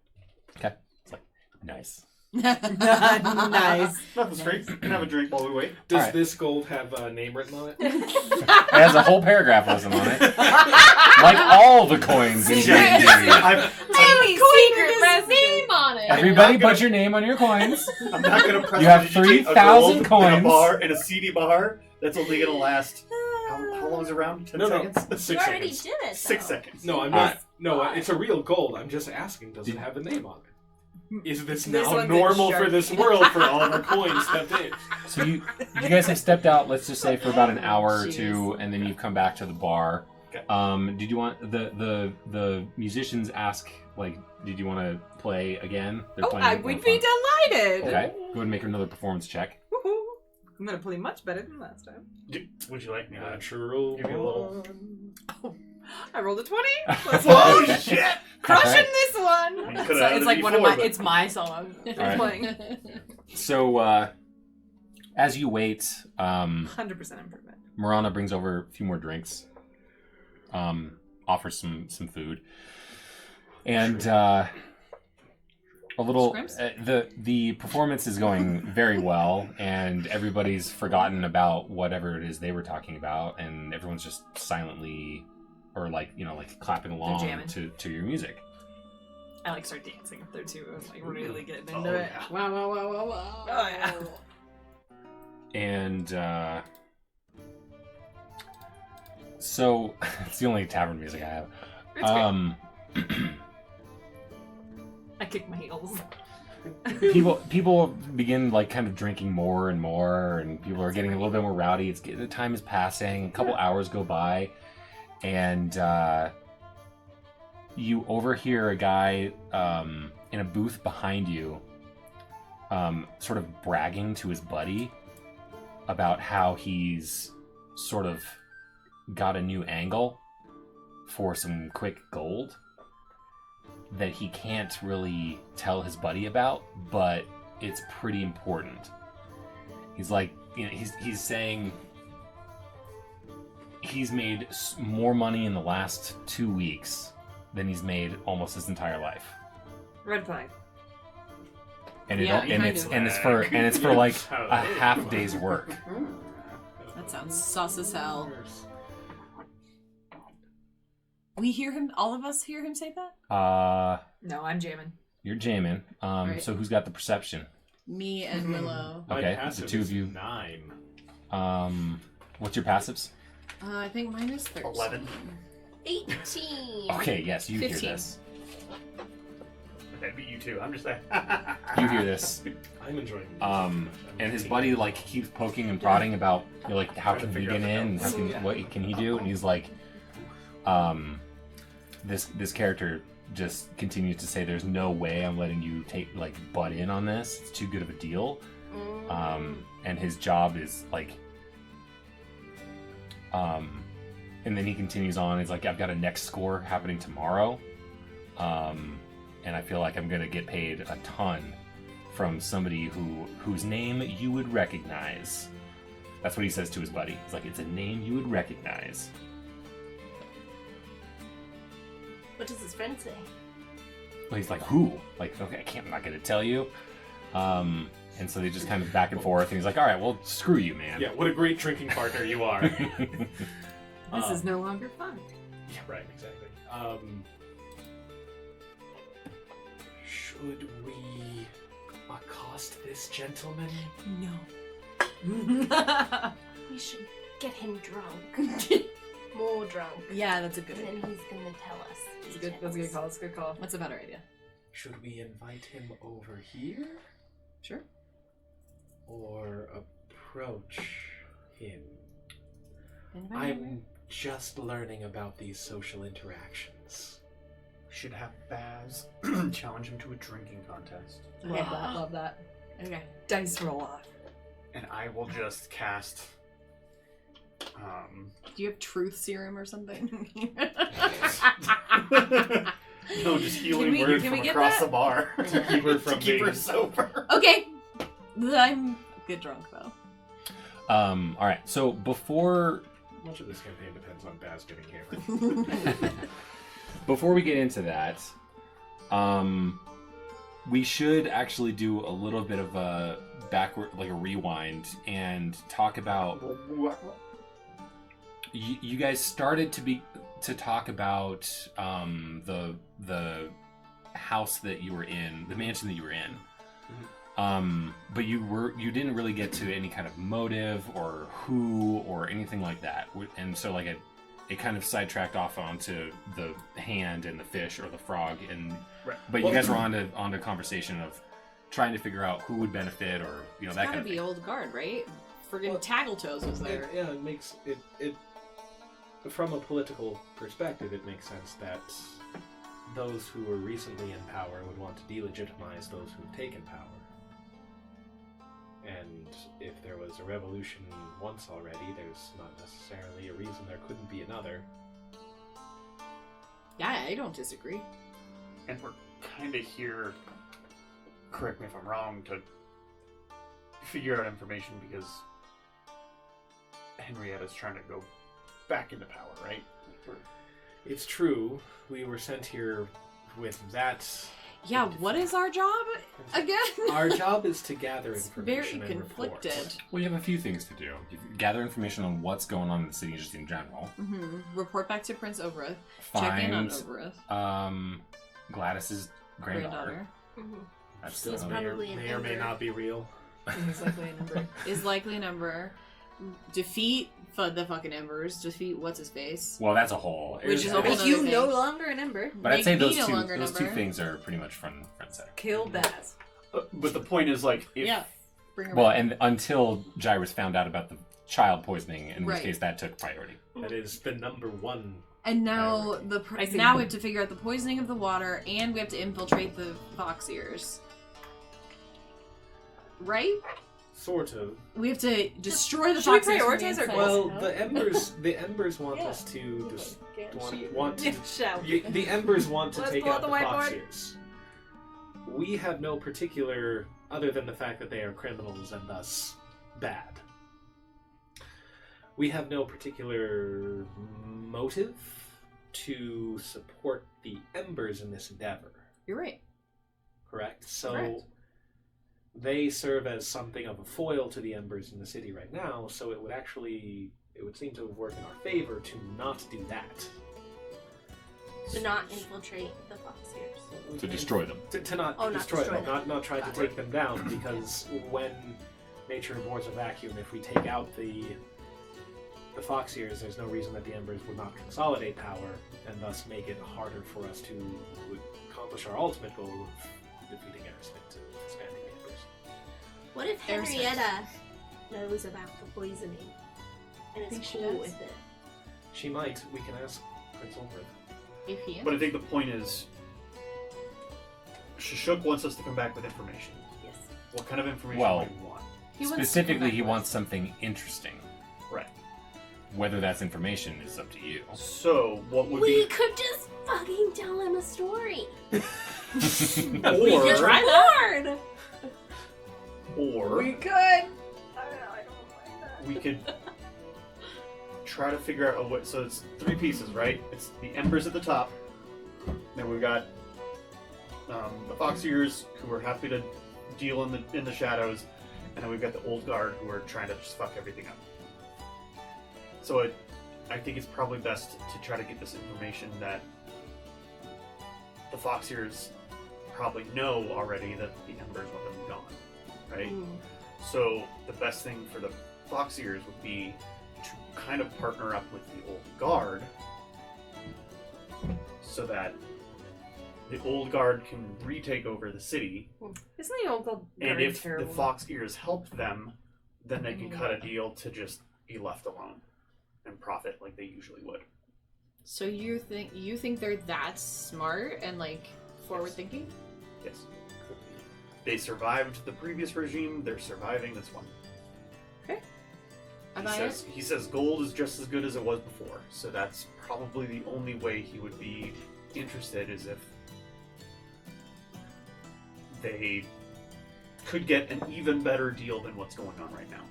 Speaker 1: Okay. It's like, nice.
Speaker 5: Nice.
Speaker 4: Nothing straight. You can have a drink while we wait.
Speaker 2: Does
Speaker 1: Alright.
Speaker 2: this gold have a name written on it?
Speaker 1: It has a whole paragraph lesson on it. Like all the coins in D&D.
Speaker 4: I'm
Speaker 3: Secret name on it.
Speaker 1: Everybody
Speaker 4: I'm not
Speaker 1: put your name on your coins.
Speaker 4: not gonna press
Speaker 1: You have
Speaker 4: prestidigitate a
Speaker 1: 3,000
Speaker 4: gold
Speaker 1: coins.
Speaker 4: in a bar in a seedy bar. That's only gonna last. How long is it around? 10
Speaker 2: No,
Speaker 4: seconds.
Speaker 6: You
Speaker 2: 6
Speaker 6: already
Speaker 2: seconds.
Speaker 6: did it,
Speaker 4: 6
Speaker 6: though.
Speaker 4: seconds.
Speaker 2: No, I'm not. No, it's a real gold. I'm just asking. Does it have a name on it? Is this
Speaker 5: This
Speaker 2: now
Speaker 5: one's a
Speaker 2: normal for
Speaker 5: shark.
Speaker 2: this world for all of our coins stepped in?
Speaker 1: So you guys have stepped out, let's just say, for about an hour or
Speaker 3: Jeez.
Speaker 1: two, and then you've come back to the bar.
Speaker 4: Okay.
Speaker 1: Did you want the musicians ask, like, did you want to play again? They're
Speaker 5: Oh,
Speaker 1: playing
Speaker 5: I
Speaker 1: more
Speaker 5: would be
Speaker 1: fun.
Speaker 5: delighted.
Speaker 1: Okay, go ahead and make another performance check.
Speaker 5: Woohoo. I'm gonna play much better than last time.
Speaker 4: Would you like me to
Speaker 2: Natural.
Speaker 4: give you a little?
Speaker 5: Oh, I rolled a 20. Let's
Speaker 4: Oh
Speaker 5: go.
Speaker 4: shit!
Speaker 5: Crushing
Speaker 1: Alright.
Speaker 5: this one.
Speaker 4: You
Speaker 5: So
Speaker 4: could've added
Speaker 5: it's like
Speaker 4: it
Speaker 5: one of
Speaker 4: before,
Speaker 5: my.
Speaker 4: but-
Speaker 5: It's my song. I'm
Speaker 1: Alright.
Speaker 5: playing.
Speaker 1: So, as you wait,
Speaker 5: 100% improvement.
Speaker 1: Marana brings over a few more drinks, offers some food, and a little.
Speaker 3: Scrimps?
Speaker 1: The performance is going very well, and everybody's forgotten about whatever it is they were talking about, and everyone's just silently, or like clapping along
Speaker 5: jamming.
Speaker 1: to your music.
Speaker 5: I like start dancing up there too. I'm like really getting into
Speaker 4: Oh,
Speaker 5: it.
Speaker 4: yeah.
Speaker 3: Wow, wow, wow, wow, wow.
Speaker 5: Oh yeah.
Speaker 1: And so it's the only tavern music I have.
Speaker 5: It's great. I kick my heels.
Speaker 1: People begin like kind of drinking more and more, and people are getting a little bit more rowdy. The time is passing. A couple hours go by, and you overhear a guy in a booth behind you sort of bragging to his buddy about how he's sort of got a new angle for some quick gold that he can't really tell his buddy about, but it's pretty important. He's like, you know, he's saying he's made more money in the last 2 weeks than he's made almost his entire life.
Speaker 5: Red flag.
Speaker 1: And
Speaker 3: Yeah,
Speaker 1: it's for like a half day's work.
Speaker 3: That sounds sus as hell. We hear him. All of us hear him say that.
Speaker 5: No, I'm jamming.
Speaker 1: You're jamming.
Speaker 3: Right.
Speaker 1: So who's got the perception?
Speaker 3: Me and Willow.
Speaker 2: My
Speaker 1: Okay,
Speaker 2: passive
Speaker 1: the two of
Speaker 2: is
Speaker 1: you.
Speaker 2: 9.
Speaker 1: What's your passives?
Speaker 3: I think mine is 13.
Speaker 4: 11.
Speaker 6: 18.
Speaker 1: Okay, yes, you
Speaker 3: 15.
Speaker 1: hear this.
Speaker 4: That'd be you too. I'm just saying.
Speaker 1: You hear this.
Speaker 2: I'm enjoying this.
Speaker 1: And his buddy like keeps poking and prodding about, you know, like how
Speaker 4: Trying to
Speaker 1: can he
Speaker 4: figure
Speaker 1: get
Speaker 4: out the
Speaker 1: in and
Speaker 4: notes.
Speaker 1: what can he do, and he's like, this character just continues to say, "There's no way I'm letting you butt in on this. It's too good of a deal." And his job is like, and then he continues on. He's like, "I've got a next score happening tomorrow, and I feel like I'm gonna get paid a ton from somebody whose name you would recognize." That's what he says to his buddy. He's like, "It's a name you would recognize."
Speaker 6: What does his friend say?
Speaker 1: Well, he's like, "Who?" Like, "Okay, I'm not gonna tell you." And so they just kind of back and forth, and he's like, "All right, well, screw you, man."
Speaker 2: Yeah, what a great drinking partner you are.
Speaker 5: This is no longer fun.
Speaker 2: Yeah, right, exactly. Should we accost this gentleman?
Speaker 5: No.
Speaker 6: We should get him drunk. More drunk.
Speaker 3: Yeah, that's a good
Speaker 6: And
Speaker 3: idea.
Speaker 6: then he's gonna tell us.
Speaker 5: That's a good call. That's a good call.
Speaker 3: What's a better idea?
Speaker 2: Should we invite him over here?
Speaker 3: Sure.
Speaker 2: Or approach him?
Speaker 3: Invite him.
Speaker 2: I'm just learning about these social interactions.
Speaker 4: We should have Baz challenge him to a drinking contest.
Speaker 5: Love that. Love that.
Speaker 3: Okay.
Speaker 5: Dice roll off.
Speaker 4: And I will just cast.
Speaker 3: Do you have truth serum or something?
Speaker 4: No, just healing
Speaker 5: we-
Speaker 4: word
Speaker 5: can
Speaker 4: from
Speaker 5: we get
Speaker 4: across
Speaker 5: that?
Speaker 4: the bar
Speaker 2: To keep her from
Speaker 4: to keep her
Speaker 2: being
Speaker 4: sober.
Speaker 3: Okay. I'm good drunk though.
Speaker 1: All right. So before
Speaker 2: Much of this campaign depends on Baz getting hammered.
Speaker 1: before we get into that, we should actually do a little bit of a backward, like a rewind, and talk about. You guys started to talk about the house that you were in, the mansion that you were in. But you didn't really get to any kind of motive or who or anything like that, and so like it kind of sidetracked off onto the hand and the fish or the frog, and
Speaker 4: Right.
Speaker 1: but you guys were on to conversation of trying to figure out who would benefit, or that
Speaker 3: Gotta
Speaker 1: kind of
Speaker 3: be
Speaker 1: thing.
Speaker 3: old guard, right? Friggin'
Speaker 2: Well,
Speaker 3: Tagletoes was there.
Speaker 2: It makes it from a political perspective, it makes sense that those who were recently in power would want to delegitimize those who've taken power. And if there was a revolution once already, there's not necessarily a reason there couldn't be another.
Speaker 3: Yeah, I don't disagree.
Speaker 4: And we're kind of here, correct me if I'm wrong, to figure out information because Henrietta's trying to go back into power, right?
Speaker 2: It's true, we were sent here with that.
Speaker 3: Yeah, what is our job again?
Speaker 2: Our job is to gather
Speaker 3: It's very
Speaker 2: information and
Speaker 3: conflicted.
Speaker 2: report.
Speaker 1: Well, you have a few things to do. You gather information on what's going on in the city just in general.
Speaker 3: Report back to Prince Obereth. Check in on
Speaker 1: Find
Speaker 3: Obereth.
Speaker 1: Gladys's granddaughter. That's
Speaker 6: He's
Speaker 1: another-
Speaker 6: probably an
Speaker 2: May or may
Speaker 6: ember.
Speaker 2: not be real.
Speaker 5: He's likely a number.
Speaker 3: Is likely a number. Defeat the fucking Embers. Defeat what's his face.
Speaker 1: Well, that's a whole.
Speaker 3: Which is a whole
Speaker 5: Make
Speaker 3: nother
Speaker 5: you
Speaker 3: thing.
Speaker 5: no longer an ember.
Speaker 1: But I'd
Speaker 3: Make
Speaker 1: say
Speaker 3: me
Speaker 1: those
Speaker 3: no
Speaker 1: two
Speaker 3: longer number.
Speaker 1: things are pretty much front and center.
Speaker 5: Kill Baz.
Speaker 4: But the point is, like, if
Speaker 3: Yeah. Bring her
Speaker 1: Well,
Speaker 3: back.
Speaker 1: and until Jairus found out about the child poisoning, in which
Speaker 3: Right.
Speaker 1: case that took priority.
Speaker 2: That is the number one
Speaker 3: And now
Speaker 5: I see.
Speaker 3: now we have to figure out the poisoning of the water, and we have to infiltrate the fox ears. Right?
Speaker 2: Sort of.
Speaker 3: We have to destroy the
Speaker 5: Should we
Speaker 3: fox ears. from the
Speaker 5: prioritize our
Speaker 3: inside.
Speaker 5: goals?
Speaker 2: Well, the embers want us to want to
Speaker 5: Shall
Speaker 2: the embers want to
Speaker 5: Let's
Speaker 2: take
Speaker 5: pull
Speaker 2: out
Speaker 5: out
Speaker 2: the
Speaker 5: the
Speaker 2: fox
Speaker 5: whiteboard.
Speaker 2: ears. We have no particular, other than the fact that they are criminals and thus bad. We have no particular motive to support the embers in this endeavor.
Speaker 3: You're right.
Speaker 2: Correct? So
Speaker 3: Correct.
Speaker 2: they serve as something of a foil to the embers in the city right now, so it would seem to work in our favor to not do that.
Speaker 6: To not infiltrate the fox ears.
Speaker 1: To destroy them.
Speaker 2: To not
Speaker 6: Oh, not
Speaker 2: destroy them,
Speaker 6: destroy them.
Speaker 2: not try to take them down, because when nature abhors a vacuum, if we take out the fox ears, there's no reason that the embers would not consolidate power and thus make it harder for us to accomplish our ultimate goal of defeating Aerosmith to expanding the embers.
Speaker 6: What if
Speaker 3: Aerosmith.
Speaker 6: Henrietta knows about the poisoning and is
Speaker 3: Think she
Speaker 6: cool
Speaker 3: does?
Speaker 6: with it?
Speaker 2: She might. We can ask Prince Ulfred.
Speaker 3: If he is.
Speaker 4: But I think the point is, Shashuk wants us to come back with information.
Speaker 6: Yes.
Speaker 4: What kind of information
Speaker 1: Well,
Speaker 4: do we want?
Speaker 3: He wants to
Speaker 1: Specifically,
Speaker 3: come
Speaker 1: he
Speaker 3: back
Speaker 1: wants something interesting.
Speaker 4: Right.
Speaker 1: Whether that's information is up to you.
Speaker 4: So, what would
Speaker 6: We
Speaker 4: be...
Speaker 6: could just fucking tell him a story.
Speaker 4: Or,
Speaker 6: Try
Speaker 4: or
Speaker 5: We could.
Speaker 4: we could try to figure out a way. So it's 3 pieces, right? It's the embers at the top. Then we've got the fox ears, who are happy to deal in the shadows, and then we've got the old guard, who are trying to just fuck everything up. So I think it's probably best to try to get this information that the fox ears probably know already that the embers want them gone, right? So the best thing for the fox ears would be to kind of partner up with the old guard so that the old guard can retake over the city,
Speaker 5: Isn't the old gold
Speaker 4: and if
Speaker 5: terrible?
Speaker 4: the fox ears help them, then they can cut a deal to just be left alone and profit like they usually would.
Speaker 3: So you think they're that smart and like forward thinking?
Speaker 4: Yes. They survived the previous regime, they're surviving this one.
Speaker 3: Am I it?
Speaker 4: He says gold is just as good as it was before, so that's probably the only way he would be interested, is if they could get an even better deal than what's going on right now.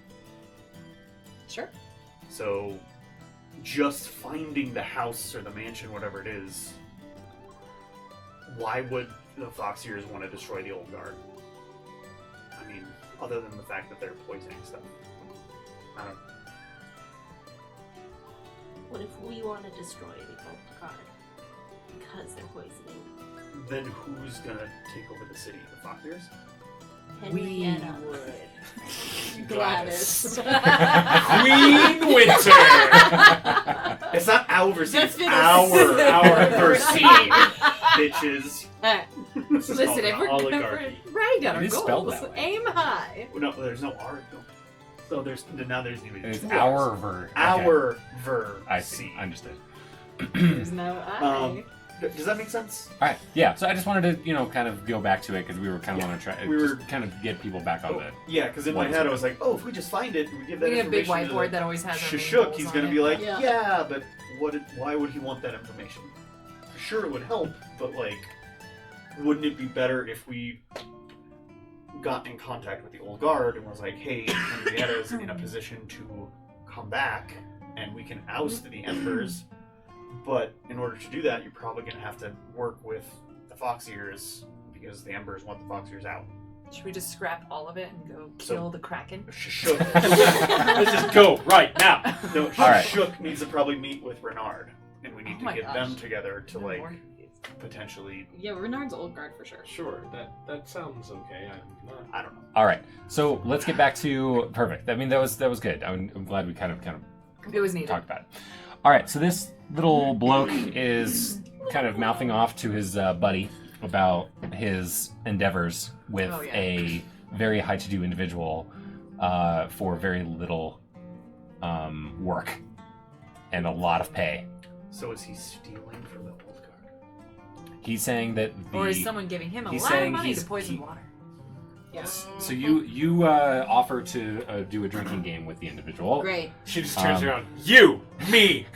Speaker 3: Sure.
Speaker 4: So just finding the house or the mansion, whatever it is, why would the fox ears want to destroy the old guard? I mean, other than the fact that they're poisoning stuff. I don't know.
Speaker 6: What if we want to destroy the old guard because they're poisoning
Speaker 4: Then who's gonna take over the city? The fox ears?
Speaker 6: Henrietta?
Speaker 3: Gladys.
Speaker 1: Queen Winter!
Speaker 4: It's not our city, it's
Speaker 3: That's
Speaker 4: our Versailles, bitches. This is
Speaker 5: Listen,
Speaker 4: called
Speaker 5: if
Speaker 4: an
Speaker 5: we're
Speaker 4: oligarchy.
Speaker 5: right on
Speaker 1: It
Speaker 5: our
Speaker 1: is spelled
Speaker 5: goals,
Speaker 1: that way.
Speaker 5: aim high.
Speaker 4: No, there's no R. No. So now there's even
Speaker 1: It's
Speaker 4: 2
Speaker 1: our
Speaker 4: Rs.
Speaker 1: ver.
Speaker 4: Our ver.
Speaker 1: I see. Understood.
Speaker 5: There's no I.
Speaker 4: Does that make sense?
Speaker 1: All right. Yeah. So I just wanted to, kind of go back to it because we were kind of
Speaker 4: Yeah,
Speaker 1: want to try,
Speaker 4: we
Speaker 1: just
Speaker 4: were-
Speaker 1: kind of get people back on the.
Speaker 4: Yeah, because in my
Speaker 1: What is
Speaker 4: head
Speaker 1: it?
Speaker 4: I was like, oh, if we just find it and we give that
Speaker 5: We need a big
Speaker 4: information to
Speaker 5: whiteboard that always has our main
Speaker 4: Shashuk,
Speaker 5: goals
Speaker 4: he's
Speaker 5: on
Speaker 4: going to
Speaker 5: it.
Speaker 4: be like,
Speaker 3: Yeah.
Speaker 4: yeah, but why would he want that information? Sure, it would help, but like, wouldn't it be better if we got in contact with the old guard and was like, hey, Henrietta's in a position to come back and we can oust the embers, but in order to do that, you're probably going to have to work with the fox ears because the embers want the fox ears out.
Speaker 5: Should we just scrap all of it and go
Speaker 4: So-
Speaker 5: kill the Kraken?
Speaker 4: Shashuk.
Speaker 1: Let's just go right now.
Speaker 4: No,
Speaker 1: All right.
Speaker 4: Shashuk needs to probably meet with Renard, and we need
Speaker 5: Oh
Speaker 4: to
Speaker 5: my
Speaker 4: get
Speaker 5: gosh.
Speaker 4: them together to
Speaker 5: No
Speaker 4: like
Speaker 5: more.
Speaker 4: potentially.
Speaker 3: Yeah, Renard's old guard for sure.
Speaker 2: Sure, that sounds okay. I'm not.
Speaker 4: I don't know.
Speaker 1: All right. So let's get back to perfect. I mean, that was good. I'm glad we kind of
Speaker 5: It was needed.
Speaker 1: talked about it. All right. So this little bloke is kind of mouthing off to his buddy about his endeavors with
Speaker 5: Oh, yeah.
Speaker 1: a very high-to-do individual for very little work and a lot of pay.
Speaker 4: So is he stealing from the old guard?
Speaker 1: He's saying that
Speaker 5: Or is someone giving him a
Speaker 1: he's
Speaker 5: lot of
Speaker 1: saying
Speaker 5: money
Speaker 1: he's-
Speaker 5: to poison
Speaker 1: he-
Speaker 5: water?
Speaker 3: Yes.
Speaker 1: So you offer to do a drinking game with the individual.
Speaker 3: Great.
Speaker 2: She just turns
Speaker 1: Um,
Speaker 2: around. You, me.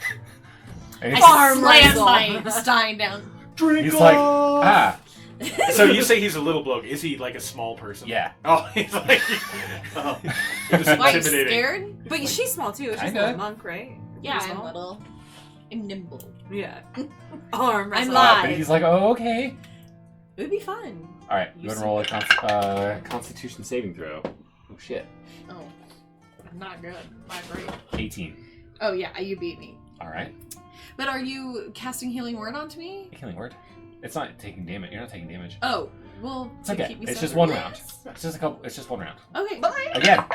Speaker 1: And
Speaker 3: I
Speaker 1: he's,
Speaker 3: slam
Speaker 5: muzzle.
Speaker 3: my Stein down.
Speaker 4: Drink
Speaker 1: he's like,
Speaker 4: off!
Speaker 2: So you say he's a little bloke? Is he like a small person?
Speaker 1: yeah.
Speaker 2: Oh, he's like. Oh, just
Speaker 3: Why, you
Speaker 2: intimidating.
Speaker 3: scared?
Speaker 5: But she's small too. She's
Speaker 1: Kinda.
Speaker 5: a monk, right?
Speaker 3: Yeah,
Speaker 5: Pretty
Speaker 3: I'm
Speaker 5: small.
Speaker 3: little. I'm nimble.
Speaker 5: Yeah. Arm
Speaker 3: I'm
Speaker 5: wrestle.
Speaker 3: live.
Speaker 1: But he's like, oh, okay.
Speaker 3: It would be fun.
Speaker 1: All right,
Speaker 3: You
Speaker 1: go and
Speaker 3: see
Speaker 1: roll a Constitution saving throw. Oh shit,
Speaker 3: Oh, not good. Not great.
Speaker 1: 18.
Speaker 3: Oh yeah, you beat me.
Speaker 1: All right,
Speaker 3: But are you casting healing word onto me?
Speaker 1: healing word. It's not taking damage. You're not taking damage.
Speaker 3: Oh, well,
Speaker 1: It's
Speaker 3: to
Speaker 1: okay.
Speaker 3: keep me
Speaker 1: It's just
Speaker 3: separate.
Speaker 1: one round. It's just a couple. It's just one round.
Speaker 3: Okay.
Speaker 1: Again.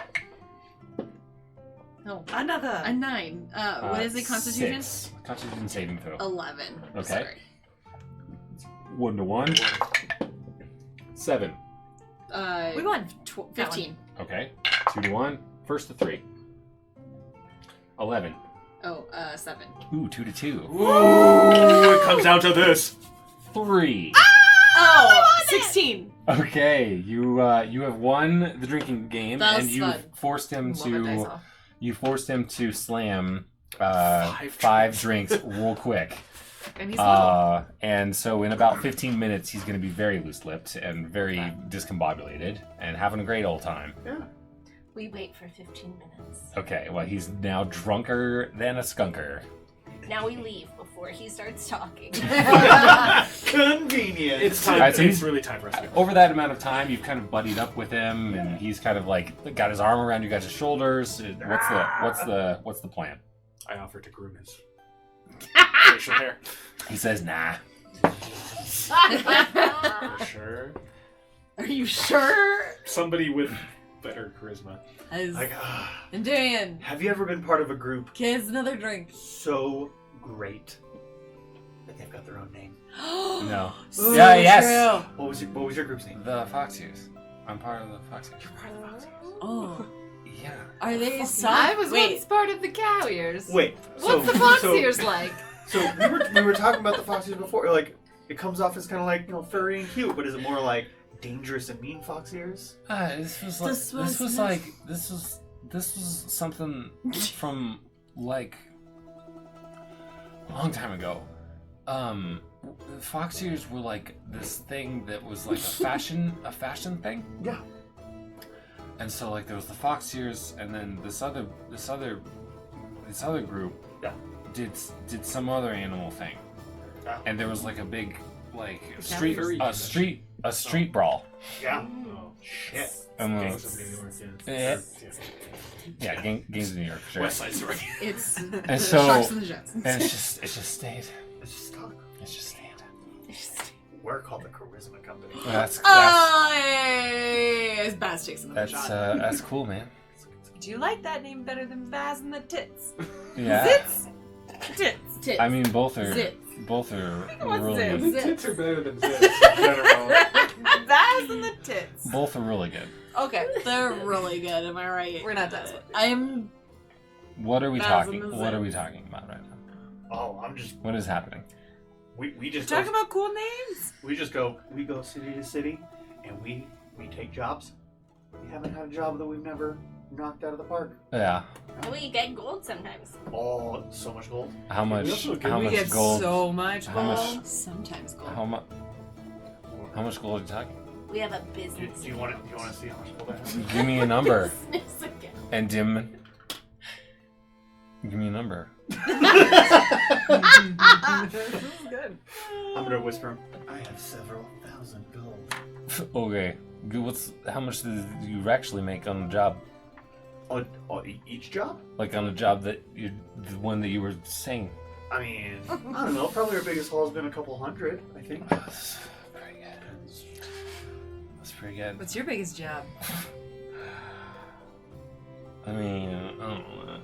Speaker 3: Oh,
Speaker 5: Another.
Speaker 3: a 9. What is it? Constitution?
Speaker 1: 6. Constitution saving throw.
Speaker 3: 11.
Speaker 1: Okay.
Speaker 3: Sorry.
Speaker 1: 1 to 1. 7.
Speaker 5: We won.
Speaker 3: 15.
Speaker 1: Okay. 2 to 1. First to 3. 11.
Speaker 3: Oh, 7.
Speaker 1: Ooh, 2 to 2.
Speaker 2: Ooh, it comes down to this.
Speaker 1: 3.
Speaker 3: Oh, 16.
Speaker 1: Okay, you have won the drinking game,
Speaker 3: That was
Speaker 1: and you
Speaker 3: fun.
Speaker 1: forced him
Speaker 5: Love it, dice
Speaker 1: to
Speaker 5: off.
Speaker 1: slam
Speaker 2: Five
Speaker 1: 5 drinks real quick.
Speaker 5: And he's little.
Speaker 1: And so in about 15 minutes, he's going to be very loose-lipped and very discombobulated and having a great old time.
Speaker 4: Yeah.
Speaker 6: We wait for 15 minutes.
Speaker 1: Okay, well, he's now drunker than a skunker.
Speaker 6: Now we leave before he starts talking.
Speaker 4: Convenient.
Speaker 2: It's time.
Speaker 1: Alright, so
Speaker 2: it's
Speaker 1: he's-
Speaker 2: really time for us to go.
Speaker 1: Over that amount of time, you've kind of buddied up with him, and he's kind of like got his arm around you guys' shoulders. What's the plan?
Speaker 2: I offer to groom his facial hair.
Speaker 1: He says, "Nah."
Speaker 2: For sure.
Speaker 3: Are you sure?
Speaker 2: Somebody with better charisma.
Speaker 4: Like,
Speaker 3: Darian,
Speaker 4: have you ever been part of a group
Speaker 3: kids, another drink.
Speaker 4: so great that they've got their own name?
Speaker 1: No.
Speaker 3: Ooh,
Speaker 1: Yeah, yes.
Speaker 3: true.
Speaker 4: What was your group's name?
Speaker 1: The Foxeers. I'm part of the Foxeers.
Speaker 4: You're part of the Foxes.
Speaker 3: Oh,
Speaker 1: Yeah.
Speaker 3: are they some?
Speaker 5: I was
Speaker 3: Wait,
Speaker 5: once part of the cow ears.
Speaker 4: Wait.
Speaker 5: What's the fox
Speaker 4: so,
Speaker 5: ears like?
Speaker 4: So we were talking about the Foxes before. Like, it comes off as kind of like, you know, furry and cute, but is it more like dangerous and mean fox ears?
Speaker 1: This was something from like a long time ago. The fox ears were like this thing that was like a fashion thing.
Speaker 4: Yeah.
Speaker 1: And so like there was the fox ears, and then this other group
Speaker 4: Yeah.
Speaker 1: did some other animal thing,
Speaker 4: Yeah.
Speaker 1: and there was like a big like
Speaker 2: Furry
Speaker 1: street brawl.
Speaker 4: Yeah.
Speaker 2: Oh, shit.
Speaker 1: And
Speaker 2: Gangs of New York,
Speaker 1: Yeah.
Speaker 2: yeah.
Speaker 1: Yeah, Gangs of New York, for sure.
Speaker 2: West Side Story.
Speaker 3: it's
Speaker 1: And
Speaker 3: the
Speaker 1: so-
Speaker 3: Sharks and the Jets.
Speaker 1: And it's just stayed.
Speaker 4: It's just talk.
Speaker 1: It's just stayed.
Speaker 4: We're called the Charisma Company.
Speaker 1: That's
Speaker 3: Oh, it's Baz takes another shot.
Speaker 1: that's cool, man.
Speaker 5: Do you like that name better than Baz and the Tits?
Speaker 1: Yeah.
Speaker 5: Zits? Tits.
Speaker 3: Tits.
Speaker 1: I mean, both are
Speaker 3: Zits.
Speaker 1: Both are
Speaker 5: What's
Speaker 1: really
Speaker 5: zits?
Speaker 1: good.
Speaker 3: Zits.
Speaker 2: Tits are better than zits in general.
Speaker 5: Baz and the Tits.
Speaker 1: Both are really good.
Speaker 3: Okay, they're really good. Am I right?
Speaker 5: We're not done.
Speaker 3: I'm.
Speaker 1: What are we
Speaker 3: Baz
Speaker 1: talking?
Speaker 3: and the
Speaker 1: What are
Speaker 3: Zits.
Speaker 1: we talking about right now?
Speaker 4: Oh, I'm just
Speaker 1: What is happening?
Speaker 4: we just
Speaker 5: Talking
Speaker 4: go,
Speaker 5: about cool names?
Speaker 4: we go city to city, and we take jobs. We haven't had a job that we've never knocked out of the park.
Speaker 1: Yeah.
Speaker 6: We get gold sometimes.
Speaker 4: Oh, so much gold.
Speaker 1: How much?
Speaker 2: also get-
Speaker 1: How
Speaker 5: we
Speaker 1: much
Speaker 5: get
Speaker 1: gold?
Speaker 5: so much
Speaker 1: How
Speaker 5: gold.
Speaker 1: much-
Speaker 3: Sometimes gold.
Speaker 1: How much? How much gold are you talking?
Speaker 6: We have a
Speaker 4: Do
Speaker 6: business.
Speaker 4: you want to see how much gold I have?
Speaker 1: Give me a number.
Speaker 6: Business account.
Speaker 1: And Dim. Give me a number.
Speaker 5: Good.
Speaker 4: I'm gonna whisper him. I have several thousand gold.
Speaker 1: Okay. How much do you actually make on a job?
Speaker 4: Each job?
Speaker 1: Like on a job that the one that you were saying.
Speaker 4: I mean, I don't know. Probably our biggest haul's been a couple hundred, I think.
Speaker 1: That's pretty good. That's pretty good.
Speaker 5: What's your biggest job?
Speaker 1: I mean,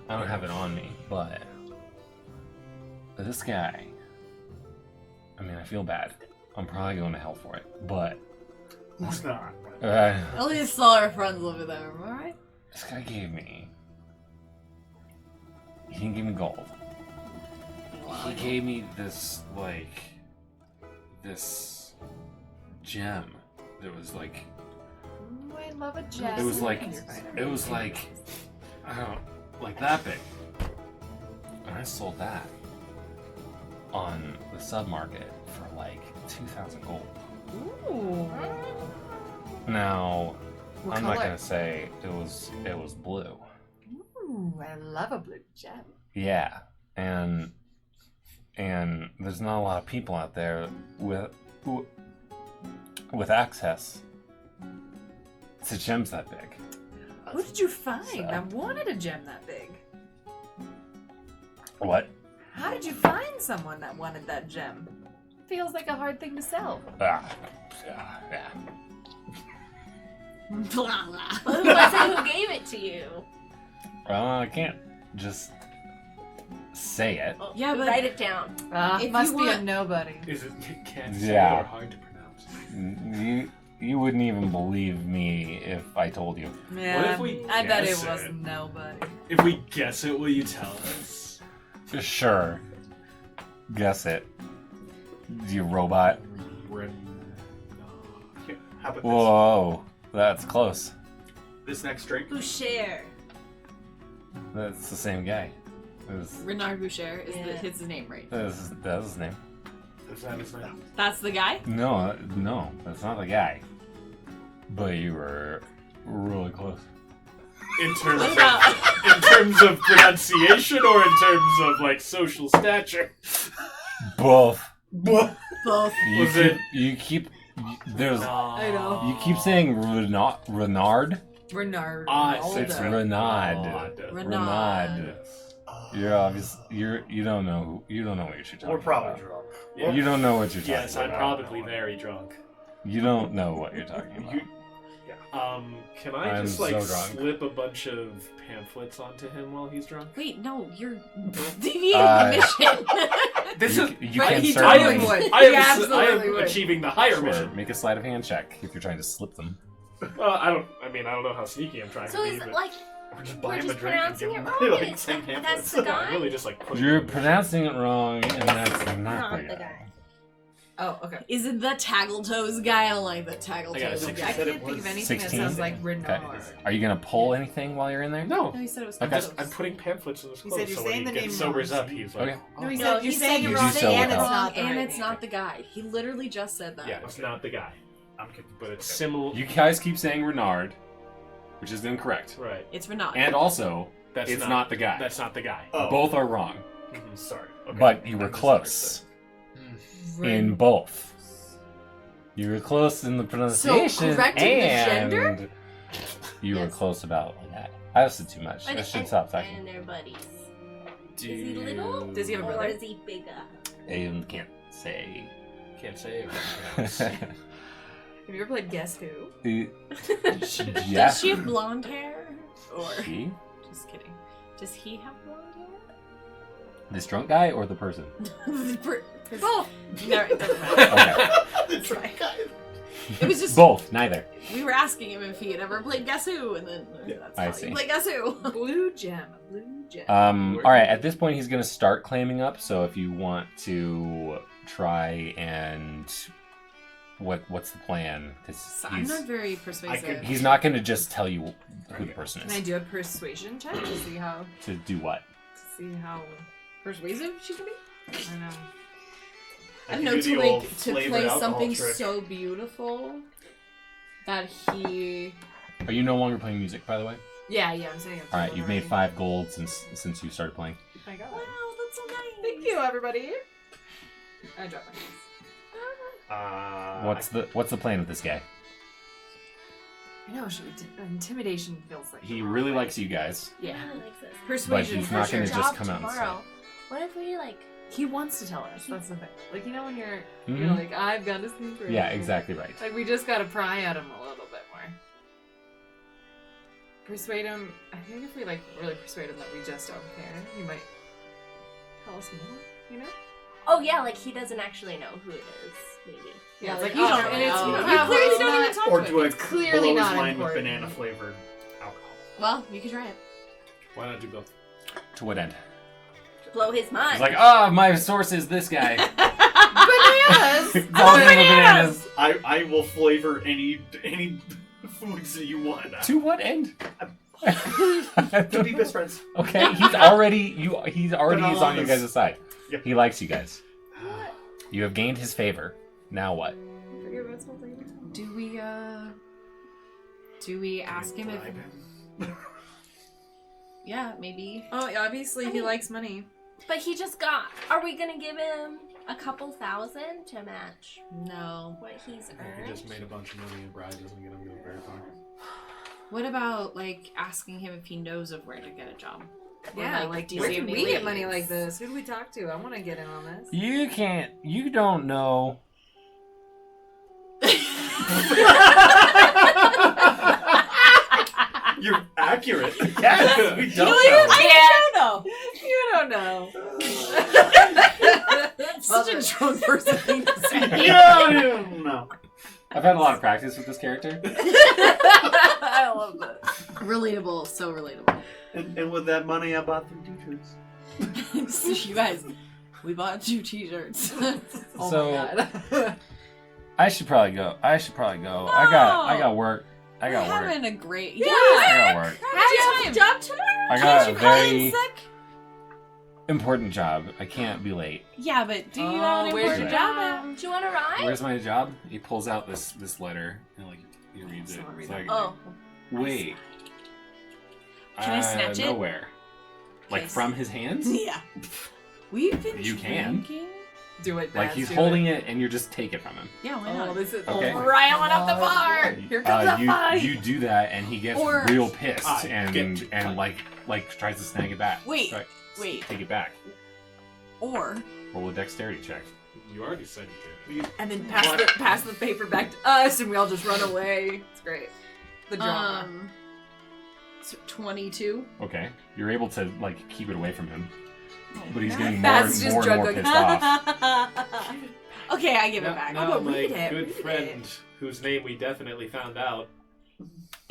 Speaker 1: I don't have it on me, but this guy. I mean, I feel bad. I'm probably going to hell for it, but
Speaker 4: Who's not?
Speaker 3: At least all our friends over there, alright?
Speaker 1: this guy gave me. He didn't give me gold. he gave me this gem that was like,
Speaker 5: Ooh, I love a gem.
Speaker 1: it was like
Speaker 5: You're fine.
Speaker 1: I don't like that big. And I sold that on the submarket for like 2,000 gold.
Speaker 5: Ooh.
Speaker 1: Now,
Speaker 5: What
Speaker 1: I'm not
Speaker 5: color?
Speaker 1: gonna say it was blue.
Speaker 5: Ooh, I love a blue gem.
Speaker 1: Yeah, and there's not a lot of people out there with access to gems that big.
Speaker 5: What did you find?
Speaker 1: So-
Speaker 5: I wanted a gem that big.
Speaker 1: What?
Speaker 5: How did you find someone that wanted that gem? Feels like a hard thing to sell.
Speaker 1: Yeah.
Speaker 3: Blah, blah.
Speaker 6: Who was it who gave it to you?
Speaker 1: I can't just say it.
Speaker 6: Oh,
Speaker 3: Yeah, but-
Speaker 6: write it down.
Speaker 3: If
Speaker 5: Must
Speaker 3: you
Speaker 5: be a
Speaker 3: want-
Speaker 5: nobody.
Speaker 2: Is it can't say
Speaker 1: Yeah.
Speaker 2: or hard to pronounce?
Speaker 1: You wouldn't even believe me if I told you.
Speaker 5: Yeah,
Speaker 2: What if we
Speaker 5: I bet it
Speaker 2: guess
Speaker 5: was
Speaker 2: it?
Speaker 5: nobody.
Speaker 2: If we guess it, will you tell us?
Speaker 1: Sure. Guess it. You robot.
Speaker 4: Here, how about
Speaker 1: Whoa, that's close.
Speaker 4: this next drink?
Speaker 3: Boucher.
Speaker 1: That's the same guy. That's
Speaker 3: Renard Boucher is
Speaker 6: Yeah.
Speaker 3: his name, right?
Speaker 1: that's his name.
Speaker 2: Is that his name?
Speaker 3: That's the guy?
Speaker 1: No, that's not the guy. But you were really close.
Speaker 2: In terms
Speaker 3: What
Speaker 2: of,
Speaker 3: about-
Speaker 2: in terms of pronunciation or in terms of like social stature?
Speaker 1: Both.
Speaker 2: What?
Speaker 3: Both.
Speaker 2: Was it-
Speaker 1: There's
Speaker 5: I know.
Speaker 1: you keep saying Renard.
Speaker 5: Renard.
Speaker 2: So
Speaker 1: It's
Speaker 5: Renaldo.
Speaker 1: Renard.
Speaker 3: Renard.
Speaker 1: You're obvious. You don't know what you're talking
Speaker 4: We're probably
Speaker 1: about.
Speaker 4: drunk.
Speaker 2: Yeah.
Speaker 1: You don't know what you're talking
Speaker 2: Yes, I'm
Speaker 1: about.
Speaker 2: probably very drunk.
Speaker 1: You don't know what you're talking about.
Speaker 2: Can I
Speaker 1: I'm
Speaker 2: just like
Speaker 1: so drunk.
Speaker 2: slip a bunch of pamphlets onto him while he's drunk?
Speaker 3: Wait, no, you're deviating
Speaker 1: Uh,
Speaker 3: the mission.
Speaker 2: This
Speaker 1: You,
Speaker 2: is
Speaker 1: you
Speaker 5: Right,
Speaker 1: can
Speaker 5: he
Speaker 1: certainly
Speaker 5: totally would.
Speaker 2: I
Speaker 5: He
Speaker 2: am
Speaker 5: absolutely would.
Speaker 2: achieving the higher
Speaker 1: Sure,
Speaker 2: mission.
Speaker 1: make a sleight of hand check if you're trying to slip them.
Speaker 2: I don't know how sneaky I'm trying
Speaker 6: So
Speaker 2: to
Speaker 6: is
Speaker 2: be.
Speaker 6: it
Speaker 2: But
Speaker 6: like
Speaker 4: We're just
Speaker 6: we're
Speaker 4: buying him a
Speaker 6: just
Speaker 4: drink and
Speaker 6: pronouncing
Speaker 4: giving
Speaker 6: it
Speaker 4: him
Speaker 6: wrong?
Speaker 4: like
Speaker 6: It's
Speaker 4: 10
Speaker 6: like, that's
Speaker 4: pamphlets.
Speaker 6: the
Speaker 2: I'm
Speaker 6: guy?
Speaker 2: really just like putting
Speaker 1: You're
Speaker 2: him in the
Speaker 1: pronouncing it wrong, and that's not
Speaker 6: Not
Speaker 1: the
Speaker 6: the
Speaker 1: guy.
Speaker 6: guy.
Speaker 5: Oh, okay.
Speaker 3: Is it the Tagletoes guy? I don't like the
Speaker 2: I got a
Speaker 3: Tagletoes
Speaker 2: 16.
Speaker 3: guy.
Speaker 5: I
Speaker 2: said it
Speaker 5: can't think of
Speaker 2: was
Speaker 5: anything
Speaker 1: 16.
Speaker 5: that sounds like
Speaker 1: Okay.
Speaker 5: Renard.
Speaker 1: Are you gonna pull anything while you're in there?
Speaker 2: No,
Speaker 3: No, he said it was
Speaker 1: Okay.
Speaker 3: Tagletoes.
Speaker 2: I'm putting pamphlets in his
Speaker 5: He
Speaker 2: clothes.
Speaker 5: said you're
Speaker 2: so when
Speaker 5: saying
Speaker 2: he
Speaker 5: the
Speaker 2: gets
Speaker 5: name
Speaker 2: sobers
Speaker 5: wrong.
Speaker 2: up, he's like,
Speaker 1: Okay.
Speaker 5: No, he
Speaker 3: No,
Speaker 5: said
Speaker 3: he
Speaker 5: you're
Speaker 3: said
Speaker 5: saying
Speaker 1: you
Speaker 5: it
Speaker 1: do
Speaker 5: wrong,
Speaker 1: so
Speaker 5: and it's
Speaker 1: without-
Speaker 5: not the
Speaker 3: and
Speaker 5: right
Speaker 3: it's not the guy. He literally just said that.
Speaker 2: yeah, it's not the guy,
Speaker 4: I'm confused.
Speaker 2: but it's similar.
Speaker 1: You guys keep saying Renard, which is incorrect,
Speaker 2: Right.
Speaker 3: It's Renard.
Speaker 1: and also
Speaker 2: That's
Speaker 1: it's not the guy.
Speaker 2: That's not the guy.
Speaker 4: Oh.
Speaker 1: Both are wrong,
Speaker 2: Mhm.
Speaker 4: Sorry. Okay.
Speaker 1: but you were
Speaker 4: I
Speaker 1: close in both. You were close in the pronunciation,
Speaker 5: correcting the
Speaker 1: and
Speaker 5: gender?
Speaker 1: you were
Speaker 6: Yes.
Speaker 1: close about that. I said too much. I should stop talking.
Speaker 6: And they're buddies.
Speaker 2: Do
Speaker 6: Is he little?
Speaker 5: Does he have a
Speaker 6: Or
Speaker 5: brother?
Speaker 6: is he bigger?
Speaker 1: I can't say.
Speaker 2: Can't say it.
Speaker 5: Have you ever played Guess Who?
Speaker 1: Yeah.
Speaker 3: Does she have blonde hair? Or
Speaker 1: She?
Speaker 3: just kidding. Does he have blonde
Speaker 1: This drunk guy or the person?
Speaker 3: hair?
Speaker 5: Both.
Speaker 3: No, it doesn't matter.
Speaker 1: Okay.
Speaker 4: The drunk guy.
Speaker 3: It was just
Speaker 1: Both, neither.
Speaker 3: we were asking him if he had ever played Guess Who, and then that's
Speaker 1: I
Speaker 3: how
Speaker 1: see.
Speaker 3: he played Guess Who.
Speaker 5: Blue gem. Blue gem.
Speaker 1: All right. At this point, he's gonna start claiming up. So if you want to try and what's the plan? Because
Speaker 3: So I'm not very persuasive.
Speaker 1: he's not gonna just tell you who the person
Speaker 5: Can I
Speaker 1: is.
Speaker 5: do a persuasion check to see how
Speaker 1: To do what?
Speaker 3: persuasive she could be.
Speaker 5: I know.
Speaker 3: I don't
Speaker 4: can
Speaker 3: know,
Speaker 4: do
Speaker 3: to
Speaker 4: the old
Speaker 3: like to
Speaker 4: flavored
Speaker 3: play
Speaker 4: alcohol
Speaker 3: something
Speaker 4: trick.
Speaker 3: so beautiful that he
Speaker 1: Are you no longer playing music, by the way?
Speaker 5: Yeah, I'm saying.
Speaker 1: All right. You've made 5 gold since you started playing.
Speaker 5: Oh my god.
Speaker 3: wow, that's so nice.
Speaker 5: Thank you, everybody. I dropped my hands.
Speaker 1: What's the plan with this guy?
Speaker 5: I know. Intimidation feels like.
Speaker 1: He really likes you guys.
Speaker 5: Yeah.
Speaker 6: He likes us.
Speaker 5: Persuasion.
Speaker 1: he's
Speaker 5: for
Speaker 1: not
Speaker 5: sure.
Speaker 1: gonna just
Speaker 6: Job
Speaker 1: come out and say.
Speaker 6: tomorrow. What if we like?
Speaker 5: He wants to tell us. That's the thing. Like, you know when you're
Speaker 1: Mhm.
Speaker 5: like, I've got to sleep.
Speaker 1: Yeah, exactly right.
Speaker 5: Like, we just gotta pry at him a little bit more. Persuade him. I think if we like really persuade him that we just don't care, he might tell us more. You know?
Speaker 6: Oh yeah, like he doesn't actually know who it is. Maybe.
Speaker 5: Yeah, it's
Speaker 3: like,
Speaker 5: like,
Speaker 3: you
Speaker 5: oh,
Speaker 3: don't
Speaker 5: and
Speaker 3: really
Speaker 5: it's
Speaker 3: know.
Speaker 5: you
Speaker 3: You
Speaker 5: clearly
Speaker 3: clearly
Speaker 5: don't even talk
Speaker 4: Or
Speaker 5: to
Speaker 4: do
Speaker 5: him.
Speaker 4: a
Speaker 5: It's clearly
Speaker 4: below
Speaker 5: not
Speaker 4: his line with
Speaker 5: important.
Speaker 4: banana flavored alcohol.
Speaker 3: Well, you could try it.
Speaker 2: Why not do both?
Speaker 1: To what end?
Speaker 6: blow his mind.
Speaker 1: He's like, oh, my source is this guy.
Speaker 5: Bananas!
Speaker 1: It's all in the bananas.
Speaker 4: I will flavor any foods that you want.
Speaker 1: To what end?
Speaker 4: To be best friends.
Speaker 1: Okay, he's already is on your
Speaker 4: Bananas.
Speaker 1: guys' side.
Speaker 4: Yeah.
Speaker 1: He likes you guys. You have gained his favor. Now what?
Speaker 3: Do we ask him if? Yeah, maybe.
Speaker 5: Oh, obviously he likes money.
Speaker 6: But he just got. Are we gonna give him a couple thousand to match
Speaker 3: No.
Speaker 6: what he's
Speaker 2: He
Speaker 6: earned?
Speaker 2: just made a bunch of money and Bride doesn't get him to go very far.
Speaker 3: What about like asking him if he knows of where to get a job? Or,
Speaker 5: Yeah, like,
Speaker 3: do you
Speaker 5: where
Speaker 3: see
Speaker 5: can
Speaker 3: any
Speaker 5: we get money
Speaker 3: leads?
Speaker 5: like this? Who do we talk to? I want to get in on this.
Speaker 1: You can't. You don't know.
Speaker 4: You're accurate.
Speaker 1: Yes, we don't know.
Speaker 5: You don't know.
Speaker 3: Such a drunk person thing to say.
Speaker 4: No.
Speaker 1: I've had a lot of practice with this character.
Speaker 5: I love that.
Speaker 3: Relatable, so relatable.
Speaker 4: And with that money, I bought 3 t-shirts.
Speaker 3: You guys, we bought 2 t-shirts.
Speaker 5: Oh
Speaker 1: So-
Speaker 5: my god.
Speaker 1: I should probably go. I got work. I got
Speaker 3: We're
Speaker 1: work.
Speaker 3: having a great
Speaker 5: Yeah.
Speaker 1: I got work.
Speaker 5: How'd you have a job tomorrow?
Speaker 1: I got a
Speaker 3: you call in
Speaker 1: very
Speaker 3: sick?
Speaker 1: important job. I can't be late.
Speaker 3: Yeah, but do you
Speaker 5: Oh,
Speaker 3: have an
Speaker 5: where's
Speaker 3: important
Speaker 5: your
Speaker 3: job?
Speaker 5: job
Speaker 6: Do you want to ride?
Speaker 1: Where's my job? He pulls out this letter and he reads it.
Speaker 5: Someone read
Speaker 1: It's
Speaker 5: it.
Speaker 1: like,
Speaker 6: Oh,
Speaker 1: wait.
Speaker 3: Can I snatch it?
Speaker 1: Nowhere. Like
Speaker 3: Okay,
Speaker 1: from his hands?
Speaker 3: Yeah. We've been
Speaker 1: You can.
Speaker 3: drinking.
Speaker 5: Do it,
Speaker 1: Like
Speaker 5: Baz,
Speaker 1: he's
Speaker 5: do
Speaker 1: holding it and you just take it from him.
Speaker 3: Yeah, why
Speaker 5: Oh,
Speaker 3: not?
Speaker 5: this is
Speaker 1: Okay.
Speaker 5: riling up the bar. Here comes the fight.
Speaker 1: you do that and he gets
Speaker 3: Or-
Speaker 1: real pissed
Speaker 2: I
Speaker 1: and
Speaker 2: get to
Speaker 1: and
Speaker 2: fight.
Speaker 1: like tries to snag it back.
Speaker 3: Wait,
Speaker 1: Try-
Speaker 3: wait.
Speaker 1: Take it back.
Speaker 3: Or
Speaker 1: Roll a dexterity check.
Speaker 2: You already said you did.
Speaker 5: And then pass the paper back to us, and we all just run away. It's great. The drama.
Speaker 3: 22.
Speaker 1: Okay. You're able to like keep it away from him. But he's
Speaker 3: Nice.
Speaker 1: getting more
Speaker 5: Baz
Speaker 1: and
Speaker 5: is
Speaker 1: more,
Speaker 5: just
Speaker 1: and more
Speaker 5: drunk.
Speaker 1: pissed off.
Speaker 3: Okay, I give it
Speaker 2: Now,
Speaker 3: back.
Speaker 2: now
Speaker 5: but
Speaker 2: my
Speaker 5: read it,
Speaker 2: good
Speaker 5: read
Speaker 2: friend, whose name we definitely found out.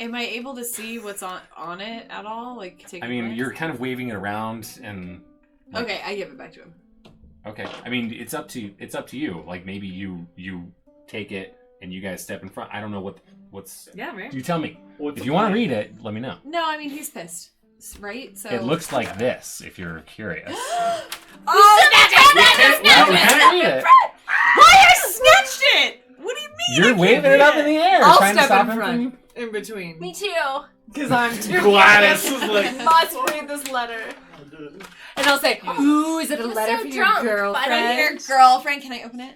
Speaker 3: Am I able to see what's on it at all? Like, take.
Speaker 1: I
Speaker 3: a
Speaker 1: mean,
Speaker 3: glance?
Speaker 1: you're kind of waving it around and like,
Speaker 3: Okay, I give it back to him.
Speaker 1: Okay. I mean, it's up to you. Like maybe you take it and you guys step in front. I don't know what's
Speaker 5: Yeah, right.
Speaker 1: You tell me.
Speaker 4: What's
Speaker 1: If
Speaker 4: the
Speaker 1: you want to
Speaker 4: plan?
Speaker 1: read it, let me know.
Speaker 3: No, I mean he's pissed, right? So
Speaker 1: It looks like this if you're curious.
Speaker 5: Oh,
Speaker 1: Well, we can't read it.
Speaker 3: Why I snatched it? What do you mean?
Speaker 1: You're waving it up in the air,
Speaker 5: I'll
Speaker 1: trying to
Speaker 5: step
Speaker 1: stop
Speaker 5: in
Speaker 1: him
Speaker 5: front.
Speaker 1: from.
Speaker 5: In between.
Speaker 6: me too.
Speaker 5: Because I'm too
Speaker 2: Gladys is like,
Speaker 5: must read this letter. And I'll say, ooh, is it a
Speaker 6: He was
Speaker 5: letter
Speaker 6: so
Speaker 5: for
Speaker 6: drunk,
Speaker 5: your
Speaker 6: but I
Speaker 5: girlfriend?
Speaker 6: hear
Speaker 3: Girlfriend, can I open it?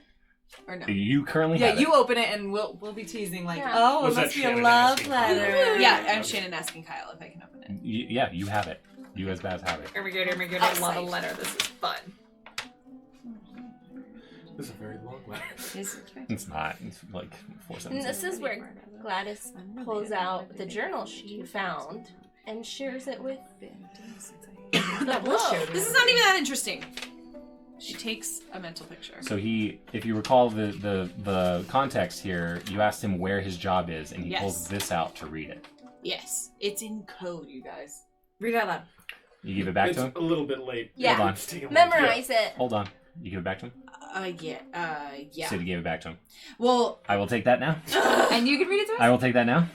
Speaker 3: Or no?
Speaker 1: You currently
Speaker 5: Yeah,
Speaker 1: have
Speaker 5: you
Speaker 1: it.
Speaker 5: open it and we'll be teasing like,
Speaker 6: Yeah.
Speaker 5: oh,
Speaker 2: Was
Speaker 5: it
Speaker 2: that
Speaker 5: must be a
Speaker 2: Shannon
Speaker 5: love
Speaker 2: asking?
Speaker 5: letter.
Speaker 3: Yeah, I'm Shannon asking Kyle if I can open it.
Speaker 1: Yeah, you have it. You as Baz have it.
Speaker 5: Here we go. I love a letter. This is fun.
Speaker 2: this is a very long letter.
Speaker 1: It's not. It's like 4
Speaker 6: And
Speaker 1: sentences.
Speaker 6: this is where Gladys pulls out the journal she found and shares it with the
Speaker 3: This is not even that interesting. She takes a mental picture.
Speaker 1: So if you recall the context here, you asked him where his job is, and he
Speaker 3: Yes.
Speaker 1: pulls this out to read it.
Speaker 3: Yes, it's in code, you guys.
Speaker 5: Read out loud.
Speaker 1: You give it back
Speaker 2: It's
Speaker 1: to him.
Speaker 2: a little bit late.
Speaker 6: Yeah.
Speaker 1: Hold on.
Speaker 2: It's taking a
Speaker 6: memorize it.
Speaker 1: Hold on. You give it back to him.
Speaker 3: Yeah.
Speaker 1: Sid gave it back to him.
Speaker 3: Well,
Speaker 1: I will take that now.
Speaker 5: And you can read it to us?
Speaker 1: I will take that now.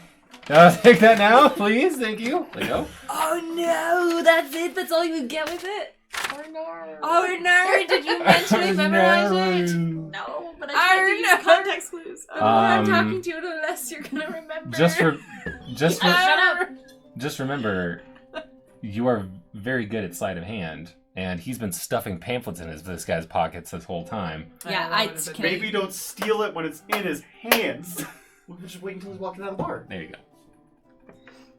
Speaker 1: Take that now, please. Thank you. There you go.
Speaker 5: Oh no, that's it? That's all you would get with it?
Speaker 6: Oh no.
Speaker 5: Oh no, did you mentally memorize it?
Speaker 6: No, but I
Speaker 5: Oh,
Speaker 6: tried to use
Speaker 5: no.
Speaker 6: context clues.
Speaker 5: The more I'm
Speaker 1: Um,
Speaker 5: talking to you, the less you're gonna remember.
Speaker 6: Shut up.
Speaker 1: Just remember, you are very good at sleight of hand, and he's been stuffing pamphlets in this guy's pockets this whole time.
Speaker 3: yeah, can
Speaker 4: Maybe don't steal it when it's in his hands. We'll just wait until he's walking out of the bar.
Speaker 1: There you go.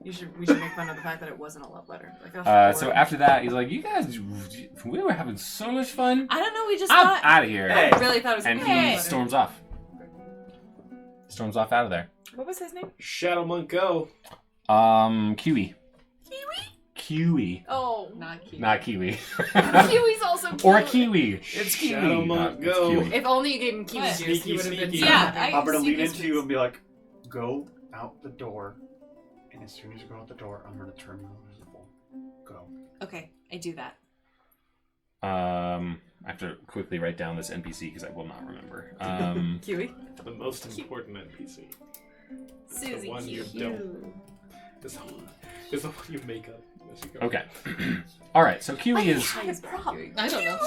Speaker 5: We should make fun of the fact that it wasn't a love letter. Like,
Speaker 1: So after that, he's like, "You guys, we were having so much fun.
Speaker 3: I don't know. We just
Speaker 1: I'm
Speaker 3: thought.
Speaker 1: out of here."
Speaker 4: Hey.
Speaker 5: I really thought it was
Speaker 1: And
Speaker 5: a
Speaker 1: he
Speaker 5: letter.
Speaker 1: storms off. Storms off out of there.
Speaker 5: What was his name?
Speaker 2: Shadow Monk go.
Speaker 1: Kiwi. Kiwi.
Speaker 5: Oh,
Speaker 3: Not cute.
Speaker 1: Not Kiwi.
Speaker 5: Kiwi's also cute.
Speaker 1: Or Kiwi. It's Kiwi.
Speaker 2: Shadow Monk
Speaker 1: It's
Speaker 2: go.
Speaker 1: Kiwi.
Speaker 5: If only you gave him kiwi
Speaker 3: What?
Speaker 5: juice, he
Speaker 2: Sneaky,
Speaker 5: would have been
Speaker 2: sneaky.
Speaker 5: so
Speaker 3: Yeah,
Speaker 5: happy.
Speaker 4: I'm gonna lean
Speaker 3: Sneaky
Speaker 4: into you and be like, go out the door, and as soon as you go out the door, I'm gonna turn you invisible. Go.
Speaker 3: Okay, I do that.
Speaker 1: I have to quickly write down this NPC because I will not remember.
Speaker 5: Kiwi.
Speaker 2: The most important NPC.
Speaker 3: Susie
Speaker 2: the one you
Speaker 3: Q.
Speaker 2: don't. Is the one you make up as you go.
Speaker 1: Okay. All right. So Kiwi is
Speaker 3: I don't know.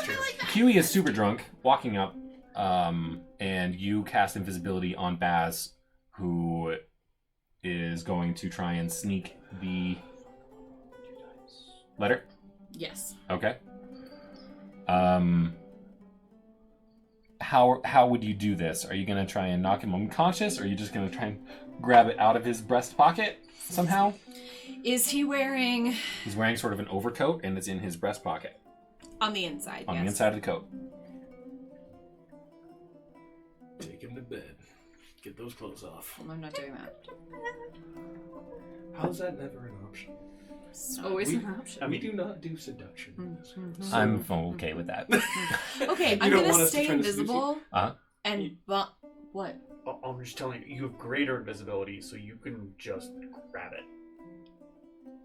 Speaker 1: Kiwi is super drunk, walking up, and you cast invisibility on Baz, who is going to try and sneak the letter.
Speaker 3: Yes.
Speaker 1: Okay. How would you do this? Are you gonna try and knock him unconscious, or are you just gonna try and grab it out of his breast pocket somehow?
Speaker 3: Is he wearing
Speaker 1: He's wearing sort of an overcoat, and it's in his breast pocket
Speaker 3: on the inside?
Speaker 1: on
Speaker 3: yes.
Speaker 1: the inside of the coat.
Speaker 2: Take him to bed. Get those clothes off.
Speaker 3: Well, I'm not doing that.
Speaker 2: How's that never an option?
Speaker 3: It's
Speaker 5: Always
Speaker 2: we,
Speaker 5: an option.
Speaker 2: We do not do seduction.
Speaker 1: I'm okay with that.
Speaker 3: Okay,
Speaker 2: You
Speaker 3: I'm
Speaker 2: don't
Speaker 3: gonna
Speaker 2: want us to
Speaker 3: stay
Speaker 2: try to seduce
Speaker 3: invisible.
Speaker 1: Uh-huh.
Speaker 3: And what?
Speaker 4: I'm just telling you, you have greater invisibility, so you can just grab it.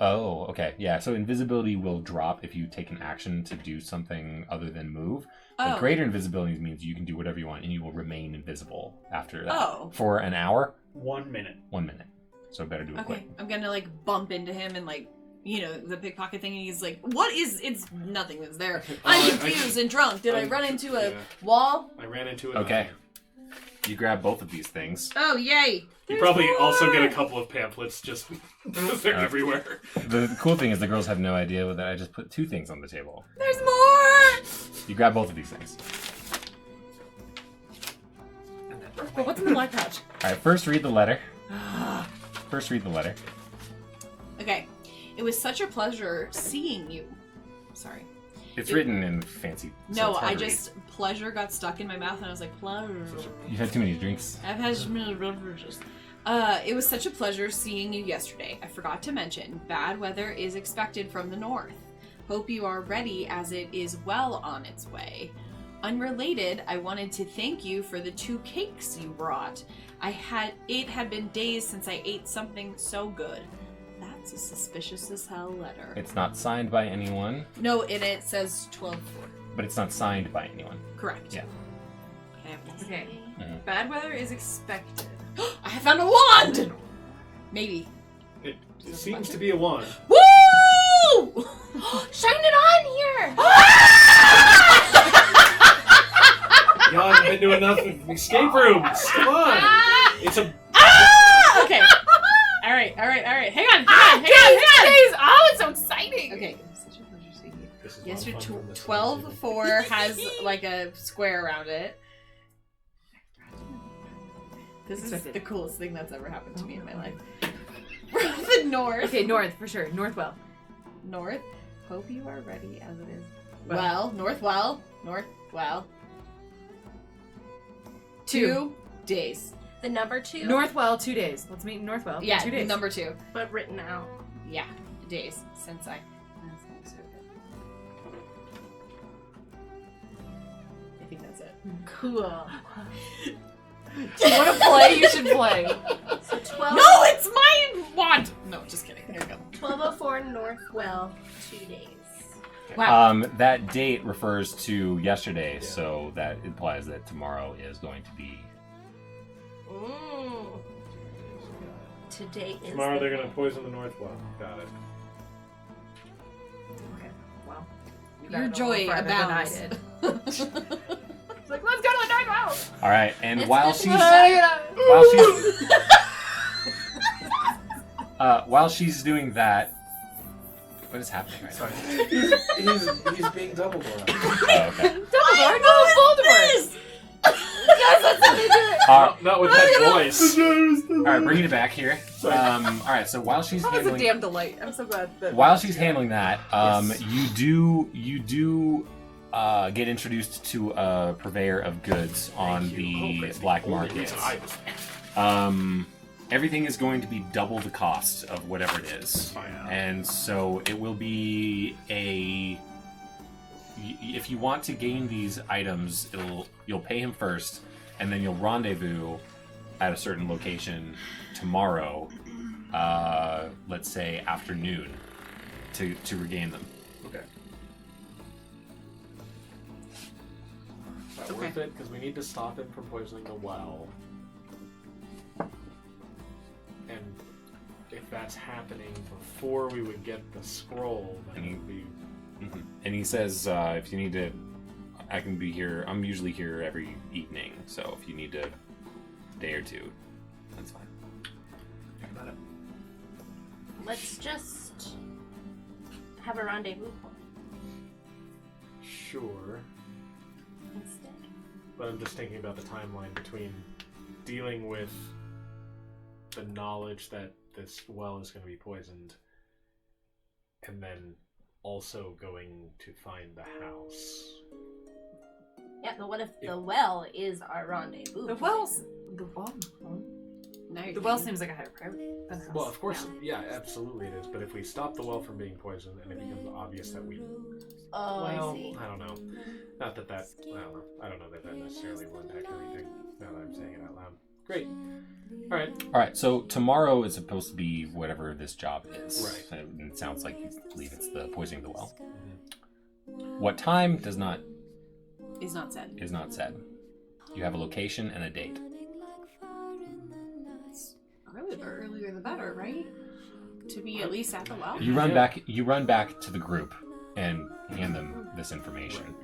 Speaker 1: Oh, okay. Yeah, so invisibility will drop if you take an action to do something other than move. But
Speaker 3: Oh.
Speaker 1: greater invisibility means you can do whatever you want, and you will remain invisible after that.
Speaker 3: Oh.
Speaker 1: For an hour,
Speaker 4: 1 minute.
Speaker 1: 1 minute. So better do it quick.
Speaker 3: Okay, I'm gonna like bump into him and like, the pickpocket thing, and he's like, "What is? It's nothing that's there. I'm confused and drunk. Did I run into a wall?"
Speaker 2: I ran into it.
Speaker 1: Okay. You grab both of these things.
Speaker 3: Oh, yay!
Speaker 2: You probably also get a couple of pamphlets just because they're everywhere.
Speaker 1: The cool thing is the girls have no idea that I just put 2 things on the table.
Speaker 5: There's more!
Speaker 1: You grab both of these things.
Speaker 5: But what's in the black pouch?
Speaker 1: All right, first read the letter. First read the letter.
Speaker 3: Okay, it was such a pleasure seeing you. Sorry.
Speaker 1: It's written in fancy. so
Speaker 3: No,
Speaker 1: it's hard
Speaker 3: I
Speaker 1: to read.
Speaker 3: just pleasure got stuck in my mouth, and I was like, pleasure.
Speaker 1: You've had too many drinks.
Speaker 3: I've had many beverages. It was such a pleasure seeing you yesterday. I forgot to mention, bad weather is expected from the north. Hope you are ready, as it is well on its way. Unrelated, I wanted to thank you for the 2 cakes you brought. It had been days since I ate something so good. That's a suspicious as hell letter.
Speaker 1: It's not signed by anyone,
Speaker 3: No, and it says 12-4.
Speaker 1: but it's not signed by anyone.
Speaker 3: Correct.
Speaker 1: Yeah.
Speaker 3: Okay.
Speaker 1: Mhm.
Speaker 5: Bad weather is expected.
Speaker 3: I have found a wand! Maybe.
Speaker 2: It seems to be a wand.
Speaker 3: Woo!
Speaker 6: Shine it on here!
Speaker 2: Y'all haven't been to enough escape rooms. Come on. It's a.
Speaker 3: Okay. All right. Hang on.
Speaker 5: Oh, it's so exciting!
Speaker 3: Okay. Such a pleasure seeing you.
Speaker 2: This is
Speaker 3: Yes,
Speaker 2: not
Speaker 3: your
Speaker 2: fun from this
Speaker 3: 12-4 has like a square around it. This is the coolest thing that's ever happened to me in my life. The north.
Speaker 5: Okay, north, for sure. Northwell.
Speaker 3: North. Hope you are ready, as it is.
Speaker 5: Well.
Speaker 3: North. 2 days.
Speaker 6: The number 2,
Speaker 5: Northwell, 2 days. Let's meet in Northwell.
Speaker 3: Yeah,
Speaker 5: 2 days.
Speaker 3: number 2.
Speaker 6: but written out.
Speaker 3: Yeah, days since I think that's it.
Speaker 5: Cool. Do you want to play? You should play.
Speaker 6: So 12.
Speaker 3: No, it's my wand. No, just kidding. Here we go.
Speaker 6: 1204 Northwell, 2 days.
Speaker 5: Wow.
Speaker 1: That date refers to yesterday, so that implies that tomorrow is going to be.
Speaker 6: Today is.
Speaker 2: Tomorrow they're gonna poison the Northwell. Got it.
Speaker 5: Okay. Well. You
Speaker 3: Your
Speaker 5: got it a
Speaker 3: joy
Speaker 5: little farther than I
Speaker 3: abounds.
Speaker 5: did. It's like, let's go to the Northwell!
Speaker 1: All right, and
Speaker 6: It's
Speaker 1: while
Speaker 6: the
Speaker 1: she's while she's doing that, what is happening right now?
Speaker 2: He's being Dumbledore.
Speaker 1: Oh, okay.
Speaker 5: Dumbledore, no, Voldemort!
Speaker 2: Not with that voice.
Speaker 1: All right, bringing it back here. All right, so while she's
Speaker 5: That was a
Speaker 1: handling
Speaker 5: damn delight. I'm so glad that.
Speaker 1: while she's handling that,
Speaker 2: Yes.
Speaker 1: you do get introduced to a purveyor of goods on the black market. Everything is going to be double the cost of whatever it is, and so it will be a. If you want to gain these items, you'll pay him first, and then you'll rendezvous at a certain location tomorrow. Let's say afternoon, to regain them.
Speaker 2: Okay. worth it because we need to stop him from poisoning the well. And if that's happening before we would get the scroll, then it would be...
Speaker 1: And he says, if you need to, I can be here. I'm usually here every evening, so if you need a day or two, that's fine.
Speaker 4: Think about it.
Speaker 6: Let's just have a rendezvous
Speaker 2: Sure.
Speaker 6: instead.
Speaker 2: But I'm just thinking about the timeline between dealing with the knowledge that this well is going to be poisoned and then also going to find the house.
Speaker 6: Yeah, but what if the well is our rendezvous?
Speaker 5: The well's the well.
Speaker 3: Now you're
Speaker 5: The well
Speaker 3: thinking.
Speaker 5: seems like a higher priority than the house.
Speaker 2: Well, of course, yeah, absolutely it is. But if we stop the well from being poisoned and it becomes obvious that we...
Speaker 6: Oh,
Speaker 2: well,
Speaker 6: I see.
Speaker 2: I don't know. Not that that... I don't know. I don't know that that necessarily will impact everything now that I'm saying it out loud. Great. Alright.
Speaker 1: All right, so tomorrow is supposed to be whatever this job is.
Speaker 2: Right.
Speaker 1: And it sounds like you believe it's the poisoning the well. What time
Speaker 3: Is not said.
Speaker 1: is not said. You have a location and a date.
Speaker 3: Really, the earlier the better, right? To be at least at the well.
Speaker 1: You run back. You run back to the group and hand them this information.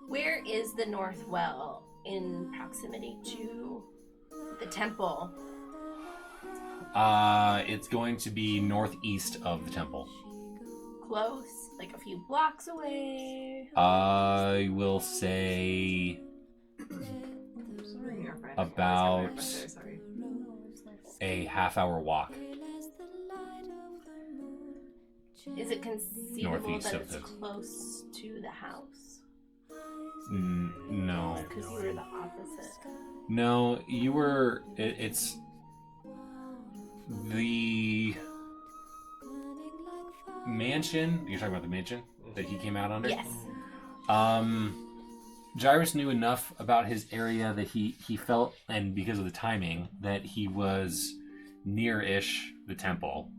Speaker 6: Where is the North Well in proximity to the temple?
Speaker 1: It's going to be northeast of the temple.
Speaker 6: Close, like a few blocks away.
Speaker 1: I will say
Speaker 5: Sorry, our friend.
Speaker 1: about
Speaker 5: Sorry.
Speaker 1: a half-hour walk.
Speaker 6: Is it conceivable
Speaker 1: Northeast
Speaker 6: that
Speaker 1: of
Speaker 6: it's
Speaker 1: the-
Speaker 6: close to the house?
Speaker 1: No.
Speaker 6: Because you were the opposite.
Speaker 1: No, you were... it's... The... mansion? You're talking about the mansion that he came out under?
Speaker 6: Yes.
Speaker 1: Gyrus knew enough about his area that he felt, and because of the timing, that he was near-ish the temple.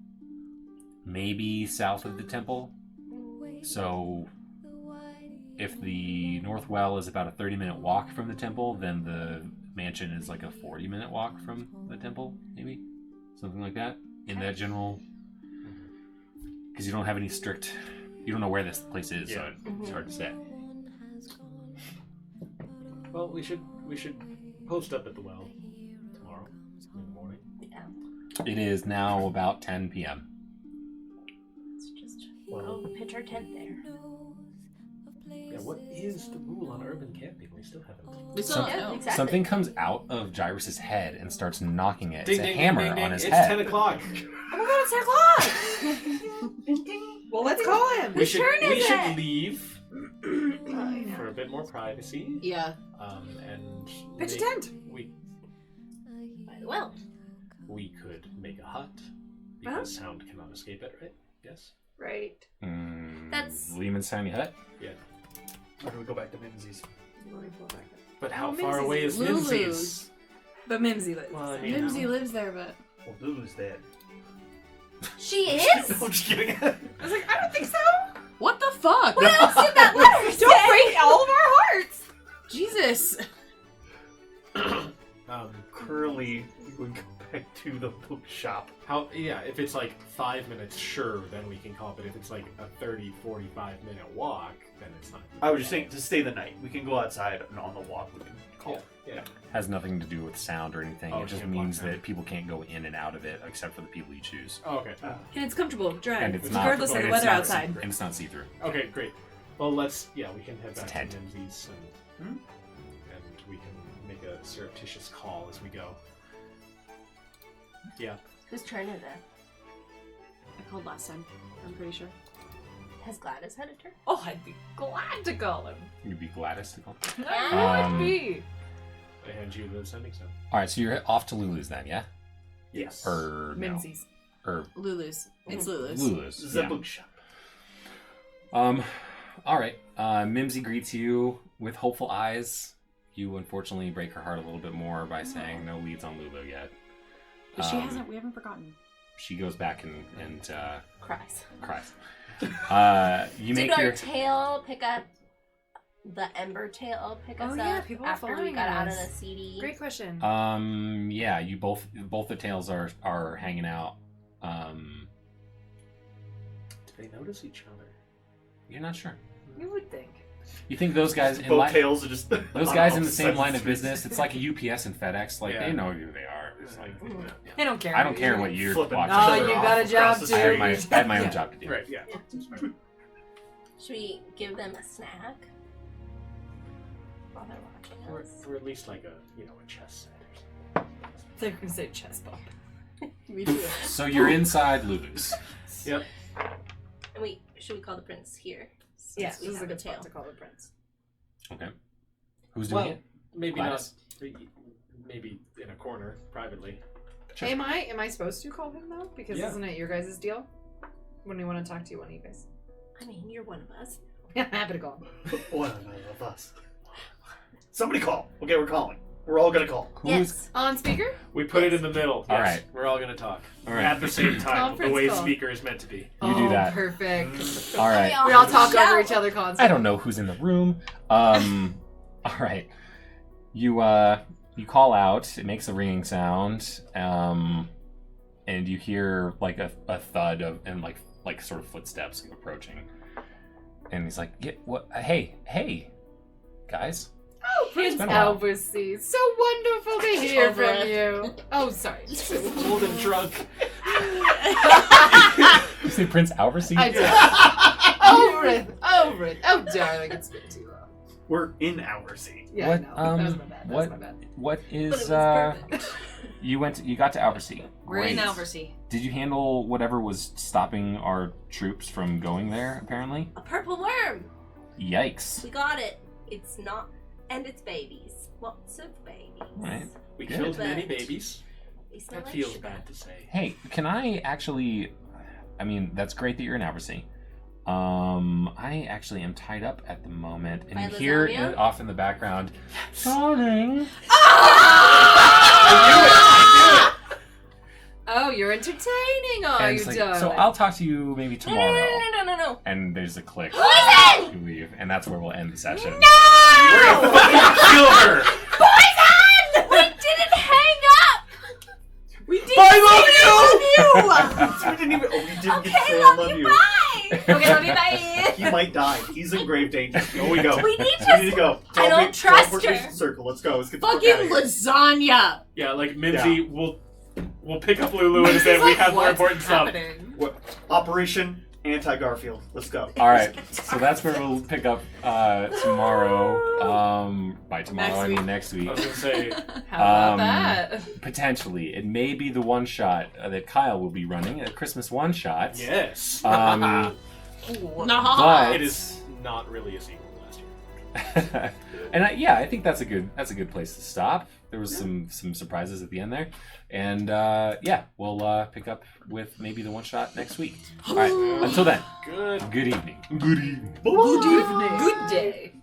Speaker 1: Maybe south of the temple. So, if the North Well is about a 30-minute walk from the temple, then the mansion is like a 40-minute walk from the temple, maybe? Something like that? In that general... Because you don't have any strict... You don't know where this place is, so it's hard to say.
Speaker 2: Well, we should post up at the well tomorrow in the morning.
Speaker 6: Yeah.
Speaker 1: It is now about 10 p.m.
Speaker 6: Let's just go pitch our tent there.
Speaker 2: Yeah, what is the rule on urban camping? We still haven't.
Speaker 3: We still
Speaker 1: Some-
Speaker 3: don't
Speaker 6: Yeah,
Speaker 3: know.
Speaker 6: exactly.
Speaker 1: Something comes out of Gyrus's head and starts knocking it.
Speaker 2: Ding,
Speaker 1: It's a
Speaker 2: ding,
Speaker 1: hammer
Speaker 2: ding, ding,
Speaker 1: on his
Speaker 2: it's
Speaker 1: head.
Speaker 2: 10 o'clock.
Speaker 5: Oh my god, it's 10 o'clock! Well, let's call him.
Speaker 2: We should
Speaker 6: is
Speaker 2: should
Speaker 6: it?
Speaker 2: leave for a bit more privacy.
Speaker 3: Yeah.
Speaker 2: And
Speaker 5: Pitch a
Speaker 2: make-
Speaker 5: tent.
Speaker 6: Well,
Speaker 2: we could make a hut because sound cannot escape it, right? Yes.
Speaker 5: Right.
Speaker 6: That's-
Speaker 1: Lehman's tiny hut.
Speaker 2: Yeah.
Speaker 4: Or do we go back to Mimsy's?
Speaker 2: But how
Speaker 5: Oh,
Speaker 2: far
Speaker 5: Mimsy's
Speaker 2: away is
Speaker 3: Lulu's.
Speaker 2: Mimsy's?
Speaker 5: But Mimsy lives.
Speaker 2: Well, I mean,
Speaker 3: Mimsy lives there, but
Speaker 4: Well, Lulu's dead.
Speaker 6: she is?
Speaker 4: I'm just kidding.
Speaker 5: I was like, I don't think so.
Speaker 3: what the fuck?
Speaker 6: What else did that letter say?
Speaker 5: Don't break all of our hearts.
Speaker 3: Jesus.
Speaker 4: Curly, we would go back to the bookshop.
Speaker 2: if it's like 5 minutes, sure, then we can call. But if it's like a 30, 45 minute walk, then it's not.
Speaker 4: I was just saying to stay the night. We can go outside and on the walk we can call.
Speaker 2: Yeah.
Speaker 1: Has nothing to do with sound or anything.
Speaker 2: Oh,
Speaker 1: It just
Speaker 2: can't block
Speaker 1: means
Speaker 2: sound.
Speaker 1: that people can't go in and out of it except for the people you choose.
Speaker 2: Oh, okay.
Speaker 5: And it's comfortable, dry,
Speaker 1: And it's not.
Speaker 5: regardless of
Speaker 1: and
Speaker 5: the
Speaker 1: it's
Speaker 5: weather
Speaker 1: not
Speaker 5: outside.
Speaker 1: see- and it's not see-through.
Speaker 2: Okay, great. Well, we can head
Speaker 1: It's a
Speaker 2: back
Speaker 1: tent.
Speaker 2: to Mimsy's and we can make a surreptitious call as we go. Yeah.
Speaker 6: Whose turn is it?
Speaker 3: I called last time. I'm pretty sure.
Speaker 6: Has Gladys had a turn?
Speaker 5: Oh, I'd be glad to call him.
Speaker 1: You'd be Gladys to call.
Speaker 5: I would
Speaker 1: Um,
Speaker 5: be.
Speaker 2: I hand you the sending stone.
Speaker 1: All right, so you're off to Lulu's then, yeah?
Speaker 4: Yes.
Speaker 1: Or no?
Speaker 5: Mimsy's.
Speaker 1: Or
Speaker 3: Lulu's. It's Lulu's.
Speaker 1: Lulu's.
Speaker 4: The
Speaker 1: Yeah.
Speaker 4: bookshop.
Speaker 1: All right. Mimsy greets you with hopeful eyes. You unfortunately break her heart a little bit more by saying no leads on Lulu yet.
Speaker 3: But she hasn't. We haven't forgotten.
Speaker 1: She goes back and
Speaker 6: Cries.
Speaker 1: cries. You
Speaker 6: Did
Speaker 1: make
Speaker 6: our
Speaker 1: your
Speaker 6: tail pick up the Ember Tail pick
Speaker 5: Oh,
Speaker 6: us
Speaker 5: yeah,
Speaker 6: up
Speaker 5: people are
Speaker 6: after we
Speaker 5: following
Speaker 6: got out of
Speaker 5: us.
Speaker 6: the CD?
Speaker 5: Great question.
Speaker 1: Yeah, you both the tails are hanging out.
Speaker 8: Do they notice each other?
Speaker 1: You're not sure.
Speaker 5: You would think.
Speaker 1: You think those guys in
Speaker 4: Both tails are just
Speaker 1: those guys in the same line of business? It's like a UPS and FedEx. Like
Speaker 8: Yeah.
Speaker 1: they know who they are. It's like
Speaker 5: They don't care.
Speaker 1: I don't care what you're
Speaker 4: Flipping
Speaker 1: watching.
Speaker 5: Oh,
Speaker 4: each other
Speaker 5: you
Speaker 4: off
Speaker 5: got a
Speaker 4: across
Speaker 5: job
Speaker 4: the
Speaker 1: I
Speaker 5: too.
Speaker 1: had
Speaker 4: street.
Speaker 1: my I had my own
Speaker 5: Yeah.
Speaker 1: job to do.
Speaker 8: Right, yeah.
Speaker 6: Should we give them a snack while they're watching
Speaker 8: Or,
Speaker 6: us?
Speaker 8: or at least like a chess set or something.
Speaker 5: They're gonna say chest bump.
Speaker 3: We do.
Speaker 1: So you're inside Lulu's.
Speaker 8: Yep.
Speaker 6: And should we call the prince here? Since
Speaker 5: Yeah,
Speaker 6: we
Speaker 5: this is a
Speaker 6: have
Speaker 5: good
Speaker 6: tail.
Speaker 5: spot to call the prince.
Speaker 1: Okay. Who's doing
Speaker 8: Well,
Speaker 1: it?
Speaker 8: maybe
Speaker 1: Gladys?
Speaker 8: not. Maybe in a corner, privately.
Speaker 1: Sure.
Speaker 5: Am I supposed to call him though? Because
Speaker 8: Yeah.
Speaker 5: isn't it your guys' deal? When we want to talk to one of you guys.
Speaker 6: I mean, you're one of us.
Speaker 5: Happy to call him.
Speaker 4: One of us. Somebody call. Okay, we're calling. We're all gonna call.
Speaker 6: Yes.
Speaker 5: On speaker?
Speaker 8: We put it in the middle.
Speaker 1: All
Speaker 8: Yes,
Speaker 1: right.
Speaker 8: We're all gonna talk
Speaker 1: All right.
Speaker 8: at the same time, the
Speaker 5: Conference
Speaker 8: way
Speaker 5: call.
Speaker 8: speaker is meant to be.
Speaker 1: You do that.
Speaker 5: Perfect.
Speaker 1: All right.
Speaker 5: We all talk
Speaker 6: Shout.
Speaker 5: over each other constantly.
Speaker 1: I don't know who's in the room. All right. You call out. It makes a ringing sound. And you hear like a thud and like sort of footsteps approaching. And he's like, "Yeah, what? Hey, guys."
Speaker 5: Oh, Prince
Speaker 1: been a while.
Speaker 5: Albursy. So wonderful to hear
Speaker 3: Over
Speaker 5: from
Speaker 3: it.
Speaker 5: you. Oh, sorry.
Speaker 8: Old and drunk.
Speaker 1: You say Prince Alversy?
Speaker 5: I did. Over it. Oh, darling, it's been too long.
Speaker 4: We're in our seat.
Speaker 5: Yeah,
Speaker 1: What,
Speaker 5: I know. That was my bad. That was
Speaker 1: what-
Speaker 5: my bad.
Speaker 1: What
Speaker 6: But it was
Speaker 1: is
Speaker 6: perfect.
Speaker 1: you got to Alversy.
Speaker 3: We're in
Speaker 1: Great.
Speaker 3: Alversy.
Speaker 1: Did you handle whatever was stopping our troops from going there, apparently?
Speaker 6: A purple worm.
Speaker 1: Yikes.
Speaker 6: We got it. It's not, and it's babies. Lots of babies.
Speaker 1: Right.
Speaker 8: We
Speaker 1: Good.
Speaker 8: killed
Speaker 6: But
Speaker 8: many babies.
Speaker 6: They smell
Speaker 8: That
Speaker 6: like
Speaker 8: feels
Speaker 6: sugar.
Speaker 8: bad to say.
Speaker 1: Hey, can I actually... I mean, that's great that you're in Alversy. I actually am tied up at the moment, and
Speaker 6: By
Speaker 1: you hear
Speaker 6: lasagna?
Speaker 1: it off in the background, darling.
Speaker 5: Oh, you're entertaining, are
Speaker 1: And
Speaker 5: you,
Speaker 1: it's like,
Speaker 5: darling?
Speaker 1: so I'll talk to you maybe
Speaker 6: No,
Speaker 1: tomorrow.
Speaker 6: no.
Speaker 1: And there's a click.
Speaker 6: Poison!
Speaker 1: You leave, and that's where we'll end the session.
Speaker 8: We're gonna fucking kill her!
Speaker 6: Poison! We didn't hang up.
Speaker 5: We did
Speaker 4: I love you! We didn't even. Oh, we didn't get to say I love you.
Speaker 6: Bye.
Speaker 5: Okay, love you, bye.
Speaker 4: He might die. He's in grave danger. Go, we go.
Speaker 6: We need
Speaker 4: We need to
Speaker 6: to.
Speaker 4: go.
Speaker 6: I don't trust
Speaker 4: teleportation
Speaker 6: her.
Speaker 4: Circle. Let's go. Let's get the fuck out
Speaker 3: Fucking
Speaker 4: of here.
Speaker 3: lasagna!
Speaker 8: Yeah, like Minzy, we'll pick up Lulu and say we
Speaker 5: Like,
Speaker 8: have more
Speaker 5: what's
Speaker 8: important stuff.
Speaker 5: happening?
Speaker 4: What? Operation Anti-Garfield. Let's go.
Speaker 1: All right, so that's where we'll pick up tomorrow. By tomorrow, I mean next week.
Speaker 8: I was gonna say,
Speaker 5: How about
Speaker 1: Um,
Speaker 5: that?
Speaker 1: Potentially, it may be the one shot that Kyle will be running, a Christmas one shot.
Speaker 8: yes.
Speaker 1: Um,
Speaker 3: Nah.
Speaker 1: but
Speaker 8: It is not really a sequel to last year.
Speaker 1: and I think that's a good place to stop. There was some surprises at the end there, and we'll pick up with maybe the one shot next week. All right, until then,
Speaker 8: Good.
Speaker 1: good evening.
Speaker 4: Good evening.
Speaker 5: Good evening. Good day.